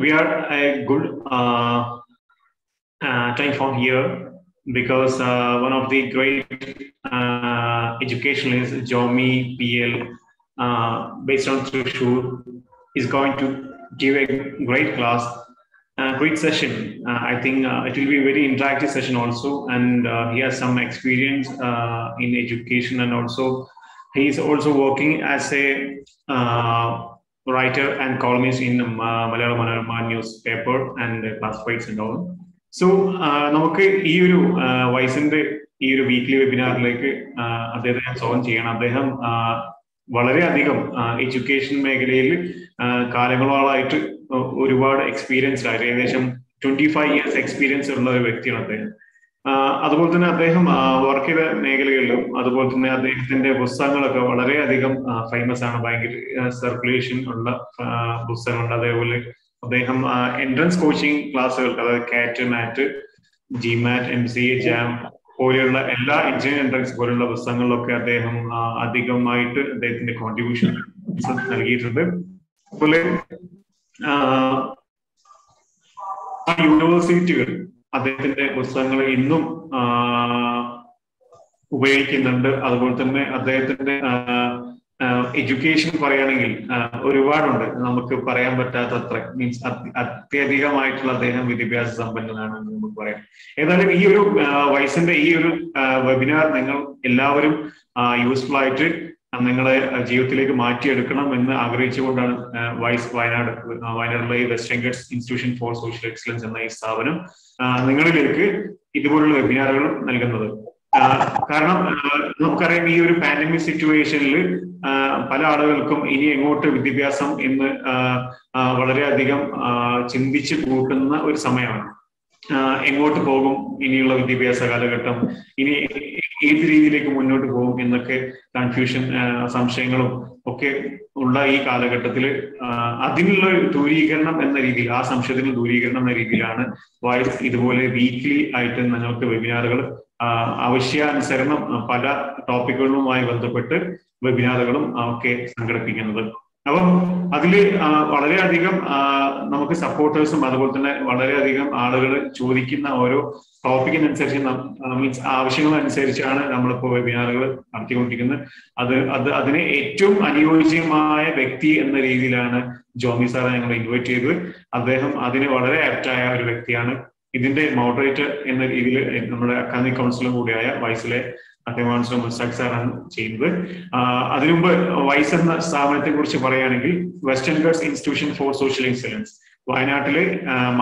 we are a good time for here because one of the great educationalists, Jomi PL, based on Thrissur, is going to give a great class, great session. I think it will be a very interactive session also, and he has some experience in education, and also he is also working as a writer and columnist in Malayalam Manorama newspaper and classifieds and all. So, നമുക്ക് ഈ ഒരു വൈസിന്റെ ഈ ഒരു weekly വെബിനാറിലേക്ക് അദ്ദേഹത്തെ ഞാൻ സ്വാഗതം ചെയ്യണം. അദ്ദേഹം വളരെയധികം എഡ്യൂക്കേഷൻ മേഖലയിൽ കാലങ്ങളായിട്ട് ഒരുപാട് എക്സ്പീരിയൻസ് ആയിട്ട് ഏകദേശം 25 years എക്സ്പീരിയൻസ് ഉള്ള ഒരു വ്യക്തിയാണ് അദ്ദേഹം. അതുപോലെ തന്നെ അദ്ദേഹം വർക്ക് ചെയ്ത മേഖലകളിലും അതുപോലെ തന്നെ അദ്ദേഹത്തിന്റെ പുസ്തകങ്ങളൊക്കെ വളരെയധികം ഫേമസ് ആണ്. ഭയങ്കര സർക്കുലേഷൻ ഉള്ള പുസ്തകങ്ങളുണ്ട്. അതേപോലെ അദ്ദേഹം എൻട്രൻസ് കോച്ചിങ് ക്ലാസ്സുകൾക്ക്, അതായത് കാറ്റ്, മാറ്റ്, ജിമാറ്റ്, MCA, ജാം പോലെയുള്ള എല്ലാ എഞ്ചിനീയറിംഗ് എൻട്രൻസ് പോലെയുള്ള പുസ്തകങ്ങളിലൊക്കെ അദ്ദേഹം അധികമായിട്ട് അദ്ദേഹത്തിന്റെ കോൺട്രിബ്യൂഷൻ നൽകിയിട്ടുണ്ട്. അതുപോലെ യൂണിവേഴ്സിറ്റികൾ അദ്ദേഹത്തിന്റെ പുസ്തകങ്ങൾ ഇന്നും ഉപയോഗിക്കുന്നുണ്ട്. അതുപോലെ തന്നെ അദ്ദേഹത്തിന്റെ എഡ്യൂക്കേഷൻ പറയുകയാണെങ്കിൽ ഒരുപാടുണ്ട്, നമുക്ക് പറയാൻ പറ്റാത്തത്ര, മീൻസ് അത്യധികമായിട്ടുള്ള അദ്ദേഹം വിദ്യാഭ്യാസ സമ്പന്നനാണ് എന്ന് നമുക്ക് പറയാം. ഏതായാലും ഈ ഒരു വൈസിന്റെ ഈ ഒരു വെബിനാർ നിങ്ങൾ എല്ലാവരും യൂസ്ഫുൾ ആയിട്ട് നിങ്ങളെ ജീവിതത്തിലേക്ക് മാറ്റിയെടുക്കണം എന്ന് ആഗ്രഹിച്ചുകൊണ്ടാണ് വൈസ് വയനാട്ടിലെ ഈ western guts institution for social excellence എന്ന ഈ സ്ഥാപനം നിങ്ങളിലേക്ക് ഇതുപോലുള്ള വെബിനാറുകൾ നൽകുന്നത്. കാരണം നമുക്കറിയാം, ഈ ഒരു പാൻഡമിക് സിറ്റുവേഷനിൽ പല ആളുകൾക്കും ഇനി എങ്ങോട്ട് വിദ്യാഭ്യാസം എന്ന് വളരെയധികം ചിന്തിച്ച് കൂട്ടുന്ന ഒരു സമയമാണ്. എങ്ങോട്ട് പോകും ഇനിയുള്ള വിദ്യാഭ്യാസ കാലഘട്ടം, ഇനി ഏത് രീതിയിലേക്ക് മുന്നോട്ട് പോകും എന്നൊക്കെ കൺഫ്യൂഷൻ, സംശയങ്ങളും ഒക്കെ ഉള്ള ഈ കാലഘട്ടത്തിൽ അതിനുള്ള ദൂരീകരണം എന്ന രീതിയിൽ, ആ സംശയത്തിന് ദൂരീകരണം എന്ന രീതിയിലാണ് വൈസ് ഇതുപോലെ വീക്ക്ലി ആയിട്ട് നിങ്ങൾക്ക് വെബിനാറുകൾ ആവശ്യാനുസരണം പല ടോപ്പിക്കുകളുമായി ബന്ധപ്പെട്ട് വെബിനാറുകളും ഒക്കെ സംഘടിപ്പിക്കുന്നത്. അപ്പം അതിൽ വളരെയധികം നമുക്ക് സപ്പോർട്ടേഴ്സും അതുപോലെ തന്നെ വളരെയധികം ആളുകൾ ചോദിക്കുന്ന ഓരോ ടോപ്പിക്കിനനുസരിച്ച് മീൻസ് ആവശ്യങ്ങളനുസരിച്ചാണ് നമ്മളിപ്പോൾ വെബിനാറുകൾ നടത്തിക്കൊണ്ടിരിക്കുന്നത്. അതിന് ഏറ്റവും അനുയോജ്യമായ വ്യക്തി എന്ന രീതിയിലാണ് ജോമി സാറെ ഞങ്ങൾ ഇൻവൈറ്റ് ചെയ്തത്. അദ്ദേഹം അതിന് വളരെ ആപ്റ്റായ ഒരു വ്യക്തിയാണ്. ഇതിന്റെ മോഡറേറ്റർ എന്ന രീതിയിൽ നമ്മുടെ അക്കാദമിക് കൗൺസിലർ കൂടിയായ വൈസിലെ അധ്യാപകൻ മുസ്താഖ് സാറാണ് ചെയ്യുന്നത്. അതിനുമുമ്പ് വൈസ് എന്ന സ്ഥാപനത്തെ കുറിച്ച് പറയുകയാണെങ്കിൽ western guts institution for social excellence വയനാട്ടിലെ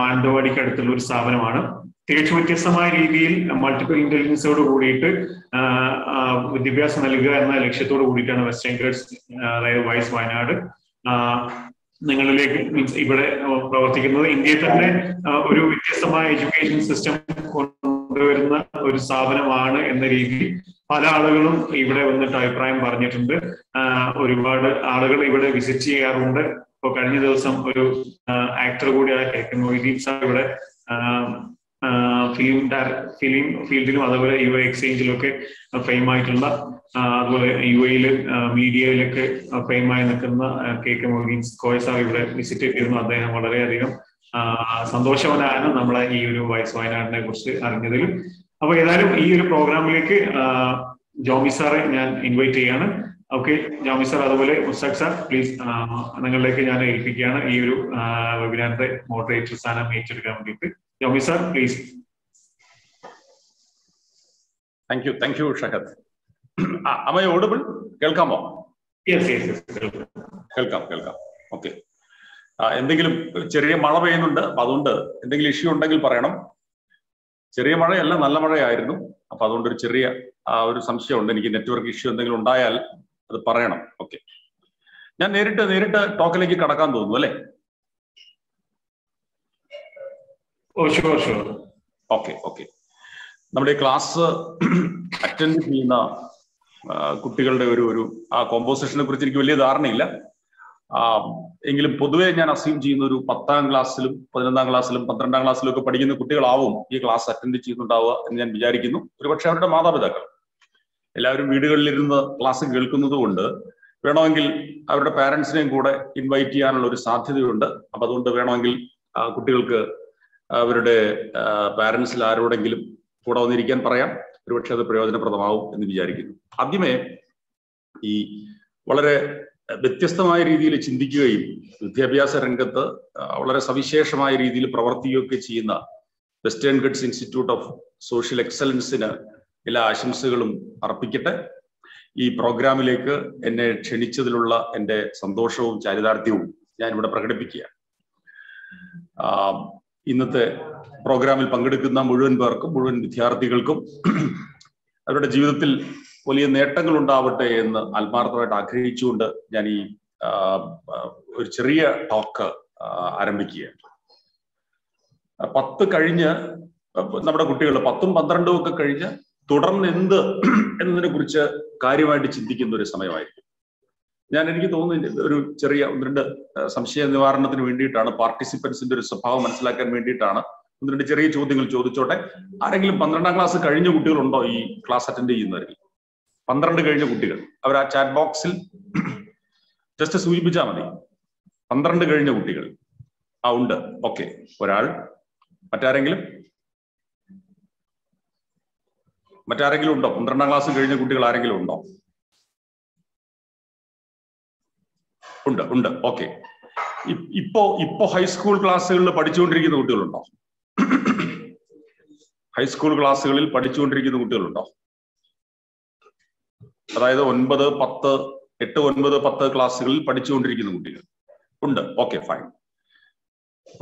മാനന്തവാടിക്ക് അടുത്തുള്ള ഒരു സ്ഥാപനമാണ്. തികച്ചും വ്യത്യസ്തമായ രീതിയിൽ മൾട്ടിപ്പിൾ ഇന്റലിജൻസോട് കൂടിയിട്ട് വിദ്യാഭ്യാസം നൽകുക എന്ന ലക്ഷ്യത്തോട് കൂടിയിട്ടാണ് വെസ്റ്റേൺ ഗട്ട്സ്, അതായത് വൈസ് വയനാട് നിങ്ങളിലേക്ക്, മീൻസ് ഇവിടെ പ്രവർത്തിക്കുന്നത്. ഇന്ത്യയിൽ തന്നെ ഒരു വ്യത്യസ്തമായ എഡ്യൂക്കേഷൻ സിസ്റ്റം കൊണ്ടുവരുന്ന ഒരു സ്ഥാപനമാണ് എന്ന രീതിയിൽ പല ആളുകളും ഇവിടെ വന്നിട്ട് അഭിപ്രായം പറഞ്ഞിട്ടുണ്ട്. ഒരുപാട് ആളുകൾ ഇവിടെ വിസിറ്റ് ചെയ്യാറുണ്ട്. ഇപ്പൊ കഴിഞ്ഞ ദിവസം ഒരു ആക്ടർ കൂടിയായ KK മൊയ്തീൻ സാർ ഇവിടെ ഫിലിം ഫീൽഡിലും അതുപോലെ UA എക്സ്ചേഞ്ചിലൊക്കെ ഫെയിം ആയിട്ടുള്ള, അതുപോലെ UAയിൽ മീഡിയയിലൊക്കെ ഫെയിമായി നിൽക്കുന്ന KK മൊയ്തീൻ കോയ സാർ ഇവിടെ വിസിറ്റ് ചെയ്തിരുന്നു. അദ്ദേഹം വളരെയധികം സന്തോഷവാനാണ് നമ്മളെ ഈ ഒരു വൈസ് വയനാടിനെ കുറിച്ച് അറിഞ്ഞതിൽ. അപ്പൊ ഏതായാലും ഈ ഒരു പ്രോഗ്രാമിലേക്ക് ജോമി സാറെ ഞാൻ ഇൻവൈറ്റ് ചെയ്യാണ്. ഓക്കെ, ജോമി സാർ അതുപോലെ മുസ്താഖ് സാർ, പ്ലീസ് നിങ്ങളിലേക്ക് ഞാൻ ഏൽപ്പിക്കുകയാണ് ഈ ഒരു വെബിനാറിന്റെ മോഡറേറ്റർ സ്ഥാനം ഏറ്റെടുക്കാൻ വേണ്ടിയിട്ട്. Jomi sir, please. Thank you Shahad. Am I audible? കേൾക്കാമോ? Yes. കേൾക്കാം. ഓക്കെ. എന്തെങ്കിലും ചെറിയ മഴ പെയ്യുന്നുണ്ട്, അപ്പൊ അതുകൊണ്ട് എന്തെങ്കിലും ഇഷ്യൂ ഉണ്ടെങ്കിൽ പറയണം. ചെറിയ മഴയല്ല, നല്ല മഴയായിരുന്നു. അപ്പൊ അതുകൊണ്ട് ഒരു ചെറിയ ഒരു സംശയമുണ്ട്. എനിക്ക് നെറ്റ്വർക്ക് ഇഷ്യൂ എന്തെങ്കിലും ഉണ്ടായാൽ അത് പറയണം. ഓക്കെ, ഞാൻ നേരിട്ട് ടോക്കിലേക്ക് കടക്കാൻ തോന്നുന്നു അല്ലേ? ഓക്കെ. നമ്മുടെ ക്ലാസ് അറ്റൻഡ് ചെയ്യുന്ന കുട്ടികളുടെ ഒരു ആ കോമ്പോസിഷനെ കുറിച്ച് എനിക്ക് വലിയ ധാരണയില്ല. എങ്കിലും പൊതുവെ ഞാൻ അസ്യൂം ചെയ്യുന്ന ഒരു 10ാം ക്ലാസ്സിലും 11ാം ക്ലാസ്സിലും 12ാം ക്ലാസ്സിലും ഒക്കെ പഠിക്കുന്ന കുട്ടികളാവും ഈ ക്ലാസ് അറ്റൻഡ് ചെയ്യുന്നുണ്ടാവുക എന്ന് ഞാൻ വിചാരിക്കുന്നു. ഒരുപക്ഷെ അവരുടെ മാതാപിതാക്കൾ എല്ലാവരും വീടുകളിലിരുന്ന് ക്ലാസ് കേൾക്കുന്നത് കൊണ്ട് വേണമെങ്കിൽ അവരുടെ പാരന്റ്സിനെയും കൂടെ ഇൻവൈറ്റ് ചെയ്യാനുള്ള ഒരു സാധ്യതയുണ്ട്. അപ്പൊ അതുകൊണ്ട് വേണമെങ്കിൽ കുട്ടികൾക്ക് അവരുടെ പാരൻസിൽ ആരോടെങ്കിലും കൂടെ വന്നിരിക്കാൻ പറയാം. ഒരുപക്ഷെ അത് പ്രയോജനപ്രദമാവും എന്ന് വിചാരിക്കുന്നു. ആദ്യമേ ഈ വളരെ വ്യത്യസ്തമായ രീതിയിൽ ചിന്തിക്കുകയും വിദ്യാഭ്യാസ രംഗത്ത് വളരെ സവിശേഷമായ രീതിയിൽ പ്രവർത്തിക്കുകയൊക്കെ ചെയ്യുന്ന western Ghats institute of social എക്സലൻസിന് എല്ലാ ആശംസകളും അർപ്പിക്കട്ടെ. ഈ പ്രോഗ്രാമിലേക്ക് എന്നെ ക്ഷണിച്ചതിലുള്ള എൻ്റെ സന്തോഷവും ചാരിതാർത്ഥ്യവും ഞാനിവിടെ പ്രകടിപ്പിക്കുകയാണ്. ഇന്നത്തെ പ്രോഗ്രാമിൽ പങ്കെടുക്കുന്ന മുഴുവൻ പേർക്കും, മുഴുവൻ വിദ്യാർത്ഥികൾക്കും അവരുടെ ജീവിതത്തിൽ വലിയ നേട്ടങ്ങൾ ഉണ്ടാവട്ടെ എന്ന് ആത്മാർത്ഥമായിട്ട് ആഗ്രഹിച്ചുകൊണ്ട് ഞാൻ ഈ ഒരു ചെറിയ ടോക്ക് ആരംഭിക്കുകയാണ്. 10 കഴിഞ്ഞ് നമ്മുടെ കുട്ടികൾ 10ഉം 12ഉം ഒക്കെ കഴിഞ്ഞ് തുടർന്ന് എന്ത് എന്നതിനെ കുറിച്ച് കാര്യമായിട്ട് ചിന്തിക്കുന്ന ഒരു സമയമായിരിക്കും. എനിക്ക് തോന്നുന്നു ഒരു ചെറിയ 1-2 സംശയ നിവാരണത്തിന് വേണ്ടിയിട്ടാണ്, പാർട്ടിസിപ്പൻസിന്റെ ഒരു സ്വഭാവം മനസ്സിലാക്കാൻ വേണ്ടിയിട്ടാണ് 1-2 ചെറിയ ചോദ്യങ്ങൾ ചോദിച്ചോട്ടെ. ആരെങ്കിലും 12ാം ക്ലാസ് കഴിഞ്ഞ കുട്ടികളുണ്ടോ ഈ ക്ലാസ് അറ്റൻഡ് ചെയ്യുന്നവരിൽ? 12 കഴിഞ്ഞ കുട്ടികൾ അവർ ആ ചാറ്റ് ബോക്സിൽ ജസ്റ്റ് സൂചിപ്പിച്ചാൽ മതി. 12 കഴിഞ്ഞ കുട്ടികൾ ഉണ്ട്. ഓക്കെ, ഒരാൾ. മറ്റാരെങ്കിലും ഉണ്ടോ? 12ാം ക്ലാസ് കഴിഞ്ഞ കുട്ടികൾ ആരെങ്കിലും ഉണ്ടോ? ഉണ്ട്. ഓക്കെ. ഇപ്പോ ഹൈസ്കൂൾ ക്ലാസ്സുകളിൽ പഠിച്ചുകൊണ്ടിരിക്കുന്ന കുട്ടികളുണ്ടോ? ഹൈസ്കൂൾ ക്ലാസ്സുകളിൽ പഠിച്ചുകൊണ്ടിരിക്കുന്ന കുട്ടികളുണ്ടോ? അതായത് 9, 10, 8, 9, 10 ക്ലാസ്സുകളിൽ പഠിച്ചുകൊണ്ടിരിക്കുന്ന കുട്ടികൾ ഉണ്ട്. ഓക്കെ, ഫൈൻ,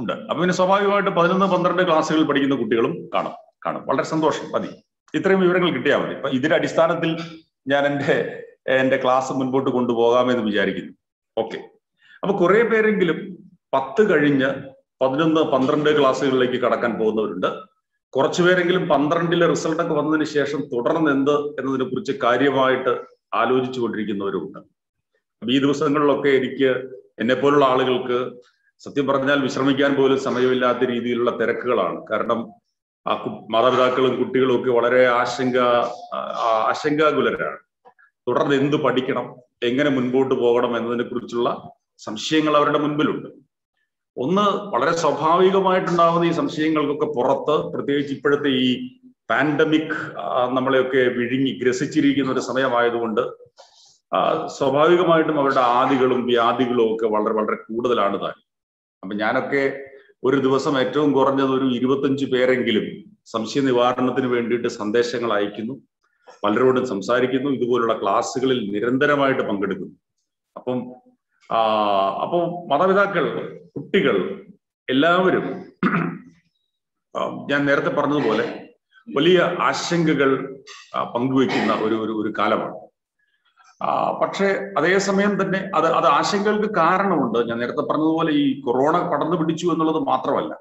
ഉണ്ട്. അപ്പൊ പിന്നെ സ്വാഭാവികമായിട്ട് 11, 12 ക്ലാസ്സുകളിൽ പഠിക്കുന്ന കുട്ടികളും കാണും. വളരെ സന്തോഷം. മതി, ഇത്രയും വിവരങ്ങൾ കിട്ടിയാൽ മതി. അപ്പൊ ഇതിന്റെ അടിസ്ഥാനത്തിൽ ഞാൻ എന്റെ ക്ലാസ് മുൻപോട്ട് കൊണ്ടുപോകാമെന്ന് വിചാരിക്കുന്നു. ഓക്കെ. അപ്പൊ കുറെ പേരെങ്കിലും 10 കഴിഞ്ഞ് 11, 12 ക്ലാസ്സുകളിലേക്ക് കടക്കാൻ പോകുന്നവരുണ്ട്. കുറച്ചുപേരെങ്കിലും 12ലെ റിസൾട്ടൊക്കെ വന്നതിന് ശേഷം തുടർന്ന് എന്ത് എന്നതിനെ കുറിച്ച് കാര്യമായിട്ട് ആലോചിച്ചു കൊണ്ടിരിക്കുന്നവരുമുണ്ട്. അപ്പൊ ഈ ദിവസങ്ങളിലൊക്കെ എനിക്ക് എന്നെപ്പോലുള്ള ആളുകൾക്ക് സത്യം പറഞ്ഞാൽ വിശ്രമിക്കാൻ പോലും സമയമില്ലാത്ത രീതിയിലുള്ള തിരക്കുകളാണ്. കാരണം മാതാപിതാക്കളും കുട്ടികളും ഒക്കെ വളരെ ആശങ്കാകുലരാണ്. തുടർന്ന് എന്ത് പഠിക്കണം, എങ്ങനെ മുൻപോട്ട് പോകണം എന്നതിനെ കുറിച്ചുള്ള സംശയങ്ങൾ അവരുടെ മുൻപിലുണ്ട്. ഒന്ന്, വളരെ സ്വാഭാവികമായിട്ടുണ്ടാകുന്ന ഈ സംശയങ്ങൾക്കൊക്കെ പുറത്ത്, പ്രത്യേകിച്ച് ഇപ്പോഴത്തെ ഈ പാൻഡമിക് നമ്മളെയൊക്കെ ഗ്രസിച്ചിരിക്കുന്ന ഒരു സമയമായതുകൊണ്ട് സ്വാഭാവികമായിട്ടും അവരുടെ ആദികളും വ്യാധികളും ഒക്കെ വളരെ വളരെ കൂടുതലാണ് താൻ. അപ്പൊ ഞാനൊക്കെ ഒരു ദിവസം ഏറ്റവും കുറഞ്ഞത് ഒരു 25 പേരെങ്കിലും സംശയ നിവാരണത്തിന് വേണ്ടിയിട്ട് സന്ദേശങ്ങൾ അയക്കുന്നു, പലരോടും സംസാരിക്കുന്നു, ഇതുപോലുള്ള ക്ലാസ്സുകളിൽ നിരന്തരമായിട്ട് പങ്കെടുക്കുന്നു. അപ്പോൾ മാതാപിതാക്കൾ, കുട്ടികൾ എല്ലാവരും ഞാൻ നേരത്തെ പറഞ്ഞതുപോലെ വലിയ ആശങ്കകൾ പങ്കുവയ്ക്കുന്ന ഒരു കാലമാണ്. പക്ഷേ അതേസമയം തന്നെ അത് ആശങ്കകൾക്ക് കാരണമുണ്ട്. ഞാൻ നേരത്തെ പറഞ്ഞതുപോലെ ഈ കൊറോണ പടർന്നു പിടിച്ചു എന്നുള്ളത് മാത്രമല്ല,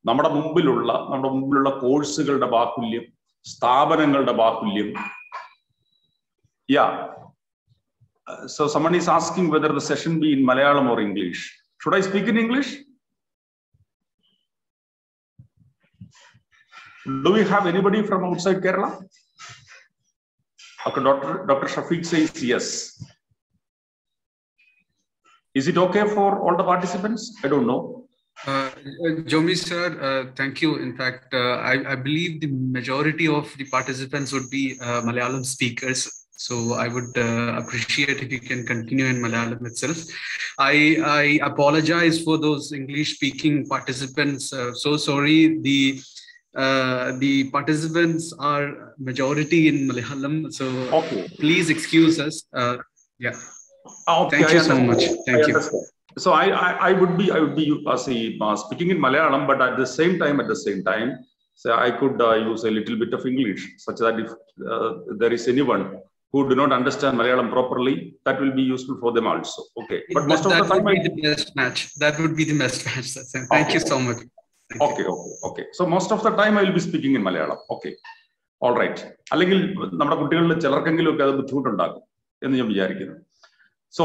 നമ്മുടെ മുമ്പിലുള്ള കോഴ്സുകളുടെ ബാഹുല്യം, സ്ഥാപനങ്ങളുടെ ബാഹുല്യം. So someone is asking whether the session be in Malayalam or English. Should I speak in English? Do we have anybody from outside Kerala? Okay, Dr. Shafiq says yes. Is it okay for all the participants? I don't know. Jomi sir, thank you. In fact, I believe the majority of the participants would be Malayalam speakers. So I would appreciate if you can continue in Malayalam itself. I apologize for those English-speaking participants. So sorry. The participants are majority in Malayalam. So okay, please excuse us. Yeah. Okay, thank you so much. Thank you. So I would be speaking in Malayalam, but at the same time, so I could use a little bit of English, such that if there is anyone who do not understand Malayalam properly, that will be useful for them also. Okay. But most of the time, that would be the best match. That would be the best match. Thank you so much. Okay. So most of the time I will be speaking in Malayalam. Okay. All right. അല്ലെങ്കിൽ നമ്മുടെ കുട്ടികളിൽ ചിലർക്കെങ്കിലും ഒക്കെ അത് ബുദ്ധിമുട്ടുണ്ടാകും എന്ന് ഞാൻ വിചാരിക്കുന്നു. So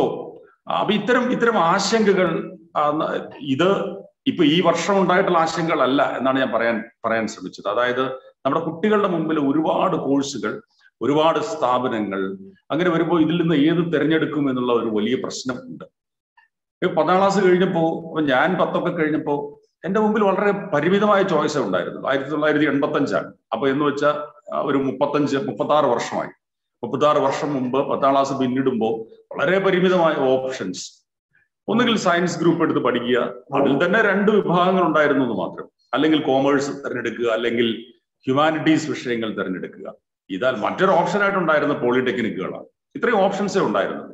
അപ്പൊ ഇത്തരം ആശങ്കകൾ ഇത് ഇപ്പൊ ഈ വർഷം ഉണ്ടായിട്ടുള്ള ആശങ്കകളല്ല എന്നാണ് ഞാൻ പറയാൻ ശ്രമിച്ചത്. അതായത് നമ്മുടെ കുട്ടികളുടെ മുമ്പിൽ ഒരുപാട് കോഴ്സുകൾ, ഒരുപാട് സ്ഥാപനങ്ങൾ, അങ്ങനെ വരുമ്പോൾ ഇതിൽ നിന്ന് ഏത് തിരഞ്ഞെടുക്കും എന്നുള്ള ഒരു വലിയ പ്രശ്നമുണ്ട്. 10ാം ക്ലാസ് കഴിഞ്ഞപ്പോ, ഞാൻ 10 ഒക്കെ കഴിഞ്ഞപ്പോ എൻ്റെ മുമ്പിൽ വളരെ പരിമിതമായ ചോയ്സേ ഉണ്ടായിരുന്നു. 1985 അപ്പൊ എന്ന് വെച്ചാൽ ഒരു 36 വർഷമായി. 36 വർഷം മുമ്പ് 10ാം ക്ലാസ് പിന്നിടുമ്പോൾ വളരെ പരിമിതമായ ഓപ്ഷൻസ്. ഒന്നുകിൽ സയൻസ് ഗ്രൂപ്പ് എടുത്ത് പഠിക്കുക, അതിൽ തന്നെ 2 വിഭാഗങ്ങൾ ഉണ്ടായിരുന്നു എന്ന് മാത്രം, അല്ലെങ്കിൽ കോമേഴ്സ് തിരഞ്ഞെടുക്കുക, അല്ലെങ്കിൽ ഹ്യൂമാനിറ്റീസ് വിഷയങ്ങൾ തിരഞ്ഞെടുക്കുക. ഇതാൽ മറ്റൊരു ഓപ്ഷനായിട്ടുണ്ടായിരുന്ന പോളിടെക്നിക്കുകളാണ്. ഇത്രയും ഓപ്ഷൻസേ ഉണ്ടായിരുന്നത്.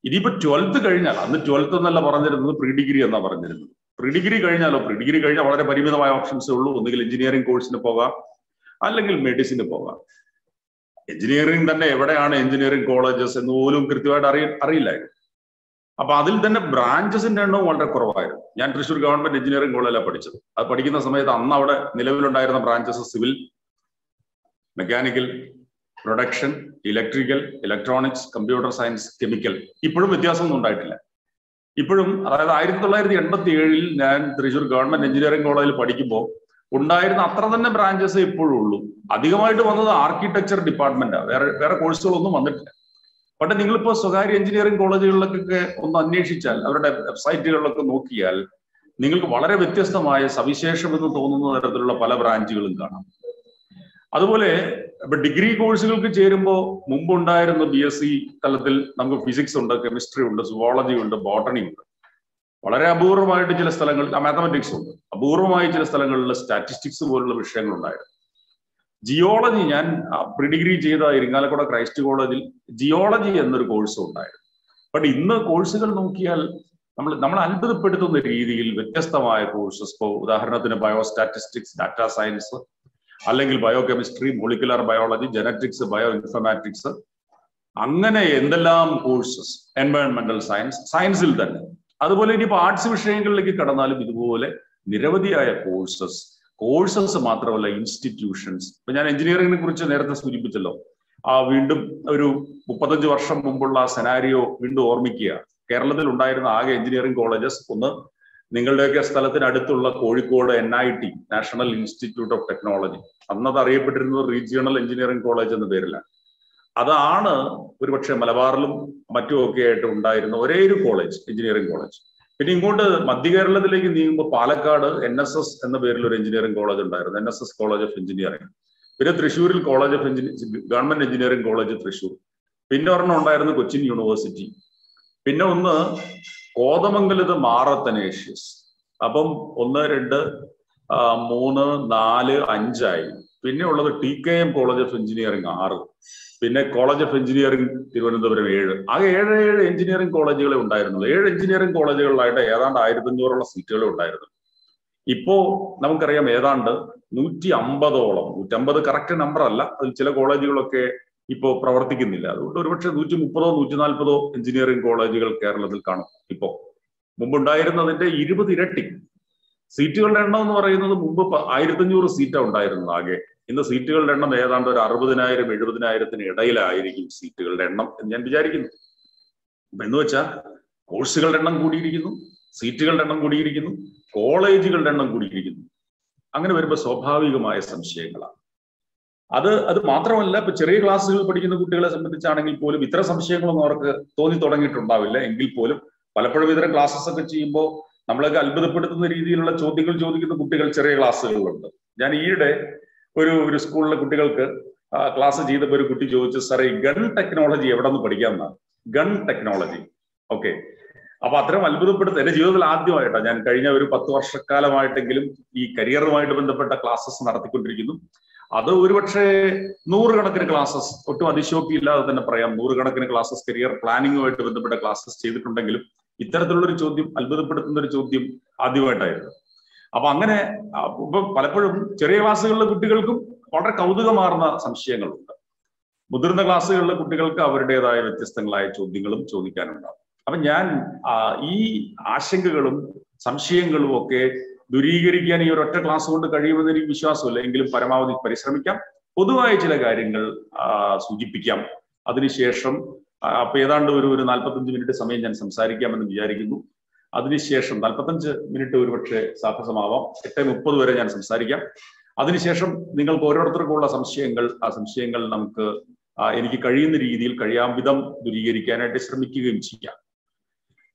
ഇനിയിപ്പോ 12th കഴിഞ്ഞാൽ, അന്ന് 12th എന്നല്ല പറഞ്ഞിരുന്നത്, പ്രീ ഡിഗ്രി എന്നാ പറഞ്ഞിരുന്നത്. പ്രീ ഡിഗ്രി കഴിഞ്ഞാലോ, പ്രീ ഡിഗ്രി കഴിഞ്ഞാൽ വളരെ പരിമിതമായ ഓപ്ഷൻസേ ഉള്ളൂ. ഒന്നുകിൽ എഞ്ചിനീയറിംഗ് കോഴ്സിന് പോകാം, അല്ലെങ്കിൽ മെഡിസിന് പോകാം. എഞ്ചിനീയറിംഗ് തന്നെ എവിടെയാണ് എഞ്ചിനീയറിംഗ് കോളേജസ് എന്ന് പോലും കൃത്യമായിട്ട് അറിയില്ലായിരുന്നു. അപ്പൊ അതിൽ തന്നെ ബ്രാഞ്ചസിന്റെ എണ്ണവും വളരെ കുറവായിരുന്നു. ഞാൻ തൃശ്ശൂർ ഗവൺമെന്റ് എഞ്ചിനീയറിംഗ് കോളേജിലാണ് പഠിച്ചത്. അത് പഠിക്കുന്ന സമയത്ത് അന്ന് അവിടെ നിലവിലുണ്ടായിരുന്ന branches civil, mechanical, production, electrical, electronics, computer science, chemical. ഇപ്പോഴും വ്യത്യാസമൊന്നും ഉണ്ടായിട്ടില്ല. ഇപ്പോഴും, അതായത് 1987 ഞാൻ തൃശ്ശൂർ ഗവൺമെന്റ് എഞ്ചിനീയറിംഗ് കോളേജിൽ പഠിക്കുമ്പോൾ ഉണ്ടായിരുന്ന അത്ര തന്നെ ബ്രാഞ്ചസ് ഇപ്പോഴും ഉള്ളൂ. അധികമായിട്ട് വന്നത് ആർക്കിടെക്ചർ ഡിപ്പാർട്ട്മെന്റാണ്. വേറെ കോഴ്സുകളൊന്നും വന്നിട്ടില്ല. പക്ഷെ നിങ്ങളിപ്പോ സ്വകാര്യ എഞ്ചിനീയറിംഗ് കോളേജുകളിലൊക്കെ ഒന്ന് അന്വേഷിച്ചാൽ, അവരുടെ വെബ്സൈറ്റുകളിലൊക്കെ നോക്കിയാൽ നിങ്ങൾക്ക് വളരെ വ്യത്യസ്തമായ സവിശേഷമെന്ന് തോന്നുന്ന തരത്തിലുള്ള പല ബ്രാഞ്ചുകളും കാണാം. അതുപോലെ ഇപ്പൊ ഡിഗ്രി കോഴ്സുകൾക്ക് ചേരുമ്പോൾ മുമ്പുണ്ടായിരുന്ന BSc തലത്തിൽ നമുക്ക് ഫിസിക്സ് ഉണ്ട്, കെമിസ്ട്രി ഉണ്ട്, സുവോളജി ഉണ്ട്, ബോട്ടണി ഉണ്ട്. വളരെ അപൂർവമായിട്ട് ചില സ്ഥലങ്ങളിൽ മാത്തമാറ്റിക്സ് ഉണ്ട്. അപൂർവമായി ചില സ്ഥലങ്ങളിൽ സ്റ്റാറ്റിസ്റ്റിക്സ് പോലുള്ള വിഷയങ്ങളുണ്ടായിരുന്നു. ജിയോളജി, ഞാൻ പ്രീ ഡിഗ്രി ചെയ്ത ഇരിങ്ങാലക്കുട ക്രൈസ്റ്റ് കോളേജിൽ ജിയോളജി എന്നൊരു കോഴ്സും ഉണ്ടായിരുന്നു. ബട്ട് ഇന്ന് കോഴ്സുകൾ നോക്കിയാൽ നമ്മൾ അത്ഭുതപ്പെടുത്തുന്ന രീതിയിൽ വ്യത്യസ്തമായ കോഴ്സസ്. ഇപ്പോൾ ഉദാഹരണത്തിന് ബയോസ്റ്റാറ്റിസ്റ്റിക്സ്, ഡാറ്റാ സയൻസ്, അല്ലെങ്കിൽ bio chemistry, molecular biology, genetics, bio informatics, അങ്ങനെ എന്തെല്ലാം കോഴ്സസ്. എൻവയോൺമെന്റൽ സയൻസ്, സയൻസിൽ തന്നെ. അതുപോലെ ഇനിയിപ്പോൾ ആർട്സ് വിഷയങ്ങളിലേക്ക് കടന്നാലും ഇതുപോലെ നിരവധിയായ കോഴ്സസ് മാത്രമല്ല, ഇൻസ്റ്റിറ്റ്യൂഷൻസ്. ഇപ്പൊ ഞാൻ എഞ്ചിനീയറിംഗിനെ കുറിച്ച് നേരത്തെ സൂചിപ്പിച്ചല്ലോ. വീണ്ടും ഒരു 35 വർഷം മുമ്പുള്ള സെനാരിയോ വീണ്ടും ഓർമ്മിക്കുക. കേരളത്തിൽ ഉണ്ടായിരുന്ന ആകെ എഞ്ചിനീയറിംഗ് കോളേജസ്, ഒന്ന് നിങ്ങളുടെയൊക്കെ സ്ഥലത്തിനടുത്തുള്ള Kozhikode NIT, national institute of technology. അന്നത് അറിയപ്പെട്ടിരുന്നത് റീജിയണൽ എഞ്ചിനീയറിംഗ് കോളേജ് എന്ന പേരിലാണ്. അതാണ് ഒരുപക്ഷെ മലബാറിലും മറ്റുമൊക്കെ ആയിട്ട് ഉണ്ടായിരുന്ന ഒരേ ഒരു കോളേജ്, എഞ്ചിനീയറിംഗ് കോളേജ്. പിന്നെ ഇങ്ങോട്ട് മധ്യ കേരളത്തിലേക്ക് നീങ്ങുമ്പോൾ പാലക്കാട് NSS എന്ന പേരിൽ ഒരു എഞ്ചിനീയറിംഗ് കോളേജ് ഉണ്ടായിരുന്നു, NSS കോളേജ് ഓഫ് എഞ്ചിനീയറിംഗ്. പിന്നെ തൃശ്ശൂരിൽ ഗവൺമെന്റ് എഞ്ചിനീയറിംഗ് കോളേജ് തൃശ്ശൂർ. പിന്നെ ഒരെണ്ണം ഉണ്ടായിരുന്നു കൊച്ചിൻ യൂണിവേഴ്സിറ്റി. പിന്നെ ഒന്ന് കോതമംഗലത്ത് മാറത്തനേഷ്യസ്. അപ്പം 1, 2, 3, 4, 5 ആയി. പിന്നെ ഉള്ളത് TKM കോളേജ് ഓഫ് എഞ്ചിനീയറിംഗ് 6. പിന്നെ കോളേജ് ഓഫ് എഞ്ചിനീയറിംഗ് തിരുവനന്തപുരം 7. ആകെ 7 എഞ്ചിനീയറിംഗ് കോളേജുകളെ ഉണ്ടായിരുന്നുള്ളൂ. 7 എഞ്ചിനീയറിംഗ് കോളേജുകളിലായിട്ട് ഏതാണ്ട് 1500 സീറ്റുകളെ ഉണ്ടായിരുന്നു. ഇപ്പോ നമുക്കറിയാം ഏതാണ്ട് 150ഓളം, 150 കറക്റ്റ് നമ്പർ അല്ല, അതിൽ ചില കോളേജുകളൊക്കെ ഇപ്പോൾ പ്രവർത്തിക്കുന്നില്ല. അതുകൊണ്ട് ഒരുപക്ഷെ 130ഓ 140ഓ എഞ്ചിനീയറിംഗ് കോളേജുകൾ കേരളത്തിൽ കാണും. ഇപ്പോ മുമ്പുണ്ടായിരുന്നതിന്റെ 20 ഇരട്ടി. സീറ്റുകളുടെ എണ്ണം എന്ന് പറയുന്നത് മുമ്പ് 1500 സീറ്റാണ് ഉണ്ടായിരുന്നത് ആകെ. ഇന്ന് സീറ്റുകളുടെ എണ്ണം ഏതാണ്ട് ഒരു 60,000 70,000 ഇടയിലായിരിക്കും സീറ്റുകളുടെ എണ്ണം എന്ന് ഞാൻ വിചാരിക്കുന്നു. എന്ന് വെച്ചാൽ കോഴ്സുകളുടെ എണ്ണം കൂടിയിരിക്കുന്നു, സീറ്റുകളുടെ എണ്ണം കൂടിയിരിക്കുന്നു, കോളേജുകളുടെ എണ്ണം കൂടിയിരിക്കുന്നു. അങ്ങനെ വരുമ്പോൾ സ്വാഭാവികമായ സംശയങ്ങളാണ്. അത് മാത്രമല്ല, ഇപ്പൊ ചെറിയ ക്ലാസ്സുകൾ പഠിക്കുന്ന കുട്ടികളെ സംബന്ധിച്ചാണെങ്കിൽ പോലും ഇത്തരം സംശയങ്ങളൊന്നും അവർക്ക് തോന്നി തുടങ്ങിയിട്ടുണ്ടാവില്ല. എങ്കിൽ പോലും പലപ്പോഴും ഇത്തരം ക്ലാസ്സസ് ഒക്കെ ചെയ്യുമ്പോൾ നമ്മളൊക്കെ അത്ഭുതപ്പെടുത്തുന്ന രീതിയിലുള്ള ചോദ്യങ്ങൾ ചോദിക്കുന്ന കുട്ടികൾ ചെറിയ ക്ലാസ്സുകളിലുണ്ട്. ഞാൻ ഈയിടെ ഒരു സ്കൂളിലെ കുട്ടികൾക്ക് ക്ലാസ് ചെയ്തപ്പോൾ ഒരു കുട്ടി ചോദിച്ചു, സാറേ ഈ ഗൺ ടെക്നോളജി എവിടെ നിന്ന് പഠിക്കാമെന്നാണ്. Gun technology. ഓക്കെ. അപ്പൊ അത്തരം അത്ഭുതപ്പെടുത്തുന്ന, എന്റെ ജീവിതത്തിൽ ആദ്യമായിട്ടാണ് ഞാൻ കഴിഞ്ഞ ഒരു 10 വർഷക്കാലമായിട്ടെങ്കിലും ഈ കരിയറുമായിട്ട് ബന്ധപ്പെട്ട ക്ലാസ്സസ് നടത്തിക്കൊണ്ടിരിക്കുന്നു. അത് ഒരുപക്ഷെ 100 കണക്കിന് ക്ലാസ്സസ്, ഒട്ടും അതിശോക്തിയില്ലാതെ തന്നെ പറയാം, 100 കണക്കിന് ക്ലാസ്സസ് കരിയർ പ്ലാനിങ്ങുമായിട്ട് ബന്ധപ്പെട്ട ക്ലാസ്സസ് ചെയ്തിട്ടുണ്ടെങ്കിലും ഇത്തരത്തിലുള്ളൊരു ചോദ്യം, അത്ഭുതപ്പെടുത്തുന്ന ഒരു ചോദ്യം ആദ്യമായിട്ടായിരുന്നു. അപ്പൊ അങ്ങനെ ഇപ്പൊ പലപ്പോഴും ചെറിയ ക്ലാസ്സുകളിലെ കുട്ടികൾക്കും വളരെ കൗതുകമാർന്ന സംശയങ്ങളുണ്ട്. മുതിർന്ന ക്ലാസ്സുകളിലെ കുട്ടികൾക്ക് അവരുടേതായ വ്യത്യസ്തങ്ങളായ ചോദ്യങ്ങളും ചോദിക്കാനുണ്ടാവും. അപ്പൊ ഞാൻ ഈ ആശങ്കകളും സംശയങ്ങളും ഒക്കെ ദൂരീകരിക്കാൻ ഈ ഒരൊറ്റ ക്ലാസ് കൊണ്ട് കഴിയുമെന്ന് എനിക്ക് വിശ്വാസമില്ല. എങ്കിലും പരമാവധി പരിശ്രമിക്കാം. പൊതുവായ ചില കാര്യങ്ങൾ സൂചിപ്പിക്കാം. അതിനുശേഷം അപ്പൊ ഏതാണ്ട് ഒരു 45 മിനിറ്റ് സമയം ഞാൻ സംസാരിക്കാമെന്ന് വിചാരിക്കുന്നു. അതിനുശേഷം 45 മിനിറ്റ് ഒരുപക്ഷെ സാധ്യസമാവാം. 8:30 വരെ ഞാൻ സംസാരിക്കാം. അതിനുശേഷം നിങ്ങൾക്ക് ഓരോരുത്തർക്കുള്ള ആ സംശയങ്ങൾ നമുക്ക് എനിക്ക് കഴിയുന്ന രീതിയിൽ കഴിയാം വിധം ദൂരീകരിക്കാനായിട്ട് ശ്രമിക്കുകയും ചെയ്യാം.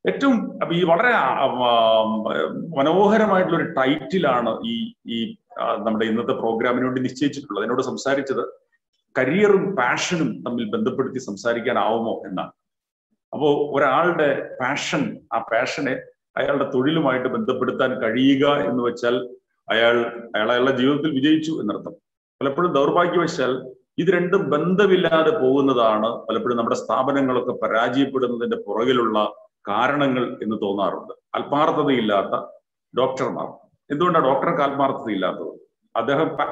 ഏറ്റവും ഈ വളരെ മനോഹരമായിട്ടുള്ള ഒരു ടൈറ്റിലാണ് ഈ നമ്മുടെ ഇന്നത്തെ പ്രോഗ്രാമിന് വേണ്ടി നിശ്ചയിച്ചിട്ടുള്ളത്. എന്നോട് സംസാരിച്ചത് കരിയറും പാഷനും തമ്മിൽ ബന്ധപ്പെടുത്തി സംസാരിക്കാനാവുമോ എന്നാണ്. അപ്പോൾ ഒരാളുടെ പാഷൻ, ആ പാഷനെ അയാളുടെ തൊഴിലുമായിട്ട് ബന്ധപ്പെടുത്താൻ കഴിയുക എന്ന് വെച്ചാൽ അയാളുടെ ജീവിതത്തിൽ വിജയിച്ചു എന്നർത്ഥം. പലപ്പോഴും ദൗർഭാഗ്യവശാൽ ഇത് രണ്ടും ബന്ധമില്ലാതെ പോകുന്നതാണ് പലപ്പോഴും നമ്മുടെ സ്ഥാപനങ്ങളൊക്കെ പരാജയപ്പെടുന്നതിന്റെ പുറകിലുള്ള കാരണങ്ങൾ എന്ന് തോന്നാറുണ്ട്. ആത്മാർത്ഥതയില്ലാത്ത ഡോക്ടർമാർ. എന്തുകൊണ്ടാണ് ഡോക്ടർക്ക് ആത്മാർത്ഥതയില്ലാത്തത്?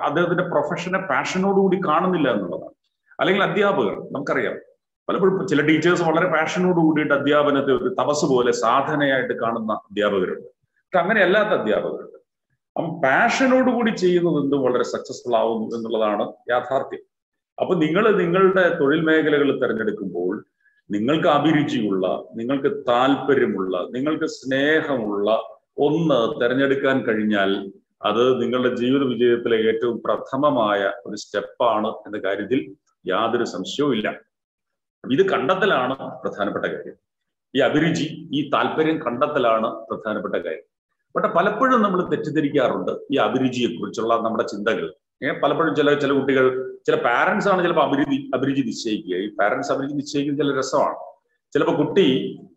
അദ്ദേഹത്തിന്റെ പ്രൊഫഷനെ പാഷനോടുകൂടി കാണുന്നില്ല എന്നുള്ളതാണ്. അല്ലെങ്കിൽ അധ്യാപകർ, നമുക്കറിയാം പലപ്പോഴും ചില ടീച്ചേഴ്സ് വളരെ പാഷനോട് കൂടിയിട്ട് അധ്യാപനത്തെ ഒരു തപസ് പോലെ സാധനയായിട്ട് കാണുന്ന അധ്യാപകരുണ്ട്. പക്ഷെ അങ്ങനെയല്ലാത്ത അധ്യാപകരുണ്ട്. അപ്പം പാഷനോടുകൂടി ചെയ്യുന്നത് എന്തും വളരെ സക്സസ്ഫുൾ ആവുന്നു എന്നുള്ളതാണ് യാഥാർത്ഥ്യം. അപ്പൊ നിങ്ങൾ നിങ്ങളുടെ തൊഴിൽ മേഖലകൾ തിരഞ്ഞെടുക്കുമ്പോൾ നിങ്ങൾക്ക് അഭിരുചിയുള്ള, നിങ്ങൾക്ക് താല്പര്യമുള്ള, നിങ്ങൾക്ക് സ്നേഹമുള്ള ഒന്ന് തിരഞ്ഞെടുക്കാൻ കഴിഞ്ഞാൽ അത് നിങ്ങളുടെ ജീവിത വിജയത്തിലെ ഏറ്റവും പ്രഥമമായ ഒരു സ്റ്റെപ്പാണ് എന്ന കാര്യത്തിൽ യാതൊരു സംശയവും ഇല്ല. ഇത് കണ്ടെത്തലാണ് പ്രധാനപ്പെട്ട കാര്യം. ഈ അഭിരുചി, ഈ താല്പര്യം കണ്ടെത്തലാണ് പ്രധാനപ്പെട്ട കാര്യം. പക്ഷെ പലപ്പോഴും നമ്മൾ തെറ്റിദ്ധരിക്കാറുണ്ട് ഈ അഭിരുചിയെ കുറിച്ചുള്ള നമ്മുടെ ചിന്തകൾ. പലപ്പോഴും ചില കുട്ടികൾ, ചില പാരന്റ്സ് ആണ് ചിലപ്പോൾ അഭിരുചി നിശ്ചയിക്കുക. ഈ പാരന്റ്സ് അഭിരുചി നിശ്ചയിക്കുന്ന ചില രസമാണ്. ചിലപ്പോൾ കുട്ടി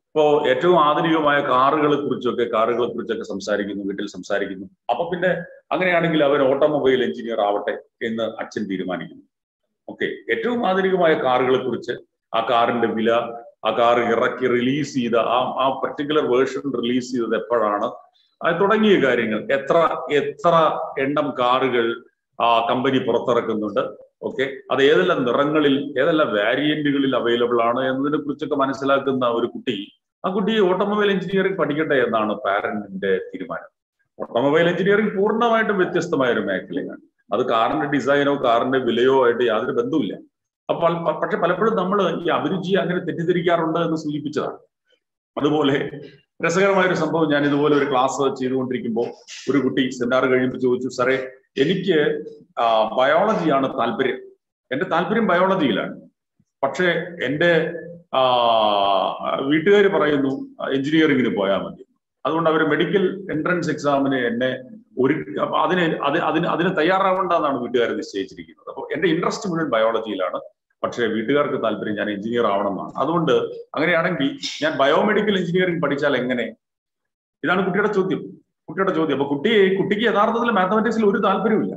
ഇപ്പോൾ ഏറ്റവും ആധുനികമായ കാറുകളെ കുറിച്ചൊക്കെ സംസാരിക്കുന്നു, വീട്ടിൽ സംസാരിക്കുന്നു. അപ്പൊ പിന്നെ അങ്ങനെയാണെങ്കിൽ അവർ ഓട്ടോമൊബൈൽ എഞ്ചിനീയർ ആവട്ടെ എന്ന് അച്ഛൻ തീരുമാനിക്കുന്നു. ഓക്കെ, ഏറ്റവും ആധുനികമായ കാറുകളെ കുറിച്ച്, ആ കാറിന്റെ വില, ആ കാർ ഇറക്കി റിലീസ് ചെയ്ത ആ പർട്ടിക്കുലർ വേർഷൻ റിലീസ് ചെയ്തത് എപ്പോഴാണ്, തുടങ്ങിയ കാര്യങ്ങൾ, എത്ര എണ്ണം കാറുകൾ ആ കമ്പനി പുറത്തിറക്കുന്നുണ്ട്, ഓക്കെ, അത് ഏതെല്ലാം നിറങ്ങളിൽ, ഏതെല്ലാം വേരിയന്റുകളിൽ അവൈലബിൾ ആണ് എന്നതിനെ കുറിച്ചൊക്കെ മനസ്സിലാക്കുന്ന ഒരു കുട്ടി, ആ കുട്ടി ഓട്ടോമൊബൈൽ എഞ്ചിനീയറിംഗ് പഠിക്കട്ടെ എന്നാണ് പാരന്റിന്റെ തീരുമാനം. ഓട്ടോമൊബൈൽ എഞ്ചിനീയറിംഗ് പൂർണ്ണമായിട്ടും വ്യത്യസ്തമായ ഒരു മേഖലയാണ്. അത് കാറിന്റെ ഡിസൈനോ കാറിന്റെ വിലയോ ആയിട്ട് യാതൊരു ബന്ധവുമില്ല. പക്ഷെ പലപ്പോഴും നമ്മൾ ഈ അഭിരുചിയെ അങ്ങനെ തെറ്റിദ്ധരിക്കാറുണ്ട് എന്ന് സൂചിപ്പിച്ചതാണ്. അതുപോലെ രസകരമായൊരു സംഭവം, ഞാൻ ഇതുപോലെ ഒരു ക്ലാസ് ചെയ്തുകൊണ്ടിരിക്കുമ്പോൾ ഒരു കുട്ടി സെമിനാർ കഴിയുമ്പോൾ ചോദിച്ചു, സാറേ എനിക്ക് ബയോളജിയാണ് താല്പര്യം, എന്റെ താല്പര്യം ബയോളജിയിലാണ്, പക്ഷെ എൻ്റെ വീട്ടുകാർ പറയുന്നു എഞ്ചിനീയറിംഗിന് പോയാൽ മതി. അതുകൊണ്ട് അവർ മെഡിക്കൽ എൻട്രൻസ് എക്സാമിന് എന്നെ അതിന് തയ്യാറാവേണ്ടെന്നാണ് വീട്ടുകാർ നിശ്ചയിച്ചിരിക്കുന്നത്. അപ്പോൾ എന്റെ ഇൻട്രസ്റ്റ് മുഴുവൻ ബയോളജിയിലാണ്, പക്ഷേ വീട്ടുകാർക്ക് താല്പര്യം ഞാൻ എഞ്ചിനീയർ ആവണമെന്നാണ്. അതുകൊണ്ട് അങ്ങനെയാണെങ്കിൽ ഞാൻ ബയോമെഡിക്കൽ എഞ്ചിനീയറിംഗ് പഠിച്ചാൽ എങ്ങനെ? ഇതാണ് കുട്ടിയുടെ ചോദ്യം. അപ്പൊ കുട്ടിക്ക് യഥാർത്ഥത്തിൽ മാത്തമാറ്റിക്സിൽ ഒരു താല്പര്യമില്ല,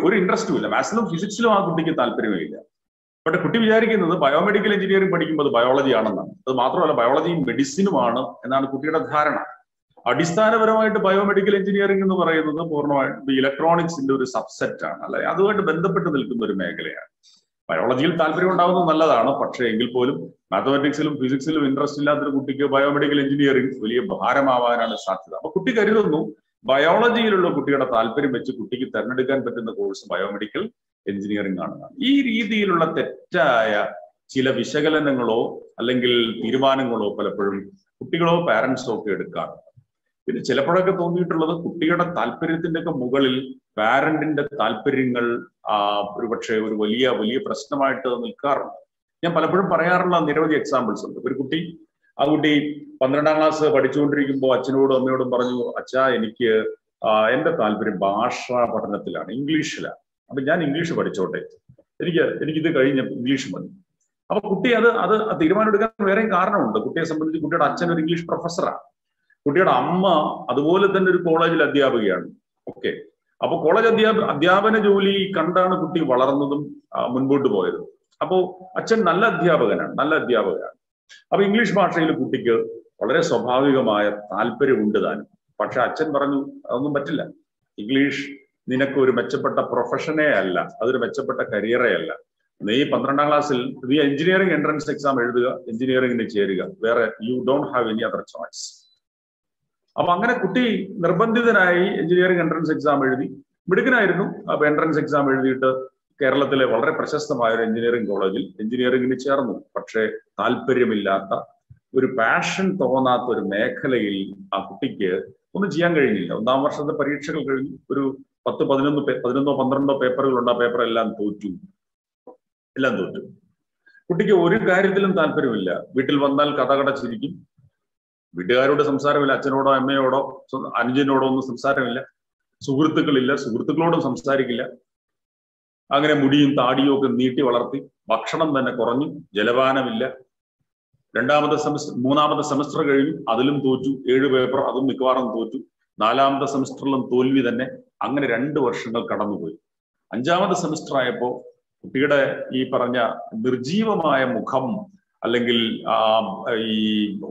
ഒരു ഇൻട്രസ്റ്റും ഇല്ല. മാത്സിലും ഫിസിക്സിലും ആ കുട്ടിക്ക് താല്പര്യമേ ഇല്ല. പക്ഷെ കുട്ടി വിചാരിക്കുന്നത് ബയോമെഡിക്കൽ എഞ്ചിനീയറിംഗ് പഠിക്കുമ്പോൾ അത് ബയോളജി ആണെന്നാണ്. അത് മാത്രമല്ല, ബയോളജിയും മെഡിസിനുമാണ് എന്നാണ് കുട്ടിയുടെ ധാരണ. അടിസ്ഥാനപരമായിട്ട് ബയോമെഡിക്കൽ എഞ്ചിനീയറിംഗ് എന്ന് പറയുന്നത് പൂർണ്ണമായിട്ട് ഇലക്ട്രോണിക്സിന്റെ ഒരു സബ്സെറ്റ് ആണ്, അല്ലെ? അതുമായിട്ട് ബന്ധപ്പെട്ട് നിൽക്കുന്ന ഒരു മേഖലയാണ്. ബയോളജിയിൽ താല്പര്യം ഉണ്ടാകുന്നത് നല്ലതാണ്, പക്ഷേ എങ്കിൽ പോലും മാത്തമാറ്റിക്സിലും ഫിസിക്സിലും ഇൻട്രസ്റ്റ് ഇല്ലാത്തൊരു കുട്ടിക്ക് ബയോമെഡിക്കൽ എഞ്ചിനീയറിംഗ് വലിയ ഭാരമാവാനാണ് സാധ്യത. അപ്പൊ കുട്ടി കരുതുന്നു ബയോളജിയിലുള്ള കുട്ടിയുടെ താല്പര്യം വെച്ച് കുട്ടിക്ക് തിരഞ്ഞെടുക്കാൻ പറ്റുന്ന കോഴ്സ് ബയോമെഡിക്കൽ എഞ്ചിനീയറിംഗ് ആണെന്നാണ്. ഈ രീതിയിലുള്ള തെറ്റായ ചില വിശകലനങ്ങളോ അല്ലെങ്കിൽ തീരുമാനങ്ങളോ പലപ്പോഴും കുട്ടികളോ പാരന്റ്സോ ഒക്കെ എടുക്കാറുണ്ട്. പിന്നെ ചിലപ്പോഴൊക്കെ തോന്നിയിട്ടുള്ളത് കുട്ടിയുടെ താല്പര്യത്തിന്റെ ഒക്കെ മുകളിൽ പാരന്റിന്റെ താല്പര്യങ്ങൾ ഒരുപക്ഷെ ഒരു വലിയ പ്രശ്നമായിട്ട് നിൽക്കാറുണ്ട്. ഞാൻ പലപ്പോഴും പറയാറുള്ള നിരവധി എക്സാമ്പിൾസ് ഉണ്ട്. ആ കുട്ടി 12ാം ക്ലാസ് പഠിച്ചുകൊണ്ടിരിക്കുമ്പോൾ അച്ഛനോടും അമ്മയോടും പറഞ്ഞു, അച്ഛാ എനിക്ക് എന്റെ താല്പര്യം ഭാഷാ പഠനത്തിലാണ്, ഇംഗ്ലീഷിലാണ്, അപ്പൊ ഞാൻ ഇംഗ്ലീഷ് പഠിച്ചോട്ടെ, എനിക്കിത് കഴിഞ്ഞ ഇംഗ്ലീഷ് മതി. അപ്പൊ കുട്ടി അത് തീരുമാനം എടുക്കാൻ വേറെയും കാരണമുണ്ട്. കുട്ടിയെ സംബന്ധിച്ച് കുട്ടിയുടെ അച്ഛൻ ഒരു ഇംഗ്ലീഷ് പ്രൊഫസറാണ്, കുട്ടിയുടെ അമ്മ അതുപോലെ തന്നെ ഒരു കോളേജിൽ അധ്യാപികയാണ്. ഓക്കെ, അപ്പൊ കോളേജ് അധ്യാപന ജോലി കണ്ടാണ് കുട്ടി വളർന്നതും മുൻപോട്ട് പോയതും. അപ്പോ അച്ഛൻ നല്ല അധ്യാപകനാണ്. അപ്പൊ ഇംഗ്ലീഷ് ഭാഷയിൽ കുട്ടിക്ക് വളരെ സ്വാഭാവികമായ താല്പര്യമുണ്ട് താനും. പക്ഷെ അച്ഛൻ പറഞ്ഞു, അതൊന്നും പറ്റില്ല, ഇംഗ്ലീഷ് നിനക്ക് ഒരു മെച്ചപ്പെട്ട പ്രൊഫഷനേ അല്ല, അതൊരു മെച്ചപ്പെട്ട കരിയറേ അല്ല. നീ 12ാം ക്ലാസ്സിൽ നീ എഞ്ചിനീയറിംഗ് എൻട്രൻസ് എക്സാം എഴുതുക, എഞ്ചിനീയറിംഗിന് ചേരുക, വേറെ you don't have any other choice. അപ്പൊ അങ്ങനെ കുട്ടി നിർബന്ധിതനായി എഞ്ചിനീയറിംഗ് എൻട്രൻസ് എക്സാം എഴുതി, മിടുക്കനായിരുന്നു. അപ്പൊ എൻട്രൻസ് എക്സാം എഴുതിയിട്ട് കേരളത്തിലെ വളരെ പ്രശസ്തമായ ഒരു എഞ്ചിനീയറിംഗ് കോളേജിൽ എഞ്ചിനീയറിംഗിന് ചേർന്നു. പക്ഷെ താല്പര്യമില്ലാത്ത, ഒരു പാഷൻ തോന്നാത്ത ഒരു മേഖലയിൽ ആ കുട്ടിക്ക് ഒന്നും ചെയ്യാൻ കഴിഞ്ഞില്ല. 1ാം വർഷത്തെ പരീക്ഷകൾ കഴിഞ്ഞു, ഒരു 11-12 പേപ്പറുകളുണ്ട്. ആ പേപ്പർ എല്ലാം തോറ്റു. കുട്ടിക്ക് ഒരു കാര്യത്തിലും താല്പര്യമില്ല. വീട്ടിൽ വന്നാൽ കഥ ചിരിക്കും, വീട്ടുകാരോട് സംസാരമില്ല, അച്ഛനോടോ അമ്മയോടോ അനുജനോടോ ഒന്നും സംസാരമില്ല, സുഹൃത്തുക്കളില്ല, സുഹൃത്തുക്കളോടും സംസാരിക്കില്ല. അങ്ങനെ മുടിയും താടിയും ഒക്കെ നീട്ടി വളർത്തി, ഭക്ഷണം തന്നെ കുറഞ്ഞു, ജലപാനമില്ല. മൂന്നാമത്തെ സെമസ്റ്റർ കഴിഞ്ഞു, അതിലും തോറ്റു, 7 പേപ്പർ അതും മിക്കവാറും തോറ്റു. 4ാമത്തെ സെമസ്റ്ററിലും തോൽവി തന്നെ. അങ്ങനെ 2 വർഷങ്ങൾ കടന്നുപോയി. 5ാമത്തെ സെമസ്റ്റർ ആയപ്പോൾ കുട്ടിയുടെ ഈ പറഞ്ഞ നിർജീവമായ മുഖം, അല്ലെങ്കിൽ ഈ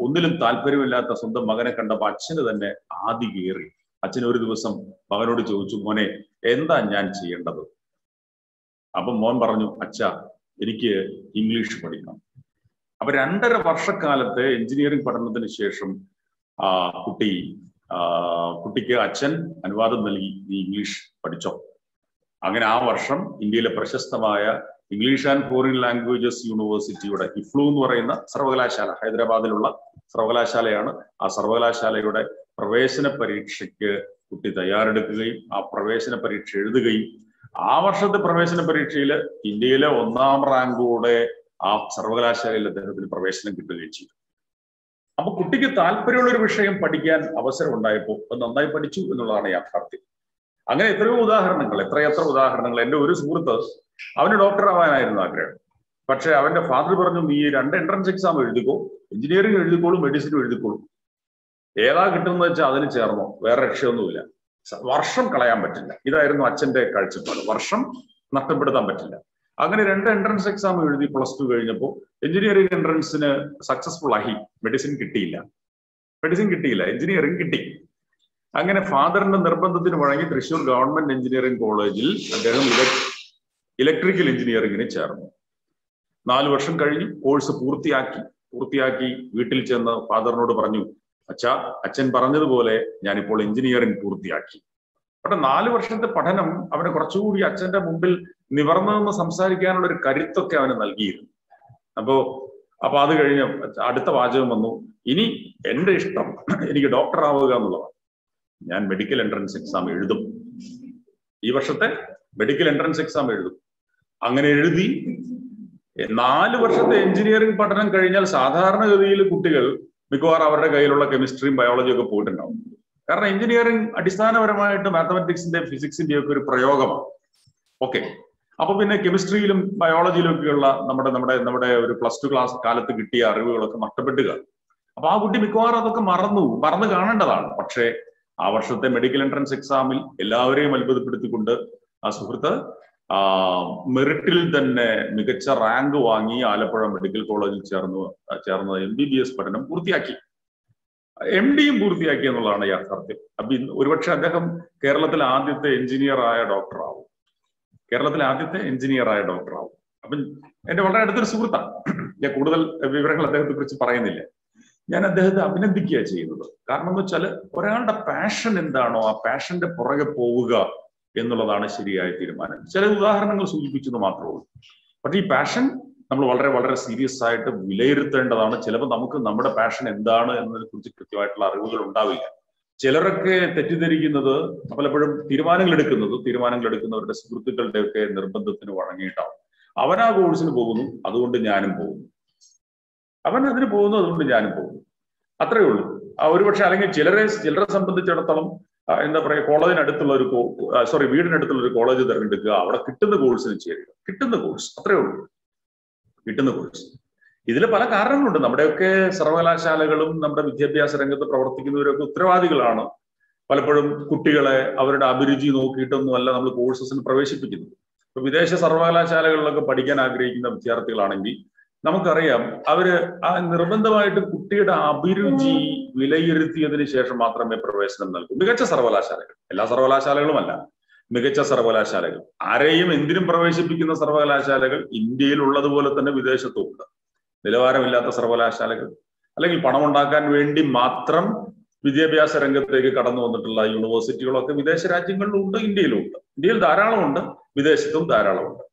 ഒന്നിലും താല്പര്യമില്ലാത്ത സ്വന്തം മകനെ കണ്ടപ്പോൾ അച്ഛന് തന്നെ ആദി കയറി. അച്ഛൻ ഒരു ദിവസം മകനോട് ചോദിച്ചു, മോനെ എന്താ ഞാൻ ചെയ്യേണ്ടത്? അപ്പം മോൻ പറഞ്ഞു, അച്ഛാ എനിക്ക് ഇംഗ്ലീഷ് പഠിക്കണം. അപ്പൊ 2.5 വർഷക്കാലത്തെ എഞ്ചിനീയറിംഗ് പഠനത്തിന് ശേഷം കുട്ടിക്ക് അച്ഛൻ അനുവാദം നൽകി, നീ ഇംഗ്ലീഷ് പഠിച്ചോ. അങ്ങനെ ആ വർഷം ഇന്ത്യയിലെ പ്രശസ്തമായ ഇംഗ്ലീഷ് ആൻഡ് ഫോറിൻ ലാംഗ്വേജസ് യൂണിവേഴ്സിറ്റിയുടെ IFLU എന്ന് പറയുന്ന സർവകലാശാല, ഹൈദരാബാദിലുള്ള സർവകലാശാലയാണ്. ആ സർവകലാശാലയുടെ പ്രവേശന പരീക്ഷയ്ക്ക് കുട്ടി തയ്യാറെടുക്കുകയും ആ പ്രവേശന പരീക്ഷ എഴുതുകയും ആ വർഷത്തെ പ്രവേശന പരീക്ഷയിൽ ഇന്ത്യയിലെ 1ാം റാങ്കോടെ ആ സർവകലാശാലയിൽ അദ്ദേഹത്തിന് പ്രവേശനം കിട്ടുകയും ചെയ്തു. അപ്പൊ കുട്ടിക്ക് താല്പര്യമുള്ള ഒരു വിഷയം പഠിക്കാൻ അവസരം ഉണ്ടായപ്പോൾ അത് നന്നായി പഠിച്ചു എന്നുള്ളതാണ് യാഥാർത്ഥ്യം. അങ്ങനെ എത്രയോ ഉദാഹരണങ്ങൾ, എത്രയെത്ര ഉദാഹരണങ്ങൾ. എൻ്റെ ഒരു സുഹൃത്ത്, അവന് ഡോക്ടർ ആവാനായിരുന്നു ആഗ്രഹം. പക്ഷെ അവന്റെ ഫാദർ പറഞ്ഞു, നീ 2 എൻട്രൻസ് എക്സാം എഴുതിക്കോ, എഞ്ചിനീയറിംഗ് എഴുതിക്കോളും, മെഡിസിനും എഴുതിക്കോളും, ഏതാ കിട്ടുന്നത് വെച്ചാൽ അതിന് ചേർന്നോ, വേറെ രക്ഷയൊന്നുമില്ല, വർഷം കളയാൻ പറ്റില്ല. ഇതായിരുന്നു അച്ഛന്റെ കാഴ്ചപ്പാട്. വർഷം നഷ്ടപ്പെടുത്താൻ പറ്റില്ല. അങ്ങനെ 2 എൻട്രൻസ് എക്സാം എഴുതി +2 കഴിഞ്ഞപ്പോൾ എഞ്ചിനീയറിംഗ് എൻട്രൻസിന് സക്സസ്ഫുൾ ആയി. മെഡിസിൻ കിട്ടിയില്ല, എഞ്ചിനീയറിംഗ് കിട്ടി. അങ്ങനെ ഫാദറിന്റെ നിർബന്ധത്തിന് വഴങ്ങി തൃശ്ശൂർ ഗവൺമെന്റ് എഞ്ചിനീയറിംഗ് കോളേജിൽ അദ്ദേഹം ഇലക്ട്രിക്കൽ എഞ്ചിനീയറിംഗിന് ചേർന്നു. 4 വർഷം കഴിഞ്ഞു, കോഴ്സ് പൂർത്തിയാക്കി വീട്ടിൽ ചെന്ന് ഫാദറിനോട് പറഞ്ഞു, അച്ഛാ, അച്ഛൻ പറഞ്ഞതുപോലെ ഞാനിപ്പോൾ എഞ്ചിനീയറിംഗ് പൂർത്തിയാക്കി. പക്ഷെ 4 വർഷത്തെ പഠനം അവന് കുറച്ചുകൂടി അച്ഛന്റെ മുമ്പിൽ നിവർന്നു നിന്ന് സംസാരിക്കാനുള്ള ഒരു കരുത്തൊക്കെ അവന് നൽകിയിരുന്നു. അപ്പൊ അത് കഴിഞ്ഞ് അടുത്ത വാചകം വന്നു, ഇനി എന്റെ ഇഷ്ടം എനിക്ക് ഡോക്ടർ ആവുക എന്നുള്ളതാണ്. ഞാൻ മെഡിക്കൽ എൻട്രൻസ് എക്സാം എഴുതും, ഈ വർഷത്തെ മെഡിക്കൽ എൻട്രൻസ് എക്സാം എഴുതും. അങ്ങനെ എഴുതി. 4 വർഷത്തെ എഞ്ചിനീയറിംഗ് പഠനം കഴിഞ്ഞാൽ സാധാരണഗതിയിൽ കുട്ടികൾ മിക്കവാറും അവരുടെ കയ്യിലുള്ള കെമിസ്ട്രിയും ബയോളജിയും ഒക്കെ പോയിട്ടുണ്ടാവും. കാരണം എഞ്ചിനീയറിംഗ് അടിസ്ഥാനപരമായിട്ട് മാത്തമാറ്റിക്സിന്റെ ഫിസിക്സിന്റെയും ഒക്കെ ഒരു പ്രയോഗമാണ്. ഓക്കെ, അപ്പൊ പിന്നെ കെമിസ്ട്രിയിലും ബയോളജിയിലും ഒക്കെയുള്ള നമ്മുടെ ഒരു +2 ക്ലാസ് കാലത്ത് കിട്ടിയ അറിവുകളൊക്കെ നഷ്ടപ്പെടുക. അപ്പൊ ആ കുട്ടി മിക്കവാറും അതൊക്കെ മറന്നു കാണേണ്ടതാണ്. പക്ഷേ ആ വർഷത്തെ മെഡിക്കൽ എൻട്രൻസ് എക്സാമിൽ എല്ലാവരെയും അത്ഭുതപ്പെടുത്തിക്കൊണ്ട് ആ സുഹൃത്ത് മെറിറ്റിൽ തന്നെ മികച്ച റാങ്ക് വാങ്ങി ആലപ്പുഴ മെഡിക്കൽ കോളേജിൽ ചേർന്ന് MBBS പഠനം പൂർത്തിയാക്കി, MDയും പൂർത്തിയാക്കി എന്നുള്ളതാണ് യാഥാർത്ഥ്യം. അപ്പൊ ഒരുപക്ഷെ അദ്ദേഹം കേരളത്തിലെ ആദ്യത്തെ എഞ്ചിനീയറായ ഡോക്ടറാവും. അപ്പം എന്റെ വളരെ അടുത്തൊരു സുഹൃത്താണ്. ഞാൻ കൂടുതൽ വിവരങ്ങൾ അദ്ദേഹത്തെ കുറിച്ച് പറയുന്നില്ല. ഞാൻ അദ്ദേഹത്തെ അഭിനന്ദിക്കുക ചെയ്യുന്നത്. കാരണം എന്ന് വെച്ചാൽ ഒരാളുടെ പാഷൻ എന്താണോ ആ പാഷന്റെ പുറകെ പോവുക എന്നുള്ളതാണ് ശരിയായ തീരുമാനം. ചില ഉദാഹരണങ്ങൾ സൂചിപ്പിച്ചെന്ന് മാത്രമേ ഉള്ളൂ. പക്ഷെ ഈ പാഷൻ നമ്മൾ വളരെ വളരെ സീരിയസ് ആയിട്ട് വിലയിരുത്തേണ്ടതാണ്. ചിലപ്പോൾ നമുക്ക് നമ്മുടെ പാഷൻ എന്താണ് എന്നതിനെ കുറിച്ച് കൃത്യമായിട്ടുള്ള അറിവുകൾ ഉണ്ടാവില്ല. ചിലരൊക്കെ തെറ്റിദ്ധരിക്കുന്നത് പലപ്പോഴും തീരുമാനങ്ങൾ എടുക്കുന്നവരുടെ സുഹൃത്തുക്കളുടെ ഒക്കെ നിർബന്ധത്തിന് വഴങ്ങിയിട്ടാവും. അവൻ ആ കോഴ്സിന് പോകുന്നു, അതുകൊണ്ട് ഞാനും പോകുന്നു. അത്രയേ ഉള്ളൂ. ഒരുപക്ഷെ അല്ലെങ്കിൽ ചിലരെ സംബന്ധിച്ചിടത്തോളം എന്താ പറയുക, വീടിനടുത്തുള്ള ഒരു കോളേജ് തിരഞ്ഞെടുക്കുക, അവിടെ കിട്ടുന്ന കോഴ്സിന് ചേരുക, അത്രയേ ഉള്ളൂ. ഇതിൽ പല കാരണങ്ങളുണ്ട്. നമ്മുടെയൊക്കെ സർവകലാശാലകളും നമ്മുടെ വിദ്യാഭ്യാസ രംഗത്ത് പ്രവർത്തിക്കുന്നവരൊക്കെ ഉത്തരവാദികളാണ്. പലപ്പോഴും കുട്ടികളെ അവരുടെ അഭിരുചി നോക്കിയിട്ടൊന്നുമല്ല നമ്മൾ കോഴ്സസിന് പ്രവേശിപ്പിക്കുന്നത്. ഇപ്പൊ വിദേശ സർവകലാശാലകളിലൊക്കെ പഠിക്കാൻ ആഗ്രഹിക്കുന്ന വിദ്യാർത്ഥികളാണെങ്കിൽ നമുക്കറിയാം, അവര് ആ നിർബന്ധമായിട്ട് കുട്ടിയുടെ അഭിരുചി വിലയിരുത്തിയതിനു ശേഷം മാത്രമേ പ്രവേശനം നൽകൂ. മികച്ച സർവകലാശാലകൾ, എല്ലാ സർവകലാശാലകളുമല്ല, മികച്ച സർവകലാശാലകൾ, ആരെയും എന്തിനും പ്രവേശിപ്പിക്കുന്ന സർവകലാശാലകൾ ഇന്ത്യയിൽ ഉള്ളതുപോലെ തന്നെ വിദേശത്തുമുണ്ട്. നിലവാരമില്ലാത്ത സർവകലാശാലകൾ, അല്ലെങ്കിൽ പണമുണ്ടാക്കാൻ വേണ്ടി മാത്രം വിദ്യാഭ്യാസ രംഗത്തേക്ക് കടന്നു വന്നിട്ടുള്ള യൂണിവേഴ്സിറ്റികളൊക്കെ വിദേശ രാജ്യങ്ങളിലും ഉണ്ട്, ഇന്ത്യയിലും ഉണ്ട്. ഇന്ത്യയിൽ ധാരാളമുണ്ട്, വിദേശത്തും ധാരാളമുണ്ട്.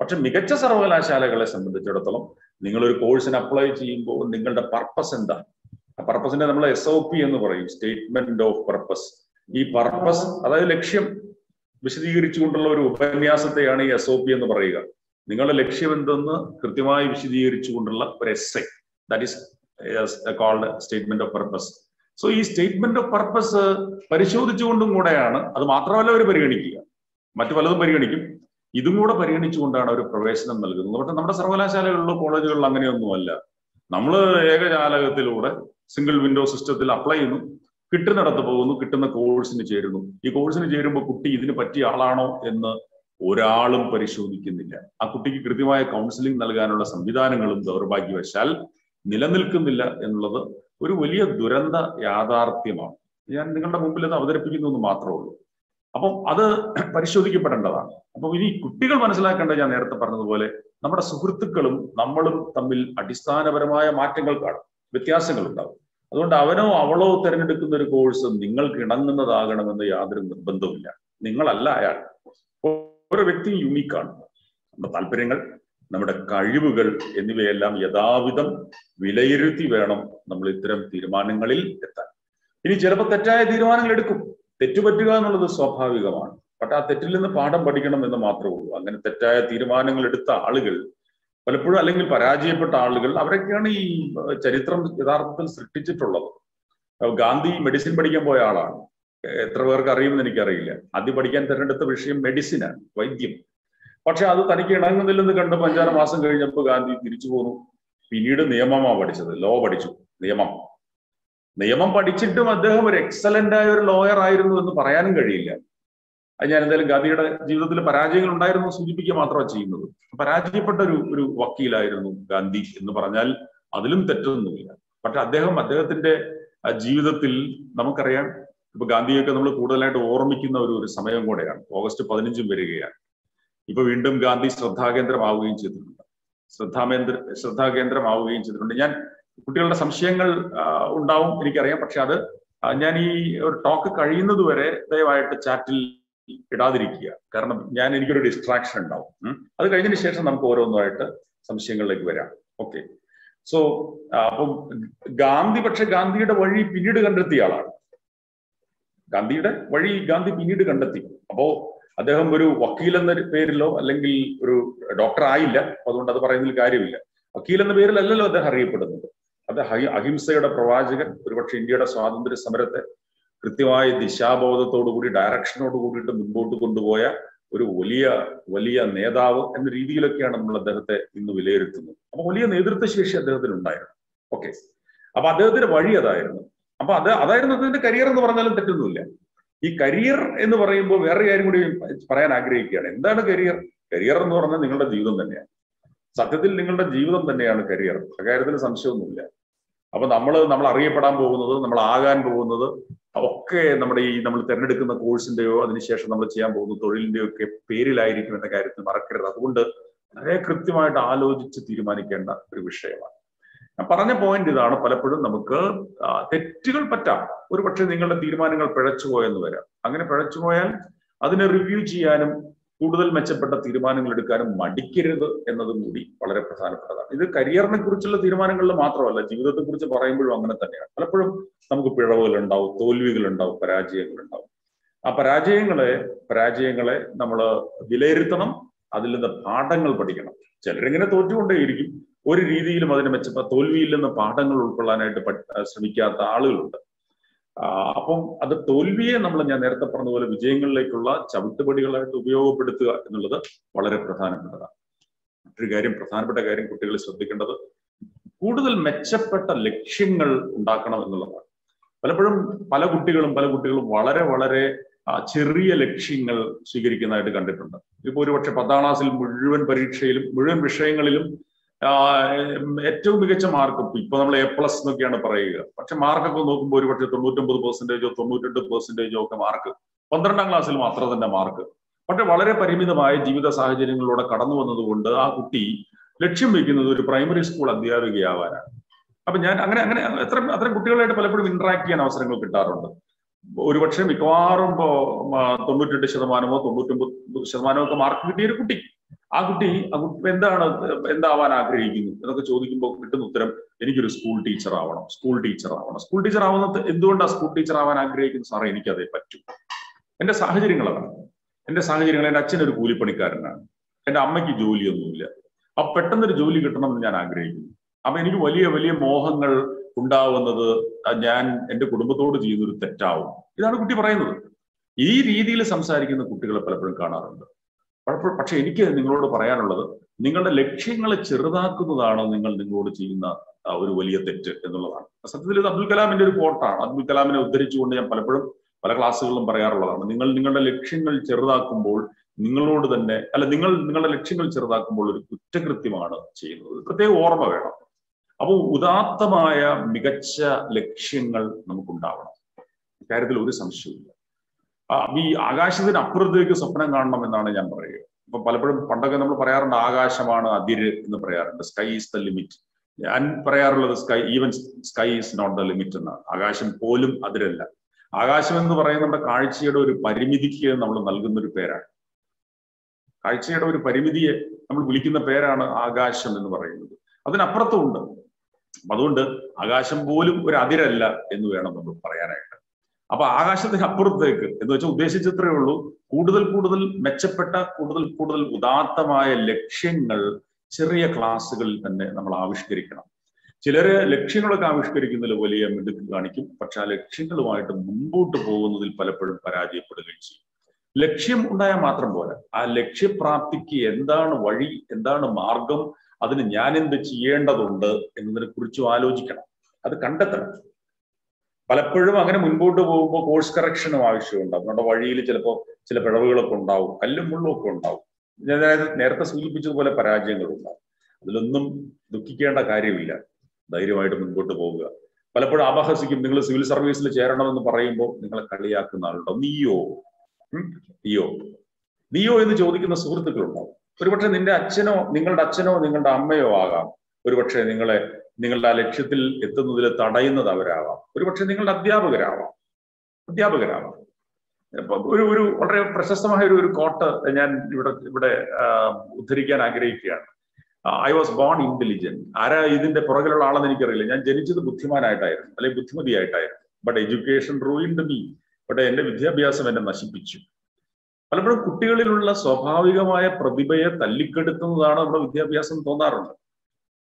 പക്ഷെ മികച്ച സർവകലാശാലകളെ സംബന്ധിച്ചിടത്തോളം നിങ്ങളൊരു കോഴ്സിന് അപ്ലൈ ചെയ്യുമ്പോൾ നിങ്ങളുടെ പർപ്പസ് എന്താണ്? ആ പർപ്പസിനെ നമ്മൾ SOP എന്ന് പറയും, സ്റ്റേറ്റ്മെന്റ് ഓഫ് പർപ്പസ്. ഈ പർപ്പസ്, അതായത് ലക്ഷ്യം വിശദീകരിച്ചുകൊണ്ടുള്ള ഒരു ഉപന്യാസത്തെയാണ് ഈ SOP എന്ന് പറയുക. നിങ്ങളുടെ ലക്ഷ്യം എന്തെന്ന് കൃത്യമായി വിശദീകരിച്ചുകൊണ്ടുള്ള ഒരു essay, that is called statement of purpose. So ഈ സ്റ്റേറ്റ്മെന്റ് ഓഫ് പർപ്പസ് പരിശോധിച്ചുകൊണ്ടും കൂടെയാണ്, അത് മാത്രമല്ല അവർ പരിഗണിക്കുക, മറ്റു പലതും പരിഗണിക്കും, ഇതും കൂടെ പരിഗണിച്ചുകൊണ്ടാണ് അവർ പ്രവേശനം നൽകുന്നത്. പക്ഷെ നമ്മുടെ സർവകലാശാലകളിലോ കോളേജുകളിലോ അങ്ങനെയൊന്നുമല്ല. നമ്മൾ ഏകജാലകത്തിലൂടെ സിംഗിൾ വിൻഡോ സിസ്റ്റത്തിൽ അപ്ലൈ ചെയ്യുന്നു, കിട്ടുന്നിടത്ത് പോകുന്നു, കിട്ടുന്ന കോഴ്സിന് ചേരുന്നു. ഈ കോഴ്സിന് ചേരുമ്പോൾ കുട്ടി ഇതിന് പറ്റിയ ആളാണോ എന്ന് ഒരാളും പരിശോധിക്കുന്നില്ല. ആ കുട്ടിക്ക് കൃത്യമായ കൗൺസിലിംഗ് നൽകാനുള്ള സംവിധാനങ്ങളും ദൗർഭാഗ്യവശാൽ നിലനിൽക്കുന്നില്ല എന്നുള്ളത് ഒരു വലിയ ദുരന്ത യാഥാർത്ഥ്യമാണ്. ഞാൻ നിങ്ങളുടെ മുമ്പിൽ അത് അവതരിപ്പിക്കുന്നു എന്ന് മാത്രമേ ഉള്ളൂ. അപ്പം അത് പരിശോധിക്കപ്പെടേണ്ടതാണ്. അപ്പം ഇനി കുട്ടികൾ മനസ്സിലാക്കേണ്ടത്, ഞാൻ നേരത്തെ പറഞ്ഞതുപോലെ, നമ്മുടെ സുഹൃത്തുക്കളും നമ്മളും തമ്മിൽ അടിസ്ഥാനപരമായ മാറ്റങ്ങൾ കാണും, വ്യത്യാസങ്ങൾ ഉണ്ടാവും. അതുകൊണ്ട് അവനോ അവളോ തിരഞ്ഞെടുക്കുന്ന ഒരു കോഴ്സ് നിങ്ങൾക്ക് ഇണങ്ങുന്നതാകണമെന്ന് യാതൊരു നിർബന്ധവുമില്ല. നിങ്ങളല്ല അയാൾ. ഓരോ വ്യക്തിയും യുണീക്കാണ്. നമ്മുടെ താല്പര്യങ്ങൾ, നമ്മുടെ കഴിവുകൾ എന്നിവയെല്ലാം യഥാവിധം വിലയിരുത്തി വേണം നമ്മൾ ഇത്തരം തീരുമാനങ്ങളിൽ എത്താൻ. ഇനി ചിലപ്പോൾ തെറ്റായ തീരുമാനങ്ങൾ എടുക്കും. തെറ്റുപറ്റുക എന്നുള്ളത് സ്വാഭാവികമാണ്. പക്ഷെ ആ തെറ്റിൽ നിന്ന് പാഠം പഠിക്കണം എന്ന് മാത്രമേ ഉള്ളൂ. അങ്ങനെ തെറ്റായ തീരുമാനങ്ങൾ എടുത്ത ആളുകൾ പലപ്പോഴും, അല്ലെങ്കിൽ പരാജയപ്പെട്ട ആളുകൾ, അവരൊക്കെയാണ് ഈ ചരിത്രം യഥാർത്ഥത്തിൽ സൃഷ്ടിച്ചിട്ടുള്ളത്. ഗാന്ധി മെഡിസിൻ പഠിക്കാൻ പോയ ആളാണ്. എത്ര പേർക്ക് അറിയുമെന്ന് എനിക്കറിയില്ല. ആദ്യം പഠിക്കാൻ തിരഞ്ഞെടുത്ത വിഷയം മെഡിസിനാണ്, വൈദ്യം. പക്ഷെ അത് തനിക്ക് ഇണങ്ങുന്നില്ലെന്ന് കണ്ടപ്പോൾ 5-6 മാസം കഴിഞ്ഞപ്പോൾ ഗാന്ധി തിരിച്ചു പോന്നു. പിന്നീട് നിയമമാണ് പഠിച്ചത്, ലോ പഠിച്ചു. നിയമം പഠിച്ചിട്ടും അദ്ദേഹം ഒരു എക്സലന്റ് ആയ ഒരു ലോയർ ആയിരുന്നു എന്ന് പറയാനും കഴിയില്ല. അത് ഞാൻ എന്തായാലും ഗാന്ധിയുടെ ജീവിതത്തിൽ പരാജയങ്ങൾ ഉണ്ടായിരുന്നു സൂചിപ്പിക്കുക മാത്രമാണ് ചെയ്യുന്നത്. പരാജയപ്പെട്ട ഒരു വക്കീലായിരുന്നു ഗാന്ധി എന്ന് പറഞ്ഞാൽ അതിലും തെറ്റൊന്നുമില്ല. പക്ഷെ അദ്ദേഹത്തിന്റെ ജീവിതത്തിൽ നമുക്കറിയാം, ഇപ്പൊ ഗാന്ധിയൊക്കെ നമ്മൾ കൂടുതലായിട്ട് ഓർമ്മിക്കുന്ന ഒരു സമയം കൂടെയാണ്. ഓഗസ്റ്റ് 15 വരികയാണ്. ഇപ്പൊ വീണ്ടും ഗാന്ധി ശ്രദ്ധാകേന്ദ്രമാവുകയും ചെയ്തിട്ടുണ്ട്. ശ്രദ്ധാകേന്ദ്രമാവുകയും ചെയ്തിട്ടുണ്ട്. ഞാൻ കുട്ടികളുടെ സംശയങ്ങൾ ഉണ്ടാവും എനിക്കറിയാം. പക്ഷെ അത് ഞാൻ ഈ ഒരു ടോക്ക് കഴിയുന്നത് വരെ ദയവായിട്ട് ചാറ്റിൽ ഇടാതിരിക്കുക. കാരണം എനിക്കൊരു ഡിസ്ട്രാക്ഷൻ ഉണ്ടാവും. അത് കഴിഞ്ഞതിന് ശേഷം നമുക്ക് ഓരോന്നുമായിട്ട് സംശയങ്ങളിലേക്ക് വരാം. ഓക്കെ. സോ അപ്പം ഗാന്ധിയുടെ വഴി പിന്നീട് കണ്ടെത്തിയ ആളാണ്. ഗാന്ധി പിന്നീട് കണ്ടെത്തി. അപ്പോ അദ്ദേഹം ഒരു വക്കീൽ എന്ന പേരിലോ അല്ലെങ്കിൽ ഒരു ഡോക്ടർ ആയില്ല. അതുകൊണ്ട് അത് പറയുന്നതിൽ കാര്യമില്ല. വക്കീൽ എന്ന പേരിലല്ലല്ലോ അദ്ദേഹം അറിയപ്പെടുന്നത്. അഹിംസയുടെ പ്രവാചകൻ, ഒരുപക്ഷെ ഇന്ത്യയുടെ സ്വാതന്ത്ര്യ സമരത്തെ കൃത്യമായ ദിശാബോധത്തോടുകൂടി, ഡയറക്ഷനോട് കൂടിയിട്ട് മുൻപോട്ട് കൊണ്ടുപോയ ഒരു വലിയ നേതാവ് എന്ന രീതിയിലൊക്കെയാണ് നമ്മൾ അദ്ദേഹത്തെ ഇന്ന് വിലയിരുത്തുന്നത്. അപ്പൊ വലിയ നേതൃത്വ ശേഷി അദ്ദേഹത്തിന് ഉണ്ടായിരുന്നു. ഓക്കെ. അപ്പൊ അദ്ദേഹത്തിന്റെ വഴി അതായിരുന്നു. അപ്പൊ അതായിരുന്നു അദ്ദേഹത്തിന്റെ കരിയർ എന്ന് പറഞ്ഞാലും തെറ്റൊന്നുമില്ല. ഈ കരിയർ എന്ന് പറയുമ്പോൾ വേറൊരു കാര്യം കൂടി പറയാൻ ആഗ്രഹിക്കുകയാണ്. എന്താണ് കരിയർ? കരിയർ എന്ന് പറഞ്ഞാൽ നിങ്ങളുടെ ജീവിതം തന്നെയാണ്. സത്യത്തിൽ നിങ്ങളുടെ ജീവിതം തന്നെയാണ് കരിയർ. അക്കാര്യത്തിൽ സംശയമൊന്നുമില്ല. അപ്പൊ നമ്മൾ അറിയപ്പെടാൻ പോകുന്നത്, നമ്മൾ ആകാൻ പോകുന്നത് ഒക്കെ നമ്മൾ തിരഞ്ഞെടുക്കുന്ന കോഴ്സിന്റെയോ അതിനുശേഷം നമ്മൾ ചെയ്യാൻ പോകുന്ന തൊഴിലിന്റെയോ ഒക്കെ പേരിലായിരിക്കും എന്ന കാര്യത്തിൽ മറക്കരുത്. അതുകൊണ്ട് വളരെ കൃത്യമായിട്ട് ആലോചിച്ച് തീരുമാനിക്കേണ്ട ഒരു വിഷയമാണ്. ഞാൻ പറഞ്ഞ പോയിന്റ് ഇതാണ്. പലപ്പോഴും നമുക്ക് തെറ്റുകൾ പറ്റാം. ഒരു പക്ഷേ നിങ്ങളുടെ തീരുമാനങ്ങൾ പിഴച്ചുപോയെന്ന് വരാം. അങ്ങനെ പിഴച്ചുപോയാൽ അതിനെ റിവ്യൂ ചെയ്യാനും കൂടുതൽ മെച്ചപ്പെട്ട തീരുമാനങ്ങൾ എടുക്കാനും മടിക്കരുത് എന്നതും കൂടി വളരെ പ്രധാനപ്പെട്ടതാണ്. ഇത് കരിയറിനെ കുറിച്ചുള്ള തീരുമാനങ്ങളിൽ മാത്രമല്ല, ജീവിതത്തെ കുറിച്ച് പറയുമ്പോഴും അങ്ങനെ തന്നെയാണ്. പലപ്പോഴും നമുക്ക് പിഴവുകളുണ്ടാവും, തോൽവികളുണ്ടാവും, പരാജയങ്ങളുണ്ടാവും. ആ പരാജയങ്ങളെ നമ്മൾ വിലയിരുത്തണം, അതിൽ നിന്ന് പാഠങ്ങൾ പഠിക്കണം. ചിലരിങ്ങനെ തോറ്റുകൊണ്ടേയിരിക്കും. ഒരു രീതിയിലും അതിനെ തോൽവിയിൽ നിന്ന് പാഠങ്ങൾ ഉൾക്കൊള്ളാനായിട്ട് ശ്രമിക്കാത്ത ആളുകളുണ്ട്. അപ്പം അത് തോൽവിയെ ഞാൻ നേരത്തെ പറഞ്ഞതുപോലെ വിജയങ്ങളിലേക്കുള്ള ചവിട്ടുപടികളായിട്ട് ഉപയോഗപ്പെടുത്തുക എന്നുള്ളത് വളരെ പ്രധാനപ്പെട്ടതാണ്. പ്രധാനപ്പെട്ട കാര്യം കുട്ടികൾ ശ്രദ്ധിക്കേണ്ടത് കൂടുതൽ മെച്ചപ്പെട്ട ലക്ഷ്യങ്ങൾ ഉണ്ടാക്കണം എന്നുള്ളതാണ്. പലപ്പോഴും പല കുട്ടികളും വളരെ വളരെ ചെറിയ ലക്ഷ്യങ്ങൾ സ്വീകരിക്കുന്നതായിട്ട് കണ്ടിട്ടുണ്ട്. ഇപ്പൊ ഒരുപക്ഷെ 10ാം ക്ലാസ്സിൽ മുഴുവൻ പരീക്ഷയിലും മുഴുവൻ വിഷയങ്ങളിലും ഏറ്റവും മികച്ച മാർക്ക്, ഇപ്പൊ നമ്മൾ A+ എന്നൊക്കെയാണ് പറയുക. പക്ഷെ മാർക്കൊക്കെ നോക്കുമ്പോൾ ഒരുപക്ഷെ 99%, 92% ഒക്കെ മാർക്ക് 12ാം ക്ലാസ്സിൽ മാത്രം തന്നെ മാർക്ക്. പക്ഷെ വളരെ പരിമിതമായ ജീവിത സാഹചര്യങ്ങളിലൂടെ കടന്നു വന്നതുകൊണ്ട് ആ കുട്ടി ലക്ഷ്യം വെക്കുന്നത് ഒരു പ്രൈമറി സ്കൂൾ അധ്യാപികയാവാനാണ്. അപ്പൊ ഞാൻ അങ്ങനെ അത്തരം കുട്ടികളായിട്ട് പലപ്പോഴും ഇന്ററാക്ട് ചെയ്യാൻ അവസരങ്ങൾ കിട്ടാറുണ്ട്. ഒരുപക്ഷെ മിക്കവാറും 98%, 99% ഒക്കെ മാർക്ക് കിട്ടിയ ഒരു കുട്ടി, ആ കുട്ടി എന്താവാൻ ആഗ്രഹിക്കുന്നു എന്നൊക്കെ ചോദിക്കുമ്പോൾ കിട്ടുന്ന ഉത്തരം എനിക്കൊരു സ്കൂൾ ടീച്ചർ ആവണം. സ്കൂൾ ടീച്ചർ ആവുന്നത് എന്തുകൊണ്ടാണ് സ്കൂൾ ടീച്ചർ ആവാൻ ആഗ്രഹിക്കുന്നത്? സാറേ, എനിക്കതേ പറ്റും. എന്റെ സാഹചര്യങ്ങളാണ്. എന്റെ അച്ഛനൊരു കൂലിപ്പണിക്കാരനാണ്, എന്റെ അമ്മയ്ക്ക് ജോലിയൊന്നുമില്ല. അപ്പൊ പെട്ടെന്നൊരു ജോലി കിട്ടണം എന്ന് ഞാൻ ആഗ്രഹിക്കുന്നു. അപ്പൊ എനിക്ക് വലിയ വലിയ മോഹങ്ങൾ ഉണ്ടാവുന്നത് ഞാൻ എൻ്റെ കുടുംബത്തോട് ചെയ്യുന്നൊരു തെറ്റാവും. ഇതാണ് കുട്ടി പറയുന്നത്. ഈ രീതിയിൽ സംസാരിക്കുന്ന കുട്ടികളെ പലപ്പോഴും കാണാറുണ്ട്. പക്ഷെ എനിക്ക് നിങ്ങളോട് പറയാനുള്ളത്, നിങ്ങളുടെ ലക്ഷ്യങ്ങളെ ചെറുതാക്കുന്നതാണ് നിങ്ങളോട് ചെയ്യുന്ന ഒരു വലിയ തെറ്റ് എന്നുള്ളതാണ്. സത്യത്തിൽ ഇത് അബ്ദുൽ കലാമിന്റെ ഒരു കോട്ടാണ്. അബ്ദുൽ കലാമിനെ ഉദ്ധരിച്ചുകൊണ്ട് ഞാൻ പലപ്പോഴും പല ക്ലാസ്സുകളിലും പറയാറുള്ളതാണ്. നിങ്ങളുടെ ലക്ഷ്യങ്ങൾ ചെറുതാക്കുമ്പോൾ നിങ്ങളോട് തന്നെ നിങ്ങളുടെ ലക്ഷ്യങ്ങൾ ചെറുതാക്കുമ്പോൾ ഒരു കുറ്റകൃത്യമാണ് ചെയ്യുന്നത്. പ്രത്യേക ഓർമ്മ വേണം. അപ്പോൾ ഉദാത്തമായ മികച്ച ലക്ഷ്യങ്ങൾ നമുക്കുണ്ടാവണം. ഇക്കാര്യത്തിൽ ഒരു സംശയമില്ല. ഈ ആകാശത്തിന് അപ്പുറത്തേക്ക് സ്വപ്നം കാണണം എന്നാണ് ഞാൻ പറയുക. ഇപ്പൊ പലപ്പോഴും പണ്ടൊക്കെ നമ്മൾ പറയാറുണ്ട് ആകാശമാണ് അതിര് എന്ന് പറയാറുണ്ട്. Sky is the limit. ഞാൻ പറയാറുള്ളത് sky is not the limit എന്നാണ്. ആകാശം പോലും അതിരല്ല. ആകാശം എന്ന് പറയുന്നത് നമ്മുടെ കാഴ്ചയുടെ ഒരു പരിമിതിക്ക് നമ്മൾ നൽകുന്ന ഒരു പേരാണ്. കാഴ്ചയുടെ ഒരു പരിമിതിയെ നമ്മൾ വിളിക്കുന്ന പേരാണ് ആകാശം എന്ന് പറയുന്നത്. അതിനപ്പുറത്തുമുണ്ട്. അതുകൊണ്ട് ആകാശം പോലും ഒരു അതിരല്ല എന്ന് വേണം നമ്മൾ പറയാനായിട്ട്. അപ്പൊ ആകാശത്തിന് അപ്പുറത്തേക്ക് എന്ന് വെച്ചാൽ ഉദ്ദേശിച്ചത്രേ ഉള്ളൂ, കൂടുതൽ കൂടുതൽ മെച്ചപ്പെട്ട കൂടുതൽ ഉദാത്തമായ ലക്ഷ്യങ്ങൾ ചെറിയ ക്ലാസ്സുകളിൽ തന്നെ നമ്മൾ ആവിഷ്കരിക്കണം. ചിലര് ലക്ഷ്യങ്ങളൊക്കെ ആവിഷ്കരിക്കുന്നതിൽ വലിയ മിടുക്ക് കാണിക്കും. പക്ഷെ ആ ലക്ഷ്യങ്ങളുമായിട്ട് മുമ്പോട്ട് പോകുന്നതിൽ പലപ്പോഴും പരാജയപ്പെടുകയും ചെയ്യും. ലക്ഷ്യം ഉണ്ടായാൽ മാത്രം പോരാ, ആ ലക്ഷ്യപ്രാപ്തിക്ക് എന്താണ് വഴി, എന്താണ് മാർഗം, അതിന് ഞാൻ എന്ത് ചെയ്യേണ്ടതുണ്ട് എന്നതിനെ കുറിച്ചും ആലോചിക്കണം, അത് കണ്ടെത്തണം. പലപ്പോഴും അങ്ങനെ മുൻപോട്ട് പോകുമ്പോൾ കോഴ്സ് കറക്ഷനും ആവശ്യമുണ്ടാവും. നമ്മുടെ വഴിയിൽ ചിലപ്പോൾ ചില പിഴവുകളൊക്കെ ഉണ്ടാവും, കല്ലും മുള്ളും ഒക്കെ ഉണ്ടാവും. അതായത് നേരത്തെ സൂചിപ്പിച്ചതുപോലെ പരാജയങ്ങളുണ്ടാവും. അതിലൊന്നും ദുഃഖിക്കേണ്ട കാര്യമില്ല. ധൈര്യമായിട്ട് മുൻപോട്ട് പോവുക. പലപ്പോഴും അപഹസിക്കും. നിങ്ങൾ സിവിൽ സർവീസിൽ ചേരണമെന്ന് പറയുമ്പോൾ നിങ്ങളെ കളിയാക്കുന്ന ആളുണ്ടോ? നീയോ എന്ന് ചോദിക്കുന്ന സുഹൃത്തുക്കളുണ്ടാവും. ഒരുപക്ഷെ നിങ്ങളുടെ അച്ഛനോ നിങ്ങളുടെ അമ്മയോ ആകാം. ഒരുപക്ഷെ നിങ്ങളുടെ ആ ലക്ഷ്യത്തിൽ എത്തുന്നതിൽ തടയുന്നത് അവരാവാം. ഒരുപക്ഷെ നിങ്ങളുടെ അധ്യാപകരാവാം. ഒരു വളരെ പ്രശസ്തമായ ഒരു കോട്ട് ഞാൻ ഇവിടെ ഉദ്ധരിക്കാൻ ആഗ്രഹിക്കുകയാണ്. I was born intelligent. ആരാ ഇതിന്റെ പുറകിലുള്ള ആളെന്ന് എനിക്കറിയില്ല. ഞാൻ ജനിച്ചത് ബുദ്ധിമാനായിട്ടായിരുന്നു, അല്ലെങ്കിൽ ബുദ്ധിമതിയായിട്ടായിരുന്നു. But education ruined me. But എന്റെ വിദ്യാഭ്യാസം എന്നെ നശിപ്പിച്ചു. പലപ്പോഴും കുട്ടികളിലുള്ള സ്വാഭാവികമായ പ്രതിഭയെ തല്ലിക്കെടുത്തുന്നതാണ് നമ്മുടെ വിദ്യാഭ്യാസം തോന്നാറുണ്ട്.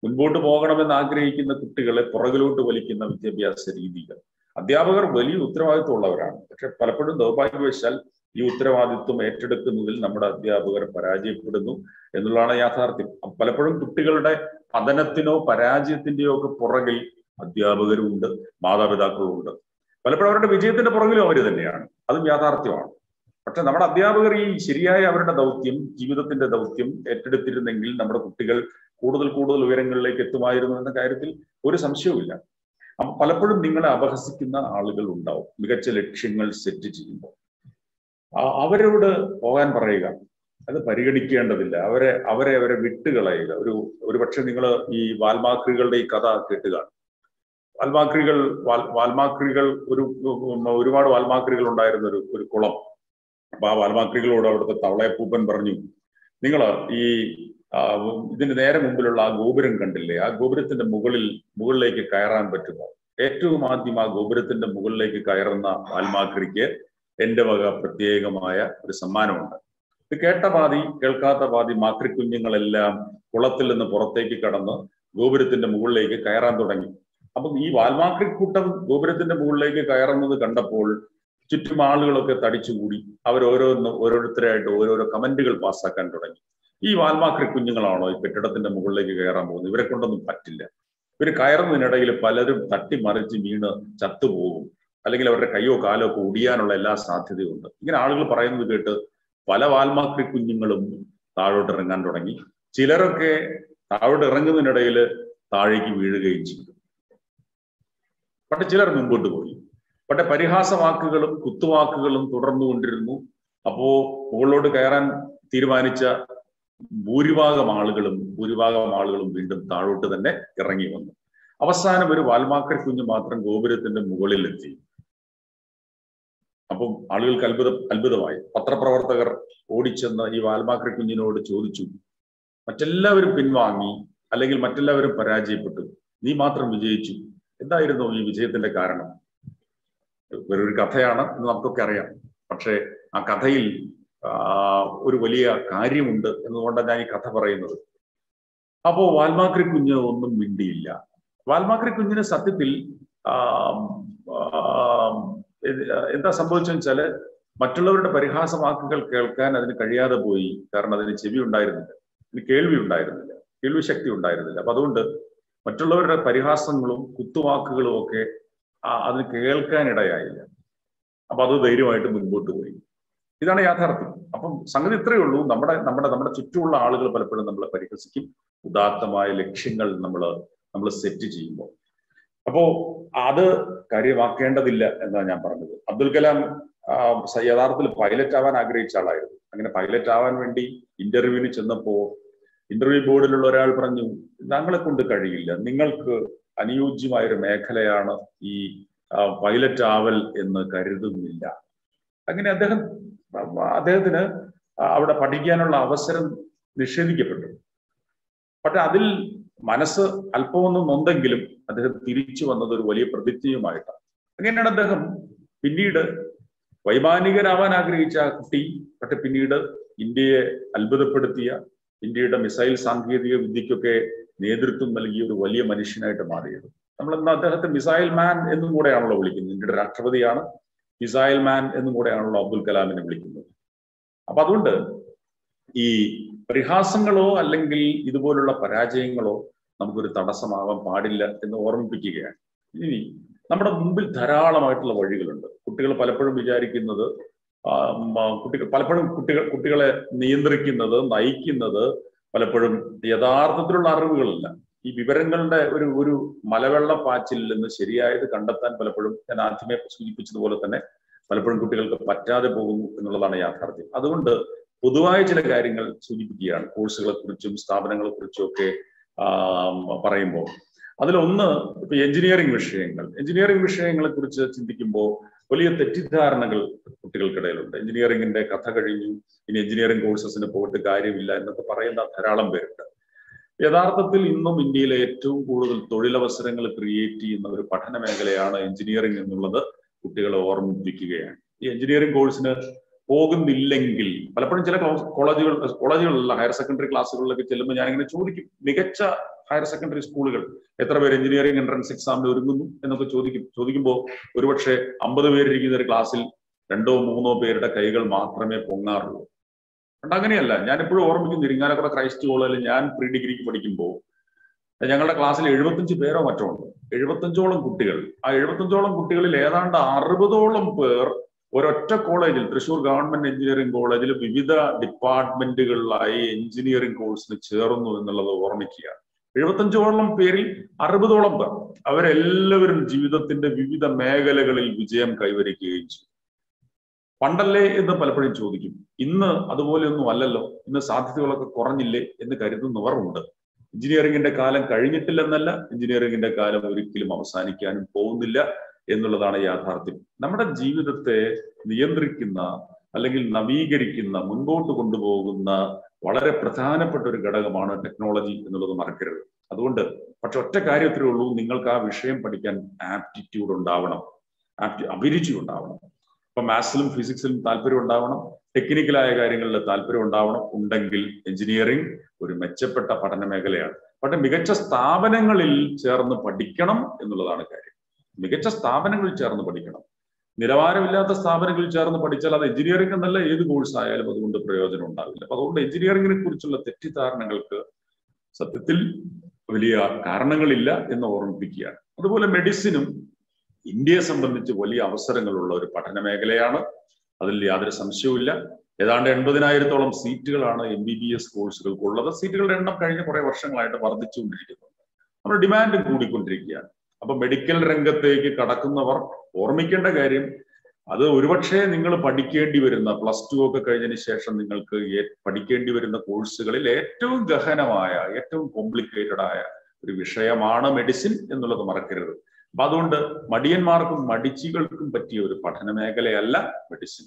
മുൻപോട്ട് പോകണമെന്ന് ആഗ്രഹിക്കുന്ന കുട്ടികളെ പുറകിലോട്ട് വലിക്കുന്ന വിദ്യാഭ്യാസ രീതികൾ. അധ്യാപകർ വലിയ ഉത്തരവാദിത്വമുള്ളവരാണ്. പക്ഷെ പലപ്പോഴും ദൗർഭാഗ്യവശാൽ ഈ ഉത്തരവാദിത്വം ഏറ്റെടുക്കുന്നതിൽ നമ്മുടെ അധ്യാപകർ പരാജയപ്പെടുന്നു എന്നുള്ളതാണ് യാഥാർത്ഥ്യം. പലപ്പോഴും കുട്ടികളുടെ പതനത്തിനോ പരാജയത്തിന്റെയോ ഒക്കെ പുറകിൽ അധ്യാപകരുമുണ്ട്, മാതാപിതാക്കളുമുണ്ട്. പലപ്പോഴും അവരുടെ വിജയത്തിന്റെ പുറകിലും അവർ തന്നെയാണ്. അതും യാഥാർത്ഥ്യമാണ്. പക്ഷെ നമ്മുടെ അധ്യാപകർ ഈ ശരിയായ അവരുടെ ദൗത്യം, ജീവിതത്തിന്റെ ദൗത്യം ഏറ്റെടുത്തിരുന്നെങ്കിൽ നമ്മുടെ കുട്ടികൾ കൂടുതൽ ഉയരങ്ങളിലേക്ക് എത്തുമായിരുന്നു എന്ന കാര്യത്തിൽ ഒരു സംശയവുമില്ല. അപ്പൊ പലപ്പോഴും നിങ്ങളെ അപഹസിക്കുന്ന ആളുകൾ ഉണ്ടാവും. മികച്ച ലക്ഷ്യങ്ങൾ സെറ്റ് ചെയ്യുമ്പോൾ അവരോട് പോകാൻ പറയുക, അത് പരിഗണിക്കേണ്ടതില്ല. അവരെ വിട്ടുകളയുക. ഒരുപക്ഷെ നിങ്ങൾ ഈ വാൽമാക്രികളുടെ ഈ കഥ കേട്ടുക. വാൽമാക്രികൾ ഒരുപാട് വാൽമാക്രികൾ ഉണ്ടായിരുന്ന ഒരു കുളം. അപ്പൊ ആ വാൽമാക്രികളോട് അവിടുത്തെ തവളയപ്പൂപ്പൻ പറഞ്ഞു, നിങ്ങൾ ഈ ഇതിന് നേരെ മുമ്പിലുള്ള ആ ഗോപുരം കണ്ടില്ലേ? ആ ഗോപുരത്തിന്റെ മുകളിലേക്ക് കയറാൻ പറ്റുമോ? ഏറ്റവും ആദ്യം ആ ഗോപുരത്തിന്റെ മുകളിലേക്ക് കയറുന്ന വാൽമാക്രിക്ക് എന്റെ വക പ്രത്യേകമായ ഒരു സമ്മാനമുണ്ട്. ഇത് കേട്ട പാതി കേൾക്കാത്ത പാതി മാക്രി കുഞ്ഞുങ്ങളെല്ലാം കുളത്തിൽ നിന്ന് പുറത്തേക്ക് കടന്ന് ഗോപുരത്തിന്റെ മുകളിലേക്ക് കയറാൻ തുടങ്ങി. അപ്പം ഈ വാൽമാക്രി കൂട്ടം ഗോപുരത്തിന്റെ മുകളിലേക്ക് കയറുന്നത് കണ്ടപ്പോൾ ചുറ്റും ആളുകളൊക്കെ തടിച്ചുകൂടി. ഓരോരുത്തരായിട്ട് ഓരോരോ കമന്റുകൾ പാസ്സാക്കാൻ തുടങ്ങി. ഈ വാൽമാക്രി കുഞ്ഞുങ്ങളാണോ ഈ കെട്ടിടത്തിന്റെ മുകളിലേക്ക് കയറാൻ പോകുന്നത്? ഇവരെ കൊണ്ടൊന്നും പറ്റില്ല. ഇവർ കയറുന്നതിനിടയിൽ പലരും തട്ടിമറിച്ച് വീണ് ചത്തുപോകും, അല്ലെങ്കിൽ അവരുടെ കയ്യോ കാലോ ഒക്കെ ഒടിയാനുള്ള എല്ലാ സാധ്യതയുണ്ട്. ഇങ്ങനെ ആളുകൾ പറയുന്നത് കേട്ട് പല വാൽമാക്രി കുഞ്ഞുങ്ങളും താഴോട്ട് ഇറങ്ങാൻ തുടങ്ങി. ചിലരൊക്കെ താഴോട്ട് ഇറങ്ങുന്നതിനിടയിൽ താഴേക്ക് വീഴുകയും ചെയ്തു. പക്ഷെ ചിലർ മുമ്പോട്ട് പോയി. പക്ഷെ പരിഹാസവാക്കുകളും കുത്തുവാക്കുകളും തുടർന്നുകൊണ്ടിരുന്നു. അപ്പോ മുകളിലോട്ട് കയറാൻ തീരുമാനിച്ച ഭൂരിഭാഗം ആളുകളും വീണ്ടും താഴോട്ട് തന്നെ ഇറങ്ങി വന്നു. അവസാനം ഒരു വാൽമാക്രി കുഞ്ഞ് മാത്രം ഗോപുരത്തിന്റെ മുകളിലെത്തി. അപ്പം ആളുകൾക്ക് അത്ഭുതമായി. പത്രപ്രവർത്തകർ ഓടിച്ചെന്ന് ഈ വാൽമാക്രി കുഞ്ഞിനോട് ചോദിച്ചു, മറ്റെല്ലാവരും പിൻവാങ്ങി, അല്ലെങ്കിൽ മറ്റെല്ലാവരും പരാജയപ്പെട്ടു, നീ മാത്രം വിജയിച്ചു, എന്തായിരുന്നു ഈ വിജയത്തിന്റെ കാരണം? വേറൊരു കഥയാണ് എന്ന് നമുക്കൊക്കെ അറിയാം. പക്ഷെ ആ കഥയിൽ ഒരു വലിയ കാര്യമുണ്ട് എന്നുകൊണ്ടാണ് ഞാൻ ഈ കഥ പറയുന്നത്. അപ്പോ വാൽമാക്രി കുഞ്ഞ് ഒന്നും മിണ്ടിയില്ല. വാൽമാക്രി കുഞ്ഞിന് സത്യത്തിൽ എന്താ സംഭവിച്ചെന്ന് വെച്ചാല് മറ്റുള്ളവരുടെ പരിഹാസവാക്കുകൾ കേൾക്കാൻ അതിന് കഴിയാതെ പോയി. കാരണം അതിന് ചെവി ഉണ്ടായിരുന്നില്ല, അതിന് കേൾവി ഉണ്ടായിരുന്നില്ല, കേൾവി ശക്തി ഉണ്ടായിരുന്നില്ല. അപ്പൊ അതുകൊണ്ട് മറ്റുള്ളവരുടെ പരിഹാസങ്ങളും കുത്തുവാക്കുകളും ഒക്കെ അതിന് കേൾക്കാനിടയായില്ല. അപ്പൊ അത് ധൈര്യമായിട്ട് മുൻപോട്ട് പോയി. ഇതാണ് യാഥാർത്ഥ്യം. അപ്പം സംഗതി ഇത്രയേ ഉള്ളൂ. നമ്മുടെ ചുറ്റുമുള്ള ആളുകൾ പലപ്പോഴും നമ്മളെ പരിഹസിക്കും, ഉദാത്തമായ ലക്ഷ്യങ്ങൾ നമ്മൾ സെറ്റ് ചെയ്യുമ്പോൾ. അപ്പോ അത് കാര്യമാക്കേണ്ടതില്ല എന്നാണ് ഞാൻ പറഞ്ഞത്. അബ്ദുൽ കലാം യഥാർത്ഥത്തിൽ പൈലറ്റ് ആവാൻ ആഗ്രഹിച്ച ആളായിരുന്നു. അങ്ങനെ പൈലറ്റ് ആവാൻ വേണ്ടി ഇന്റർവ്യൂവിന് ചെന്നപ്പോ ഇന്റർവ്യൂ ബോർഡിലുള്ള ഒരാൾ പറഞ്ഞു, ഞങ്ങളെ കൊണ്ട് കഴിയില്ല, നിങ്ങൾക്ക് അനുയോജ്യമായൊരു മേഖലയാണ് ഈ പൈലറ്റ് ആവൽ എന്ന് കരുതുന്നില്ല. അങ്ങനെ അദ്ദേഹത്തിന് അവിടെ പഠിക്കാനുള്ള അവസരം നിഷേധിക്കപ്പെട്ടു. പക്ഷെ അതിൽ മനസ്സ് അല്പമൊന്നും നൊന്തെങ്കിലും അദ്ദേഹം തിരിച്ചു വന്നത് ഒരു വലിയ പ്രതിജ്ഞയുമായിട്ടാണ്. അങ്ങനെയാണ് അദ്ദേഹം പിന്നീട് വൈമാനികനാവാൻ ആഗ്രഹിച്ച ആ കുട്ടി, പക്ഷെ പിന്നീട് ഇന്ത്യയെ അത്ഭുതപ്പെടുത്തിയ, ഇന്ത്യയുടെ മിസൈൽ സാങ്കേതിക വിദ്യക്കൊക്കെ നേതൃത്വം നൽകിയ ഒരു വലിയ മനുഷ്യനായിട്ട് മാറിയത്. നമ്മളിന്ന് അദ്ദേഹത്തെ മിസൈൽ മാൻ എന്നും കൂടെയാണല്ലോ വിളിക്കുന്നത്. ഇന്ത്യയുടെ രാഷ്ട്രപതിയാണ്, മിസൈൽ മാൻ എന്നും കൂടെയാണല്ലോ അബ്ദുൽ കലാമിനെ വിളിക്കുന്നത്. അപ്പൊ അതുകൊണ്ട് ഈ പരിഹാസങ്ങളോ അല്ലെങ്കിൽ ഇതുപോലുള്ള പരാജയങ്ങളോ നമുക്കൊരു തടസ്സമാവാൻ പാടില്ല എന്ന് ഓർമ്മിപ്പിക്കുകയാണ്. ഇനി നമ്മുടെ മുമ്പിൽ ധാരാളമായിട്ടുള്ള വഴികളുണ്ട്. കുട്ടികൾ പലപ്പോഴും വിചാരിക്കുന്നത്, കുട്ടികളെ നിയന്ത്രിക്കുന്നത്, നയിക്കുന്നത് പലപ്പോഴും യഥാർത്ഥത്തിലുള്ള അറിവുകളല്ല. ഈ വിവരങ്ങളുടെ ഒരു മലവെള്ളപ്പാച്ചിൽ നിന്ന് ശരിയായത് കണ്ടെത്താൻ പലപ്പോഴും ഞാൻ ആദ്യമേ സൂചിപ്പിച്ചതുപോലെ തന്നെ പലപ്പോഴും കുട്ടികൾക്ക് പറ്റാതെ പോകുന്നു എന്നുള്ളതാണ് യാഥാർത്ഥ്യം. അതുകൊണ്ട് പൊതുവായ ചില കാര്യങ്ങൾ സൂചിപ്പിക്കുകയാണ്. കോഴ്സുകളെ കുറിച്ചും സ്ഥാപനങ്ങളെ കുറിച്ചും ഒക്കെ പറയുമ്പോൾ അതിലൊന്ന് ഇപ്പൊ എഞ്ചിനീയറിംഗ് വിഷയങ്ങളെ കുറിച്ച് ചിന്തിക്കുമ്പോൾ വലിയ തെറ്റിദ്ധാരണകൾ കുട്ടികൾക്കിടയിലുണ്ട്. എഞ്ചിനീയറിംഗിന്റെ കഥ കഴിഞ്ഞു, ഇനി എഞ്ചിനീയറിംഗ് കോഴ്സസിന് പോയിട്ട് കാര്യമില്ല എന്നൊക്കെ പറയുന്ന ധാരാളം പേരുണ്ട്. യഥാർത്ഥത്തിൽ ഇന്നും ഇന്ത്യയിലെ ഏറ്റവും കൂടുതൽ തൊഴിലവസരങ്ങൾ ക്രിയേറ്റ് ചെയ്യുന്ന ഒരു പഠന മേഖലയാണ് എഞ്ചിനീയറിംഗ് എന്നുള്ളത് കുട്ടികളെ ഓർമ്മിപ്പിക്കുകയാണ്. ഈ എഞ്ചിനീയറിംഗ് കോഴ്സിന് പോകുന്നില്ലെങ്കിൽ പലപ്പോഴും ചില കോളേജുകളിലുള്ള ഹയർ സെക്കൻഡറി ക്ലാസ്സുകളിലൊക്കെ ചെല്ലുമ്പോൾ ഞാനിങ്ങനെ ചോദിക്കും, മികച്ച ഹയർ സെക്കൻഡറി സ്കൂളുകൾ എത്ര പേര് എഞ്ചിനീയറിംഗ് എൻട്രൻസ് എക്സാമിന് ഒരുങ്ങുന്നു എന്നൊക്കെ ചോദിക്കുമ്പോൾ ഒരുപക്ഷെ 50 പേരിരിക്കുന്ന ഒരു ക്ലാസ്സിൽ 2-3 പേരുടെ കൈകൾ മാത്രമേ പൊങ്ങാറുള്ളൂ. അങ്ങനെയല്ല. ഞാനിപ്പോഴും ഓർമ്മിക്കുന്നു, ഇരിങ്ങാലക്കുട ക്രൈസ്റ്റ് കോളേജിൽ ഞാൻ പ്രീ ഡിഗ്രിക്ക് പഠിക്കുമ്പോൾ ഞങ്ങളുടെ ക്ലാസ്സിൽ 75 പേരോ മറ്റോ ഉണ്ട്. 75ഓളം കുട്ടികൾ. ആ 75ഓളം കുട്ടികളിൽ ഏതാണ്ട് 60ഓളം പേർ ഒരൊറ്റ കോളേജിൽ, തൃശ്ശൂർ ഗവൺമെന്റ് എഞ്ചിനീയറിംഗ് കോളേജിൽ വിവിധ ഡിപ്പാർട്ട്മെന്റുകളിലായി എഞ്ചിനീയറിംഗ് കോഴ്സിന് ചേർന്നു എന്നുള്ളത് ഓർമ്മിക്കുക. 75ഓളം പേരിൽ 60ഓളം പേർ അവരെല്ലാവരും ജീവിതത്തിന്റെ വിവിധ മേഖലകളിൽ വിജയം കൈവരിക്കുകയും ചെയ്തു. പണ്ടല്ലേ എന്ന് പലപ്പോഴും ചോദിക്കും. ഇന്ന് അതുപോലെയൊന്നും അല്ലല്ലോ. ഇന്ന് സാധ്യതകളൊക്കെ കുറഞ്ഞില്ലേ എന്ന് കരുതുന്നവർ ഉണ്ട്. എഞ്ചിനീയറിംഗിന്റെ കാലം കഴിഞ്ഞിട്ടില്ലെന്നല്ല, എഞ്ചിനീയറിംഗിന്റെ കാലം ഒരിക്കലും അവസാനിക്കാനും പോകുന്നില്ല എന്നുള്ളതാണ് യാഥാർത്ഥ്യം. നമ്മുടെ ജീവിതത്തെ നിയന്ത്രിക്കുന്ന അല്ലെങ്കിൽ നവീകരിക്കുന്ന, മുൻപോട്ട് കൊണ്ടുപോകുന്ന വളരെ പ്രധാനപ്പെട്ട ഒരു ഘടകമാണ് ടെക്നോളജി എന്നുള്ളത് മറക്കരുത്. അതുകൊണ്ട് പക്ഷെ ഒറ്റ കാര്യത്തിലേ ഉള്ളൂ, നിങ്ങൾക്ക് ആ വിഷയം പഠിക്കാൻ ആപ്റ്റിറ്റ്യൂഡ് ഉണ്ടാവണം, അഭിരുചി ഉണ്ടാവണം. ഇപ്പൊ മാത്സിലും ഫിസിക്സിലും താല്പര്യം ഉണ്ടാവണം, ടെക്നിക്കലായ കാര്യങ്ങളിൽ താല്പര്യം ഉണ്ടാവണം. ഉണ്ടെങ്കിൽ എഞ്ചിനീയറിംഗ് ഒരു മെച്ചപ്പെട്ട പഠന മേഖലയാണ്. പക്ഷെ മികച്ച സ്ഥാപനങ്ങളിൽ ചേർന്ന് പഠിക്കണം എന്നുള്ളതാണ് കാര്യം. മികച്ച സ്ഥാപനങ്ങളിൽ ചേർന്ന് പഠിക്കണം. നിലവാരമില്ലാത്ത സ്ഥാപനങ്ങളിൽ ചേർന്ന് പഠിച്ചാൽ അത് എഞ്ചിനീയറിംഗ് എന്നല്ല, ഏത് കോഴ്സ് ആയാലും അതുകൊണ്ട് പ്രയോജനം ഉണ്ടാവില്ല. അപ്പൊ അതുകൊണ്ട് എഞ്ചിനീയറിംഗിനെ കുറിച്ചുള്ള തെറ്റിദ്ധാരണകൾക്ക് സത്യത്തിൽ വലിയ കാരണങ്ങളില്ല എന്ന് ഓർമ്മിപ്പിക്കുകയാണ്. അതുപോലെ മെഡിസിനും ഇന്ത്യയെ സംബന്ധിച്ച് വലിയ അവസരങ്ങളുള്ള ഒരു പഠന മേഖലയാണ്. അതിൽ യാതൊരു സംശയവുമില്ല. ഏതാണ്ട് 80,000-ഓളം സീറ്റുകളാണ് MBBS കോഴ്സുകൾക്കുള്ളത്. സീറ്റുകളുടെ എണ്ണം കഴിഞ്ഞ കുറെ വർഷങ്ങളായിട്ട് വർദ്ധിച്ചുകൊണ്ടിരിക്കുന്നുണ്ട്. നമ്മുടെ ഡിമാൻഡ് കൂടിക്കൊണ്ടിരിക്കുകയാണ്. അപ്പൊ മെഡിക്കൽ രംഗത്തേക്ക് കടക്കുന്നവർ ഓർമ്മിക്കേണ്ട കാര്യം, അത് ഒരുപക്ഷെ നിങ്ങൾ പഠിക്കേണ്ടി വരുന്ന +2 ഒക്കെ കഴിഞ്ഞതിന് ശേഷം നിങ്ങൾക്ക് പഠിക്കേണ്ടി വരുന്ന കോഴ്സുകളിൽ ഏറ്റവും ഗഹനമായ, ഏറ്റവും കോംപ്ലിക്കേറ്റഡ് ആയ ഒരു വിഷയമാണ് മെഡിസിൻ എന്നുള്ളത് മറക്കരുത്. അപ്പൊ അതുകൊണ്ട് മടിയന്മാർക്കും മടിച്ചികൾക്കും പറ്റിയ ഒരു പഠന മേഖലയല്ല മെഡിസിൻ.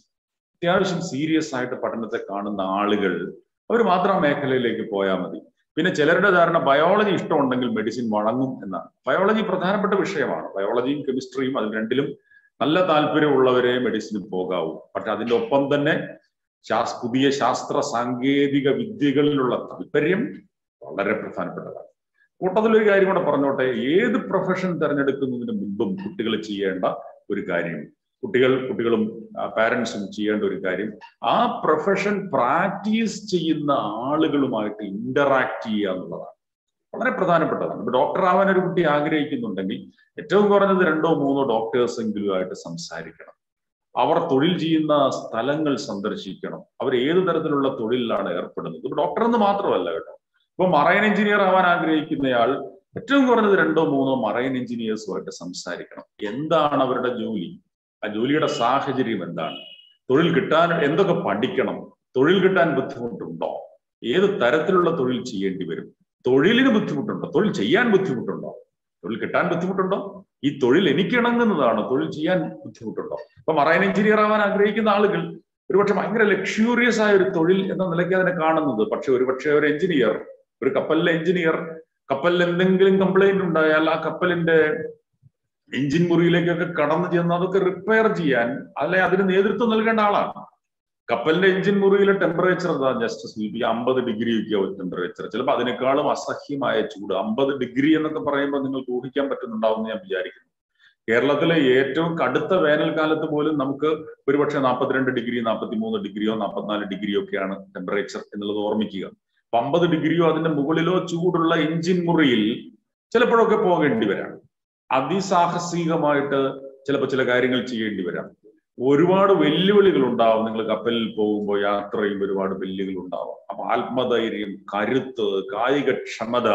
അത്യാവശ്യം സീരിയസ് ആയിട്ട് പഠനത്തെ കാണുന്ന ആളുകൾ അവർ മാത്രം ആ മേഖലയിലേക്ക് പോയാൽ മതി. പിന്നെ ചിലരുടെ ധാരണ ബയോളജി ഇഷ്ടമുണ്ടെങ്കിൽ മെഡിസിൻ വഴങ്ങും എന്നാണ്. ബയോളജി പ്രധാനപ്പെട്ട വിഷയമാണ്. ബയോളജിയും കെമിസ്ട്രിയും അതിൽ രണ്ടിലും നല്ല താല്പര്യമുള്ളവരെ മെഡിസിന് പോകാവൂ. പക്ഷെ അതിൻ്റെ ഒപ്പം തന്നെ പുതിയ ശാസ്ത്ര സാങ്കേതിക വിദ്യകളിലുള്ള താല്പര്യം, വളരെ പ്രധാനപ്പെട്ടതാണ്. കൂട്ടത്തിലൊരു കാര്യം കൂടെ പറഞ്ഞോട്ടെ, ഏത് പ്രൊഫഷൻ തിരഞ്ഞെടുക്കുന്നതിന് മുമ്പും കുട്ടികൾ ചെയ്യേണ്ട ഒരു കാര്യം, കുട്ടികളും പാരന്റ്സും ചെയ്യേണ്ട ഒരു കാര്യം, ആ പ്രൊഫഷൻ പ്രാക്ടീസ് ചെയ്യുന്ന ആളുകളുമായിട്ട് ഇന്ററാക്ട് ചെയ്യുക എന്നുള്ളതാണ്. വളരെ പ്രധാനപ്പെട്ടതാണ്. ഇപ്പൊ ഡോക്ടർ ആവാൻ ഒരു കുട്ടി ആഗ്രഹിക്കുന്നുണ്ടെങ്കിൽ ഏറ്റവും കുറഞ്ഞത് 2-3 ഡോക്ടേഴ്സ് എങ്കിലും ആയിട്ട് സംസാരിക്കണം. അവർ തൊഴിൽ ചെയ്യുന്ന സ്ഥലങ്ങൾ സന്ദർശിക്കണം. അവർ ഏത് തരത്തിലുള്ള തൊഴിലിലാണ് ഏർപ്പെടുന്നത്. ഇപ്പൊ ഡോക്ടർ എന്ന് മാത്രമല്ല കേട്ടോ, ഇപ്പൊ മറൈൻ എഞ്ചിനീയർ ആവാൻ ആഗ്രഹിക്കുന്നയാൾ ഏറ്റവും കുറഞ്ഞത് 2-3 മറൈൻ എഞ്ചിനീയേഴ്സുമായിട്ട് സംസാരിക്കണം. എന്താണ് അവരുടെ ജോലി, ആ ജോലിയുടെ സാഹചര്യം എന്താണ്, തൊഴിൽ കിട്ടാൻ എന്തൊക്കെ പഠിക്കണം, തൊഴിൽ കിട്ടാൻ ബുദ്ധിമുട്ടുണ്ടോ, ഏത് തരത്തിലുള്ള തൊഴിൽ ചെയ്യേണ്ടി വരും, തൊഴിലിന് ബുദ്ധിമുട്ടുണ്ടോ, തൊഴിൽ ചെയ്യാൻ ബുദ്ധിമുട്ടുണ്ടോ, തൊഴിൽ കിട്ടാൻ ബുദ്ധിമുട്ടുണ്ടോ, ഈ തൊഴിൽ എനിക്ക് ഇണങ്ങുന്നതാണോ, തൊഴിൽ ചെയ്യാൻ ബുദ്ധിമുട്ടുണ്ടോ. ഇപ്പൊ മറൈൻ എഞ്ചിനീയർ ആവാൻ ആഗ്രഹിക്കുന്ന ആളുകൾ ഒരുപക്ഷെ ഭയങ്കര ലക്ഷൂറിയസ് ആയ ഒരു തൊഴിൽ എന്ന നിലയ്ക്ക് അതിനെ കാണുന്നത്. പക്ഷെ ഒരുപക്ഷെ ഒരു എഞ്ചിനീയർ, ഒരു കപ്പലിലെ എഞ്ചിനീയർ, കപ്പലിൽ എന്തെങ്കിലും കംപ്ലൈന്റ് ഉണ്ടായാൽ ആ കപ്പലിന്റെ എഞ്ചിൻ മുറിയിലേക്കൊക്കെ കടന്നു ചെന്ന് അതൊക്കെ റിപ്പയർ ചെയ്യാൻ അല്ലെ അതിന് നേതൃത്വം നൽകേണ്ട ആളാണ്. കപ്പലിന്റെ എഞ്ചിൻ മുറിയിലെ ടെമ്പറേച്ചർ എന്താ, ജസ്റ്റ് 50 ഡിഗ്രിയൊക്കെ ടെമ്പറേച്ചർ, ചിലപ്പോൾ അതിനേക്കാളും അസഹ്യമായ ചൂട്. 50 ഡിഗ്രി എന്നൊക്കെ പറയുമ്പോൾ നിങ്ങൾക്ക് ഊഹിക്കാൻ പറ്റുന്നുണ്ടാവും എന്ന് ഞാൻ വിചാരിക്കുന്നു. കേരളത്തിലെ ഏറ്റവും കടുത്ത വേനൽക്കാലത്ത് പോലും നമുക്ക് ഒരുപക്ഷെ 42 ഡിഗ്രി, 43 ഡിഗ്രിയോ 44 ഡിഗ്രിയോ ഒക്കെയാണ് ടെമ്പറേച്ചർ എന്നുള്ളത് ഓർമ്മിക്കുക. 50 ഡിഗ്രിയോ അതിന്റെ മുകളിലോ ചൂടുള്ള എഞ്ചിൻ മുറിയിൽ ചിലപ്പോഴൊക്കെ പോകേണ്ടി വരാം. അതിസാഹസികമായിട്ട് ചിലപ്പോൾ ചില കാര്യങ്ങൾ ചെയ്യേണ്ടി വരാം. ഒരുപാട് വെല്ലുവിളികൾ ഉണ്ടാവും. നിങ്ങൾ കപ്പലിൽ പോകുമ്പോൾ യാത്ര ചെയ്യുമ്പോൾ ഒരുപാട് വെല്ലുവിളികൾ ഉണ്ടാവും. അപ്പൊ ആത്മധൈര്യം, കരുത്ത്, കായികക്ഷമത,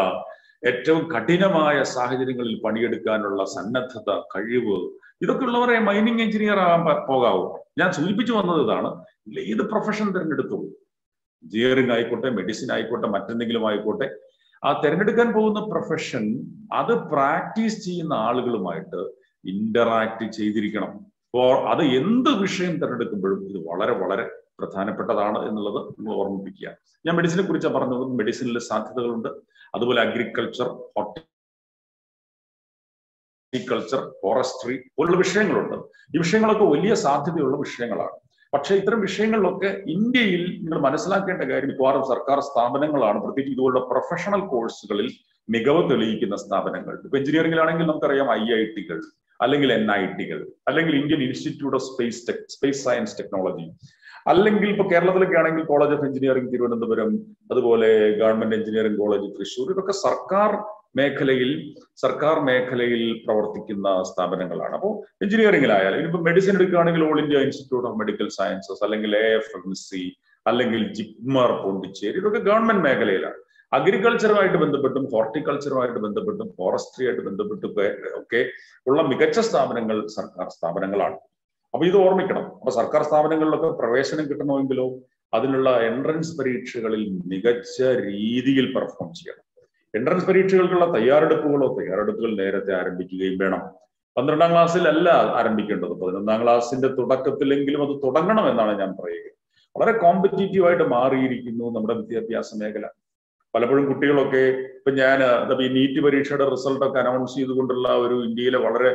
ഏറ്റവും കഠിനമായ സാഹചര്യങ്ങളിൽ പണിയെടുക്കാനുള്ള സന്നദ്ധത, കഴിവ്, ഇതൊക്കെ ഉള്ളവരെ മൈനിങ് എഞ്ചിനീയർ ആകാൻ പോകാവൂ. ഞാൻ സൂചിപ്പിച്ചു വന്നത് ഇതാണ്. ഏത് പ്രൊഫഷൻ തിരഞ്ഞെടുത്തോളൂ, എഞ്ചിനീയറിംഗ് ആയിക്കോട്ടെ, മെഡിസിൻ ആയിക്കോട്ടെ, മറ്റെന്തെങ്കിലും ആയിക്കോട്ടെ, ആ തിരഞ്ഞെടുക്കാൻ പോകുന്ന പ്രൊഫഷൻ അത് പ്രാക്ടീസ് ചെയ്യുന്ന ആളുകളുമായിട്ട് ഇന്ററാക്ട് ചെയ്തിരിക്കണം. അപ്പോൾ അത് എന്ത് വിഷയം തിരഞ്ഞെടുക്കുമ്പോഴും ഇത് വളരെ വളരെ പ്രധാനപ്പെട്ടതാണ് എന്നുള്ളത് നിങ്ങൾ ഓർമ്മിപ്പിക്കുക. ഞാൻ മെഡിസിനെ കുറിച്ച് പറഞ്ഞത്, മെഡിസിനിൽ സാധ്യതകളുണ്ട്. അതുപോലെ അഗ്രികൾച്ചർ, ഹോർട്ടിക്കൾച്ചർ, ഫോറസ്ട്രി പോലുള്ള വിഷയങ്ങളുണ്ട്. ഈ വിഷയങ്ങളൊക്കെ വലിയ സാധ്യതയുള്ള വിഷയങ്ങളാണ്. പക്ഷെ ഇത്തരം വിഷയങ്ങളിലൊക്കെ ഇന്ത്യയിൽ നിങ്ങൾ മനസ്സിലാക്കേണ്ട കാര്യം, മിക്കവാറും സർക്കാർ സ്ഥാപനങ്ങളാണ് പ്രത്യേകിച്ച് ഇതുപോലുള്ള പ്രൊഫഷണൽ കോഴ്സുകളിൽ മികവ് തെളിയിക്കുന്ന സ്ഥാപനങ്ങൾ. ഇപ്പൊ എഞ്ചിനീയറിംഗിലാണെങ്കിൽ നമുക്കറിയാം IIT-കൾ, അല്ലെങ്കിൽ NIT-കൾ, അല്ലെങ്കിൽ Indian institute of space science technology, അല്ലെങ്കിൽ ഇപ്പൊ കേരളത്തിലൊക്കെ ആണെങ്കിൽ കോളേജ് ഓഫ് എഞ്ചിനീയറിംഗ് തിരുവനന്തപുരം, അതുപോലെ ഗവൺമെന്റ് എഞ്ചിനീയറിംഗ് കോളേജ് തൃശ്ശൂർ, ഇതൊക്കെ സർക്കാർ മേഖലയിൽ പ്രവർത്തിക്കുന്ന സ്ഥാപനങ്ങളാണ്. അപ്പോൾ എഞ്ചിനീയറിംഗിലായാലും ഇനിയിപ്പോ മെഡിസിൻ എടുക്കുകയാണെങ്കിൽ all India institute of medical sciences, അല്ലെങ്കിൽ AFMC, അല്ലെങ്കിൽ ജിപ്മർ പോണ്ടിച്ചേരി, ഇതൊക്കെ ഗവൺമെന്റ് മേഖലയിലാണ്. അഗ്രികൾച്ചറുമായിട്ട് ബന്ധപ്പെട്ടും ഹോർട്ടിക്കൾച്ചറുമായിട്ട് ബന്ധപ്പെട്ടും ഫോറസ്ട്രിയായിട്ട് ബന്ധപ്പെട്ടും ഒക്കെ ഉള്ള മികച്ച സ്ഥാപനങ്ങൾ സർക്കാർ സ്ഥാപനങ്ങളാണ്. അപ്പൊ ഇത് ഓർമ്മിക്കണം. അപ്പൊ സർക്കാർ സ്ഥാപനങ്ങളിലൊക്കെ പ്രവേശനം കിട്ടണമെങ്കിലോ അതിനുള്ള എൻട്രൻസ് പരീക്ഷകളിൽ മികച്ച രീതിയിൽ പെർഫോം ചെയ്യണം. എൻട്രൻസ് പരീക്ഷകൾക്കുള്ള തയ്യാറെടുപ്പുകൾ നേരത്തെ ആരംഭിക്കുകയും വേണം. 12ാം ക്ലാസ്സിലല്ല ആരംഭിക്കേണ്ടത്, 11ാം ക്ലാസ്സിന്റെ തുടക്കത്തിലെങ്കിലും അത് തുടങ്ങണം എന്നാണ് ഞാൻ പറയുക. വളരെ കോമ്പറ്റീറ്റീവായിട്ട് മാറിയിരിക്കുന്നു നമ്മുടെ വിദ്യാഭ്യാസ മേഖല. പലപ്പോഴും കുട്ടികളൊക്കെ ഇപ്പൊ ഞാൻ ഈ നീറ്റ് പരീക്ഷയുടെ റിസൾട്ടൊക്കെ അനൗൺസ് ചെയ്തുകൊണ്ടുള്ള ഒരു ഇന്ത്യയിലെ വളരെ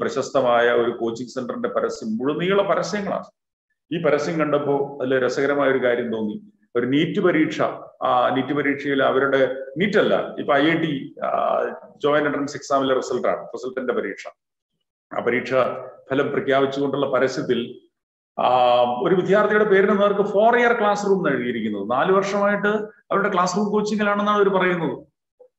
പ്രശസ്തമായ ഒരു കോച്ചിങ് സെന്ററിന്റെ പരസ്യം, മുഴുനീള പരസ്യങ്ങളാണ്. ഈ പരസ്യം കണ്ടപ്പോൾ അതിൽ രസകരമായ ഒരു കാര്യം തോന്നി. ഒരു നീറ്റ് പരീക്ഷയിൽ അവരുടെ നീറ്റല്ല, ഇപ്പൊ IIT ജോയിന്റ് എൻട്രൻസ് എക്സാമിലെ റിസൾട്ടിന്റെ പരീക്ഷ, ആ പരീക്ഷ ഫലം പ്രഖ്യാപിച്ചുകൊണ്ടുള്ള പരസ്യത്തിൽ ഒരു വിദ്യാർത്ഥിയുടെ പേരിന് നേർക്ക് 4-year ക്ലാസ് റൂം എഴുതിയിരിക്കുന്നത്. 4 വർഷമായിട്ട് അവരുടെ ക്ലാസ് റൂം കോച്ചിങ്ങിലാണെന്നാണ് അവർ പറയുന്നത്.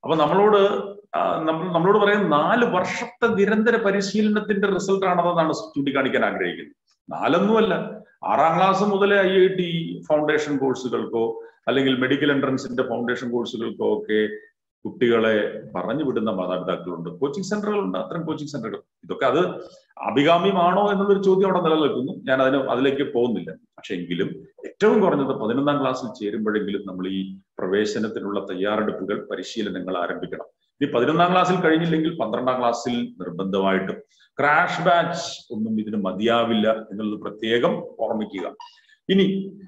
അപ്പൊ നമ്മളോട് പറയുന്നത് 4 വർഷത്തെ നിരന്തര പരിശീലനത്തിന്റെ റിസൾട്ട് ആണെന്നാണ് ചൂണ്ടിക്കാണിക്കാൻ ആഗ്രഹിക്കുന്നത്. 4ഒന്നുമല്ല, 6ാം ക്ലാസ് മുതൽ IIT ഫൗണ്ടേഷൻ കോഴ്സുകൾക്കോ അല്ലെങ്കിൽ മെഡിക്കൽ എൻട്രൻസിന്റെ ഫൗണ്ടേഷൻ കോഴ്സുകൾക്കോ ഒക്കെ കുട്ടികളെ പറഞ്ഞു വിടുന്ന മാതാപിതാക്കളുണ്ട്, കോച്ചിങ് സെന്ററുകളുണ്ട്. അത്തരം കോച്ചിങ് സെന്ററുകൾ ഇതൊക്കെ അത് അഭികാമ്യമാണോ എന്നുള്ളൊരു ചോദ്യം അവിടെ നിലനിൽക്കുന്നു. ഞാൻ അതിലേക്ക് പോകുന്നില്ല. പക്ഷെ എങ്കിലും ഏറ്റവും കുറഞ്ഞത് 11ാം ക്ലാസ്സിൽ ചേരുമ്പോഴെങ്കിലും നമ്മൾ ഈ പ്രവേശനത്തിനുള്ള തയ്യാറെടുപ്പുകൾ, പരിശീലനങ്ങൾ ആരംഭിക്കണം. ഇനി 11ാം ക്ലാസ്സിൽ കഴിഞ്ഞില്ലെങ്കിൽ 12ാം ക്ലാസ്സിൽ നിർബന്ധമായിട്ടും. ക്രാഷ് ബാച്ച് ഒന്നും ഇതിന് മതിയാവില്ല എന്നുള്ളത് പ്രത്യേകം ഓർമ്മിക്കുക. ഇനി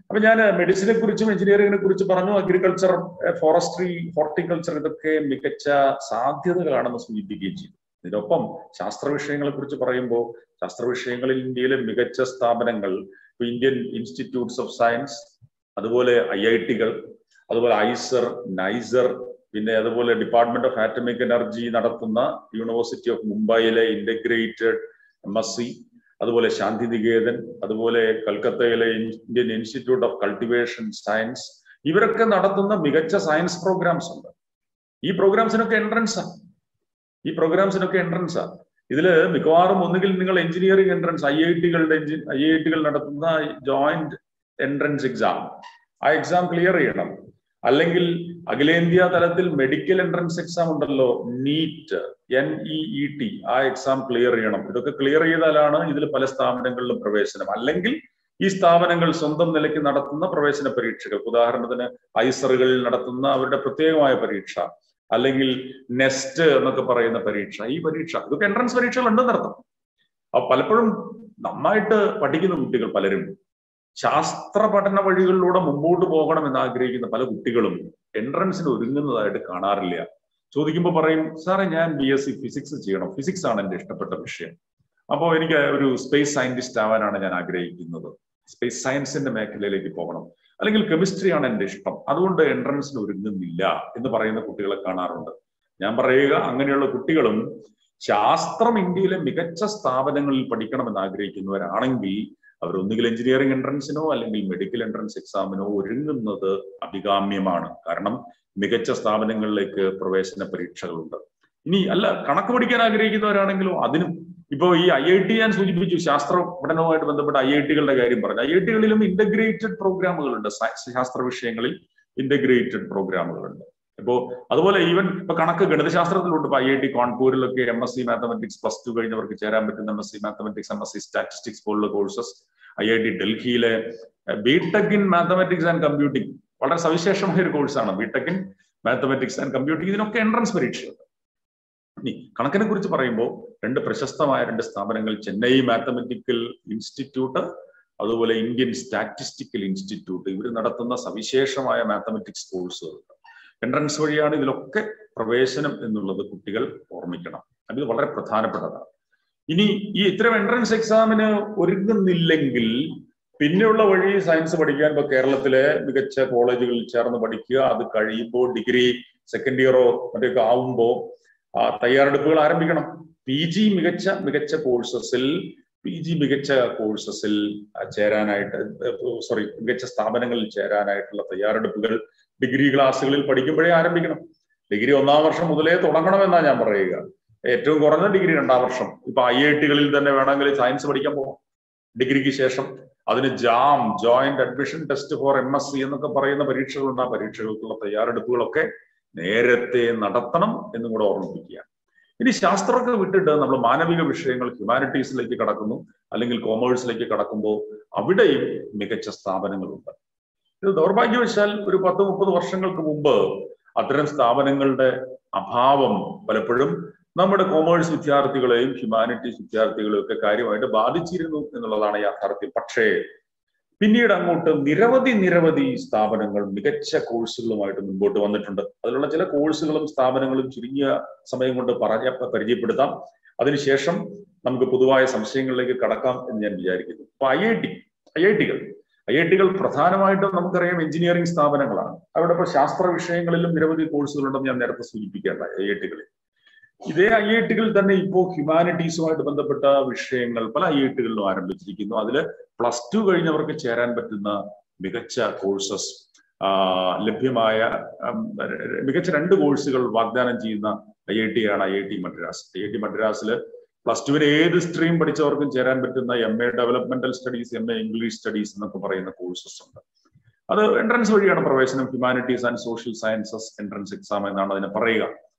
അപ്പൊ ഞാൻ മെഡിസിനെ കുറിച്ചും എഞ്ചിനീയറിംഗിനെ കുറിച്ച് പറഞ്ഞു. അഗ്രികൾച്ചർ, ഫോറസ്ട്രി, ഹോർട്ടിക്കൾച്ചർ ഇതൊക്കെ മികച്ച സാധ്യതകളാണെന്ന് സൂചിപ്പിക്കുകയും ചെയ്തു. ഇതിനൊപ്പം ശാസ്ത്ര വിഷയങ്ങളെ കുറിച്ച് പറയുമ്പോൾ ശാസ്ത്ര വിഷയങ്ങളിൽ ഇന്ത്യയിലെ മികച്ച സ്ഥാപനങ്ങൾ ഇന്ത്യൻ ഇൻസ്റ്റിറ്റ്യൂട്ട്സ് ഓഫ് സയൻസ്, അതുപോലെ IIT-കൾ, അതുപോലെ ഐസർ, നൈസർ, പിന്നെ അതുപോലെ ഡിപ്പാർട്ട്മെന്റ് ഓഫ് ആറ്റമിക് എനർജി നടത്തുന്ന യൂണിവേഴ്സിറ്റി ഓഫ് മുംബൈയിലെ ഇന്റഗ്രേറ്റഡ് MSc, അതുപോലെ ശാന്തിനികേതൻ, അതുപോലെ കൽക്കത്തയിലെ Indian institute of cultivation science, ഇവരൊക്കെ നടത്തുന്ന മികച്ച സയൻസ് പ്രോഗ്രാംസ് ഉണ്ട്. ഈ പ്രോഗ്രാംസിനൊക്കെ എൻട്രൻസാ. ഇതില് മിക്കവാറും ഒന്നുകിൽ നിങ്ങൾ എഞ്ചിനീയറിംഗ് എൻട്രൻസ് IIT-കൾ നടത്തുന്ന ജോയിന്റ് എൻട്രൻസ് എക്സാം, ആ എക്സാം ക്ലിയർ ചെയ്യണം. അല്ലെങ്കിൽ അഖിലേന്ത്യാ തലത്തിൽ മെഡിക്കൽ എൻട്രൻസ് എക്സാം ഉണ്ടല്ലോ, NEET, ആ എക്സാം ക്ലിയർ ചെയ്യണം. ഇതൊക്കെ ക്ലിയർ ചെയ്താലാണ് ഇതിൽ പല സ്ഥാപനങ്ങളിലും പ്രവേശനം. അല്ലെങ്കിൽ ഈ സ്ഥാപനങ്ങൾ സ്വന്തം നിലയ്ക്ക് നടത്തുന്ന പ്രവേശന പരീക്ഷകൾ, ഉദാഹരണത്തിന് ഐസറുകളിൽ നടത്തുന്ന അവരുടെ പ്രത്യേകമായ പരീക്ഷ, അല്ലെങ്കിൽ നെസ്റ്റ് എന്നൊക്കെ പറയുന്ന പരീക്ഷ, ഈ പരീക്ഷ, ഇതൊക്കെ എൻട്രൻസ് പരീക്ഷകൾ ഉണ്ടെന്നർത്ഥം. അപ്പൊ പലപ്പോഴും നന്നായിട്ട് പഠിക്കുന്ന കുട്ടികൾ പലരും ശാസ്ത്ര പഠന വഴികളിലൂടെ മുമ്പോട്ട് പോകണം എന്ന് ആഗ്രഹിക്കുന്ന പല കുട്ടികളും എൻട്രൻസിന് ഒരുങ്ങുന്നതായിട്ട് കാണാറില്ല. ചോദിക്കുമ്പോൾ പറയും, സാറേ ഞാൻ BSc ഫിസിക്സ് ചെയ്യണം, ഫിസിക്സ് ആണ് എൻ്റെ ഇഷ്ടപ്പെട്ട വിഷയം, അപ്പോൾ എനിക്ക് ഒരു സ്പേസ് സയന്റിസ്റ്റ് ആവാനാണ് ഞാൻ ആഗ്രഹിക്കുന്നത്, സ്പേസ് സയൻസിന്റെ മേഖലയിലേക്ക് പോകണം, അല്ലെങ്കിൽ കെമിസ്ട്രിയാണ് എൻ്റെ ഇഷ്ടം, അതുകൊണ്ട് എൻട്രൻസിന് ഒരുങ്ങുന്നില്ല എന്ന് പറയുന്ന കുട്ടികളെ കാണാറുണ്ട്. ഞാൻ പറയുക, അങ്ങനെയുള്ള കുട്ടികളും ശാസ്ത്രം ഇന്ത്യയിലെ മികച്ച സ്ഥാപനങ്ങളിൽ പഠിക്കണമെന്ന് ആഗ്രഹിക്കുന്നവരാണെങ്കിൽ അവരൊന്നുകിൽ എഞ്ചിനീയറിംഗ് എൻട്രൻസിനോ അല്ലെങ്കിൽ മെഡിക്കൽ എൻട്രൻസ് എക്സാമിനോ ഒരുങ്ങുന്നത് അഭികാമ്യമാണ്. കാരണം മികച്ച സ്ഥാപനങ്ങളിലേക്ക് പ്രവേശന പരീക്ഷകളുണ്ട്. ഇനി അല്ല, കണക്ക് പഠിക്കാൻ ആഗ്രഹിക്കുന്നവരാണെങ്കിലോ അതിനും ഇപ്പോൾ ഈ IIT ഞാൻ സൂചിപ്പിച്ചു, ശാസ്ത്ര പഠനവുമായിട്ട് ബന്ധപ്പെട്ട IIT-കളുടെ കാര്യം പറഞ്ഞു. IIT-കളിലും ഇന്റഗ്രേറ്റഡ് പ്രോഗ്രാമുകളുണ്ട്, ശാസ്ത്ര വിഷയങ്ങളിൽ ഇന്റഗ്രേറ്റഡ് പ്രോഗ്രാമുകളുണ്ട്. അതുപോലെ ഈവൻ ഇപ്പൊ കണക്ക് ഗണിതശാസ്ത്രത്തിലുണ്ട്. ഇപ്പൊ IIT കാൺപൂരിലൊക്കെ MSc മാത്തമാറ്റിക്സ് +2 കഴിഞ്ഞവർക്ക് ചേരാൻ പറ്റുന്ന MSc മാത്തമാറ്റിക്സ്, MSc സ്റ്റാറ്റിസ്റ്റിക്സ് പോലുള്ള കോഴ്സസ്, IIT ഡൽഹിയിലെ BTech in mathematics and computing, വളരെ സവിശേഷമായ ഒരു കോഴ്സാണ് BTech in mathematics and computing. ഇതിനൊക്കെ എൻട്രൻസ് പരീക്ഷയുണ്ട്. ഇനി കണക്കിനെ കുറിച്ച് പറയുമ്പോൾ പ്രശസ്തമായ 2 സ്ഥാപനങ്ങൾ, ചെന്നൈ മാത്തമാറ്റിക്കൽ ഇൻസ്റ്റിറ്റ്യൂട്ട്, അതുപോലെ ഇന്ത്യൻ സ്റ്റാറ്റിസ്റ്റിക്കൽ ഇൻസ്റ്റിറ്റ്യൂട്ട്, ഇവർ നടത്തുന്ന സവിശേഷമായ മാത്തമാറ്റിക്സ് കോഴ്സുകളുണ്ട്. എൻട്രൻസ് വഴിയാണ് ഇതിലൊക്കെ പ്രവേശനം എന്നുള്ളത് കുട്ടികൾ ഓർമ്മിക്കണം. അത് വളരെ പ്രധാനപ്പെട്ടതാണ്. ഇനി ഈ ഇത്തരം എൻട്രൻസ് എക്സാമിന് ഒരുങ്ങുന്നില്ലെങ്കിൽ പിന്നെയുള്ള വഴി സയൻസ് പഠിക്കാൻ ഇപ്പൊ കേരളത്തിലെ മികച്ച കോളേജുകളിൽ ചേർന്ന് പഠിക്കുക, അത് കഴിയുമ്പോൾ ഡിഗ്രി സെക്കൻഡ് ഇയറോ മറ്റൊക്കെ ആവുമ്പോൾ തയ്യാറെടുപ്പുകൾ ആരംഭിക്കണം. മികച്ച കോഴ്സസിൽ ചേരാനായിട്ട്, മികച്ച സ്ഥാപനങ്ങളിൽ ചേരാനായിട്ടുള്ള തയ്യാറെടുപ്പുകൾ ഡിഗ്രി ക്ലാസ്സുകളിൽ പഠിക്കുമ്പോഴേ ആരംഭിക്കണം. ഡിഗ്രി 1-ാം വർഷം മുതലേ തുടങ്ങണമെന്നാണ് ഞാൻ പറയുക. ഏറ്റവും കുറഞ്ഞ ഡിഗ്രി 2-ാം വർഷം. ഇപ്പൊ IIT-കളിൽ തന്നെ വേണമെങ്കിൽ സയൻസ് പഠിക്കാൻ പോകാം. ഡിഗ്രിക്ക് ശേഷം അതിന് JAM, joint admission test for MSc എന്നൊക്കെ പറയുന്ന പരീക്ഷകളുണ്ട്. ആ പരീക്ഷകൾക്കുള്ള തയ്യാറെടുപ്പുകളൊക്കെ നേരത്തെ നടത്തണം എന്നും കൂടെ ഓർമ്മിപ്പിക്കുകയാണ്. ഇനി ശാസ്ത്രമൊക്കെ വിട്ടിട്ട് നമ്മൾ മാനവിക വിഷയങ്ങൾ, ഹ്യൂമാനിറ്റീസിലേക്ക് കടക്കുന്നു, അല്ലെങ്കിൽ കോമേഴ്സിലേക്ക് കടക്കുമ്പോൾ അവിടെയും മികച്ച സ്ഥാപനങ്ങളുണ്ട്. ഇത് ദൗർഭാഗ്യവശാൽ ഒരു 10-30 വർഷങ്ങൾക്ക് മുമ്പ് അത്തരം സ്ഥാപനങ്ങളുടെ അഭാവം പലപ്പോഴും നമ്മുടെ കോമേഴ്സ് വിദ്യാർത്ഥികളെയും ഹ്യൂമാനിറ്റീസ് വിദ്യാർത്ഥികളെയും ഒക്കെ കാര്യമായിട്ട് ബാധിച്ചിരുന്നു എന്നുള്ളതാണ് യാഥാർത്ഥ്യം. പക്ഷേ പിന്നീട് അങ്ങോട്ട് നിരവധി സ്ഥാപനങ്ങൾ മികച്ച കോഴ്സുകളുമായിട്ട് മുൻപോട്ട് വന്നിട്ടുണ്ട്. അതിലുള്ള ചില കോഴ്സുകളും സ്ഥാപനങ്ങളും ചുരുങ്ങിയ സമയം കൊണ്ട് പരിചയപ്പെടുത്താം. അതിനുശേഷം നമുക്ക് പൊതുവായ സംശയങ്ങളിലേക്ക് കടക്കാം എന്ന് ഞാൻ വിചാരിക്കുന്നു. അപ്പൊ IIT-കൾ പ്രധാനമായിട്ടും നമുക്കറിയാം എഞ്ചിനീയറിംഗ് സ്ഥാപനങ്ങളാണ്. അവിടെ ഇപ്പോൾ ശാസ്ത്ര വിഷയങ്ങളിലും നിരവധി കോഴ്സുകളുണ്ടെന്ന് ഞാൻ നേരത്തെ സൂചിപ്പിക്കേണ്ട IIT-കളിൽ. ഇതേ IIT-കളിൽ തന്നെ ഇപ്പോൾ ഹ്യൂമാനിറ്റീസുമായിട്ട് ബന്ധപ്പെട്ട വിഷയങ്ങൾ പല IIT-കളിലും ആരംഭിച്ചിരിക്കുന്നു. അതിൽ +2 കഴിഞ്ഞവർക്ക് ചേരാൻ പറ്റുന്ന മികച്ച കോഴ്സസ് ലഭ്യമായ മികച്ച 2 കോഴ്സുകൾ വാഗ്ദാനം ചെയ്യുന്ന IIT-യാണ് IIT മദ്രാസ്. IIT മദ്രാസിൽ +2-ന് ഏത് സ്ട്രീം പഠിച്ചവർക്കും ചേരാൻ പറ്റുന്ന MA developmental studies, MA English studies എന്നൊക്കെ പറയുന്ന കോഴ്സസ് ഉണ്ട്. അത് എൻട്രൻസ് വഴിയാണ് പ്രവേശനം. Humanities and social sciences entrance exam എന്നാണ് അതിനെ പറയുക.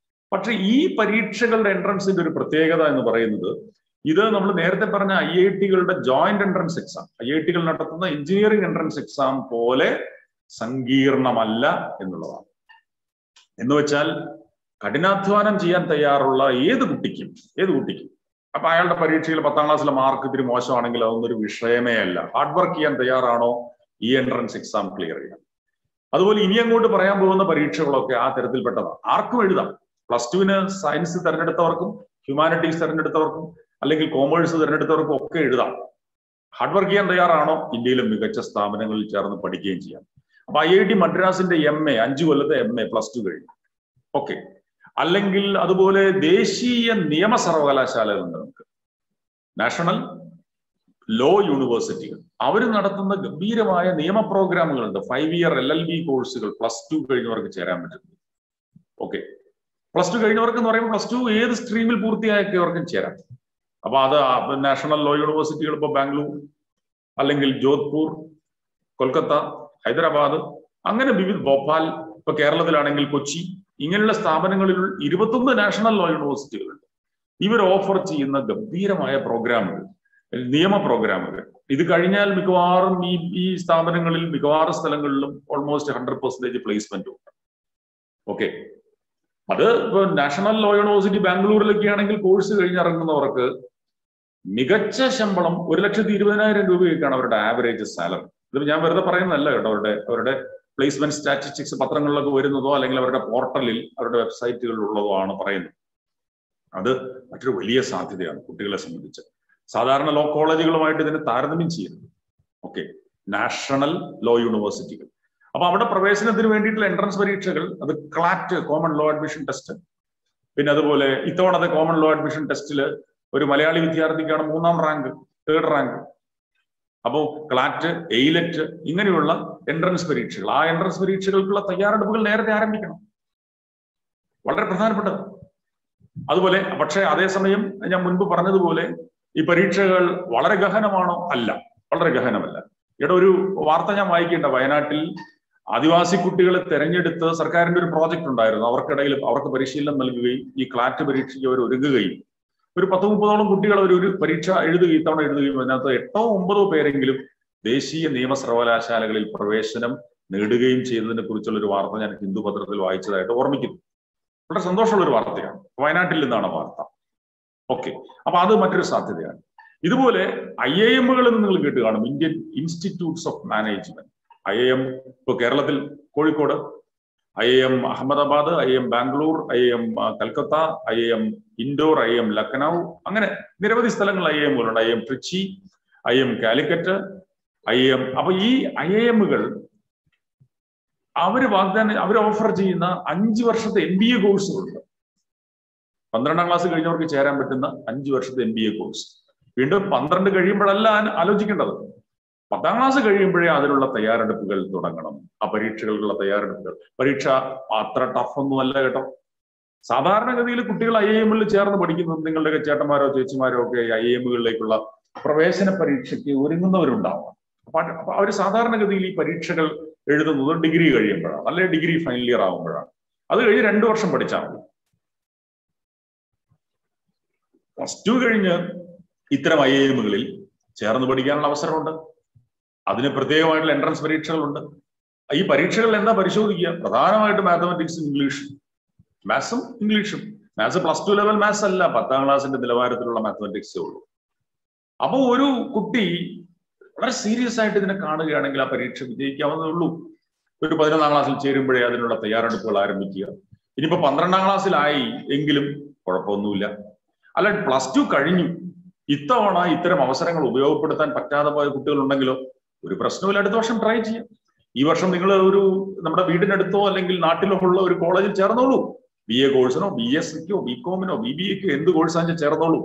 പക്ഷെ ഈ പരീക്ഷകളുടെ എൻട്രൻസിന്റെ ഒരു പ്രത്യേകത എന്ന് പറയുന്നത്, ഇത് നമ്മൾ നേരത്തെ പറഞ്ഞ IIT-കളുടെ ജോയിന്റ് എൻട്രൻസ് എക്സാം, IIT-കൾ നടത്തുന്ന എഞ്ചിനീയറിംഗ് എൻട്രൻസ് എക്സാം പോലെ സങ്കീർണമല്ല എന്നുള്ളതാണ്. എന്ന് വെച്ചാൽ കഠിനാധ്വാനം ചെയ്യാൻ തയ്യാറുള്ള ഏത് കുട്ടിക്കും അപ്പൊ അയാളുടെ പരീക്ഷയിൽ 10-ാം ക്ലാസ്സിലെ മാർക്ക് ഇത്തിരി മോശമാണെങ്കിൽ അതൊന്നും ഒരു വിഷയമേ അല്ല. ഹാർഡ് വർക്ക് ചെയ്യാൻ തയ്യാറാണോ ഈ എൻട്രൻസ് എക്സാം ക്ലിയർ ചെയ്യാം. അതുപോലെ ഇനി അങ്ങോട്ട് പറയാൻ പോകുന്ന പരീക്ഷകളൊക്കെ ആ തരത്തിൽപ്പെട്ടതാണ്. ആർക്കും എഴുതാം. +2-ന് സയൻസ് തിരഞ്ഞെടുത്തവർക്കും ഹ്യൂമാനിറ്റീസ് തിരഞ്ഞെടുത്തവർക്കും അല്ലെങ്കിൽ കോമേഴ്സ് തിരഞ്ഞെടുത്തവർക്കും ഒക്കെ എഴുതാം. ഹാർഡ് വർക്ക് ചെയ്യാൻ തയ്യാറാണോ ഇന്ത്യയിലെ മികച്ച സ്ഥാപനങ്ങളിൽ ചേർന്ന് പഠിക്കുകയും ചെയ്യാം. അപ്പൊ IIT മദ്രാസിന്റെ MA 5 കൊല്ലത്തെ MA +2 കഴിഞ്ഞു. ഓക്കെ. അല്ലെങ്കിൽ അതുപോലെ ദേശീയ നിയമ സർവകലാശാലകളുണ്ട് നമുക്ക്, നാഷണൽ ലോ യൂണിവേഴ്സിറ്റികൾ. അവർ നടത്തുന്ന ഗംഭീരമായ നിയമ പ്രോഗ്രാമുകളുണ്ട്. 5 ഇയർ LLB കോഴ്സുകൾ +2 കഴിഞ്ഞവർക്ക് ചേരാൻ പറ്റുന്നത്. ഓക്കെ, +2 കഴിഞ്ഞവർക്ക് എന്ന് പറയുമ്പോൾ +2 ഏത് സ്ട്രീമിൽ പൂർത്തിയാക്കിയവർക്കും ചേരാം. അപ്പൊ അത് നാഷണൽ ലോ യൂണിവേഴ്സിറ്റികൾ ഇപ്പോൾ ബാംഗ്ലൂർ, അല്ലെങ്കിൽ ജോധ്പൂർ, കൊൽക്കത്ത, ഹൈദരാബാദ്, അങ്ങനെ ഭോപ്പാൽ, ഇപ്പൊ കേരളത്തിലാണെങ്കിൽ കൊച്ചി, ഇങ്ങനെയുള്ള സ്ഥാപനങ്ങളിൽ 21 നാഷണൽ ലോ യൂണിവേഴ്സിറ്റികളുണ്ട്. ഇവർ ഓഫർ ചെയ്യുന്ന ഗംഭീരമായ പ്രോഗ്രാമുകൾ, നിയമ പ്രോഗ്രാമുകൾ, ഇത് കഴിഞ്ഞാൽ മിക്കവാറും ഈ സ്ഥാപനങ്ങളിൽ മിക്കവാറും സ്ഥലങ്ങളിലും ഓൾമോസ്റ്റ് 100% പ്ലേസ്മെന്റ് ഉണ്ട്. ഓക്കെ, അത് ഇപ്പൊ നാഷണൽ ലോ യൂണിവേഴ്സിറ്റി ബാംഗ്ലൂരിലൊക്കെ ആണെങ്കിൽ കോഴ്സ് കഴിഞ്ഞിറങ്ങുന്നവർക്ക് മികച്ച ശമ്പളം 1,20,000 രൂപയൊക്കെയാണ് അവരുടെ ആവറേജ് സാലറി. ഇത് ഞാൻ വെറുതെ പറയുന്നതല്ല കേട്ടോ, അവരുടെ പ്ലേസ്മെന്റ് സ്റ്റാറ്റിസ്റ്റിക്സ് പത്രങ്ങളിലൊക്കെ വരുന്നതോ അല്ലെങ്കിൽ അവരുടെ പോർട്ടലിൽ, അവരുടെ വെബ്സൈറ്റുകളിൽ ഉള്ളതോ ആണ് പറയുന്നത്. അത് മറ്റൊരു വലിയ സാധ്യതയാണ് കുട്ടികളെ സംബന്ധിച്ച്. സാധാരണ ലോ കോളേജുകളുമായിട്ട് ഇതിനെ താരതമ്യം ചെയ്യുന്നത്. ഓക്കെ, നാഷണൽ ലോ യൂണിവേഴ്സിറ്റികൾ. അപ്പൊ അവിടെ പ്രവേശനത്തിന് വേണ്ടിയിട്ടുള്ള എൻട്രൻസ് പരീക്ഷകൾ, അത് CLAT, common law admission test, പിന്നെ അതുപോലെ ഇത്തവണത്തെ കോമൺ ലോ അഡ്മിഷൻ ടെസ്റ്റിൽ ഒരു മലയാളി വിദ്യാർത്ഥിക്കാണ് 3ാം റാങ്ക്, 3rd റാങ്ക്. അപ്പോൾ ക്ലാറ്റ്, എയിലറ്റ്, ഇങ്ങനെയുള്ള എൻട്രൻസ് പരീക്ഷകൾ, ആ എൻട്രൻസ് പരീക്ഷകൾക്കുള്ള തയ്യാറെടുപ്പുകൾ നേരത്തെ ആരംഭിക്കണം, വളരെ പ്രധാനപ്പെട്ടത്. അതുപോലെ പക്ഷേ അതേസമയം ഞാൻ മുൻപ് പറഞ്ഞതുപോലെ ഈ പരീക്ഷകൾ വളരെ ഗഹനമാണോ? അല്ല, വളരെ ഗഹനമല്ല. ഇവിടെ ഒരു വാർത്ത ഞാൻ വായിക്കേണ്ട, വയനാട്ടിൽ ആദിവാസി കുട്ടികളെ തെരഞ്ഞെടുത്ത് സർക്കാരിന്റെ ഒരു പ്രോജക്റ്റ് ഉണ്ടായിരുന്നു. അവർക്കിടയിൽ അവർക്ക് പരിശീലനം നൽകുകയും ഈ ക്ലാറ്റ് പരീക്ഷയ്ക്ക് അവർ ഒരുങ്ങുകയും ഒരു 10-30ഓളം കുട്ടികൾ ഒരു പരീക്ഷ എഴുതുകയും ഇത്തവണ എഴുതുകയും അതിനകത്ത് 8-9 പേരെങ്കിലും ദേശീയ നിയമ സർവകലാശാലകളിൽ പ്രവേശനം നേടുകയും ചെയ്തതിനെ കുറിച്ചുള്ള ഒരു വാർത്ത ഞാൻ ഹിന്ദു പത്രത്തിൽ വായിച്ചതായിട്ട് ഓർമ്മിക്കുന്നു. വളരെ സന്തോഷമുള്ള ഒരു വാർത്തയാണ്. വയനാട്ടിൽ നിന്നാണ് വാർത്ത. ഓക്കെ, അപ്പൊ അത് മറ്റൊരു സാധ്യതയാണ്. ഇതുപോലെ IIM-കൾ എന്ന് നിങ്ങൾ കേട്ട് കാണും, Indian institutes of management. IIM ഇപ്പൊ കേരളത്തിൽ Kozhikode, IIM Ahmedabad, IIM Bangalore, IIM Calcutta, IIM Indore, IIM Lucknow, അങ്ങനെ നിരവധി സ്ഥലങ്ങൾ IIM-കളുണ്ട്. IIM Trichy, IIM Calicut, IIM. അപ്പൊ ഈ IIM-കൾ അവർ ഓഫർ ചെയ്യുന്ന 5 വർഷത്തെ MBA കോഴ്സുകളുണ്ട്. 12ാം ക്ലാസ് കഴിഞ്ഞവർക്ക് ചേരാൻ പറ്റുന്ന 5 വർഷത്തെ MBA കോഴ്സ്. വീണ്ടും 12 കഴിയുമ്പോഴല്ല ആലോചിക്കേണ്ടത്, 10ാം ക്ലാസ് കഴിയുമ്പോഴേ അതിനുള്ള തയ്യാറെടുപ്പുകൾ തുടങ്ങണം. ആ പരീക്ഷകൾക്കുള്ള തയ്യാറെടുപ്പുകൾ. പരീക്ഷ അത്ര ടഫൊന്നും അല്ല കേട്ടോ. സാധാരണഗതിയിൽ കുട്ടികൾ IIM-ൽ ചേർന്ന് പഠിക്കുന്നത്, നിങ്ങളുടെയൊക്കെ ചേട്ടന്മാരോ ചേച്ചിമാരോ ഒക്കെ IIM-കളിലേക്കുള്ള പ്രവേശന പരീക്ഷയ്ക്ക് ഒരുങ്ങുന്നവരുണ്ടാവാം. അപ്പൊ അവർ സാധാരണഗതിയിൽ ഈ പരീക്ഷകൾ എഴുതുന്നത് ഡിഗ്രി കഴിയുമ്പോഴാണ്, അല്ലെങ്കിൽ ഡിഗ്രി ഫൈനൽ ഇയർ ആകുമ്പോഴാണ്. അത് കഴിഞ്ഞ് 2 വർഷം പഠിച്ചാൽ മതി. +2 കഴിഞ്ഞ് ഇത്തരം IIM-കളിൽ ചേർന്ന് പഠിക്കാനുള്ള അവസരമുണ്ട്. അതിന് പ്രത്യേകമായിട്ടുള്ള എൻട്രൻസ് പരീക്ഷകളുണ്ട്. ഈ പരീക്ഷകളിൽ എന്താ പരിശോധിക്കുക? പ്രധാനമായിട്ട് മാത്തമാറ്റിക്സും ഇംഗ്ലീഷും, മാത്സും ഇംഗ്ലീഷും. മാത്സ് +2 ലെവൽ മാത്സ് അല്ല, 10ാം ക്ലാസിന്റെ നിലവാരത്തിലുള്ള മാത്തമാറ്റിക്സേ ഉള്ളൂ. അപ്പൊ ഒരു കുട്ടി വളരെ സീരിയസ് ആയിട്ട് ഇതിനെ കാണുകയാണെങ്കിൽ ആ പരീക്ഷ വിജയിക്കാവുന്നതേ ഉള്ളൂ. ഒരു 11ാം ക്ലാസ്സിൽ ചേരുമ്പോഴേ അതിനുള്ള തയ്യാറെടുപ്പുകൾ ആരംഭിക്കുക. ഇനിയിപ്പോ 12ാം ക്ലാസ്സിലായി എങ്കിലും കുഴപ്പമൊന്നുമില്ല. അല്ല, +2 കഴിഞ്ഞു, ഇത്തവണ ഇത്തരം അവസരങ്ങൾ ഉപയോഗപ്പെടുത്താൻ പറ്റാതെ പോയ കുട്ടികളുണ്ടെങ്കിലോ ഒരു പ്രശ്നമില്ല, അടുത്ത വർഷം ട്രൈ ചെയ്യാം. ഈ വർഷം നിങ്ങൾ നമ്മുടെ വീടിനടുത്തോ അല്ലെങ്കിൽ നാട്ടിലോ ഉള്ള ഒരു കോളേജിൽ ചേർന്നോളൂ. BA കോഴ്സിനോ BSc-ക്കോ BCom-നോ BBA-ക്കോ എന്ത് കോഴ്സാണെന്ന് ചേർന്നോളൂ.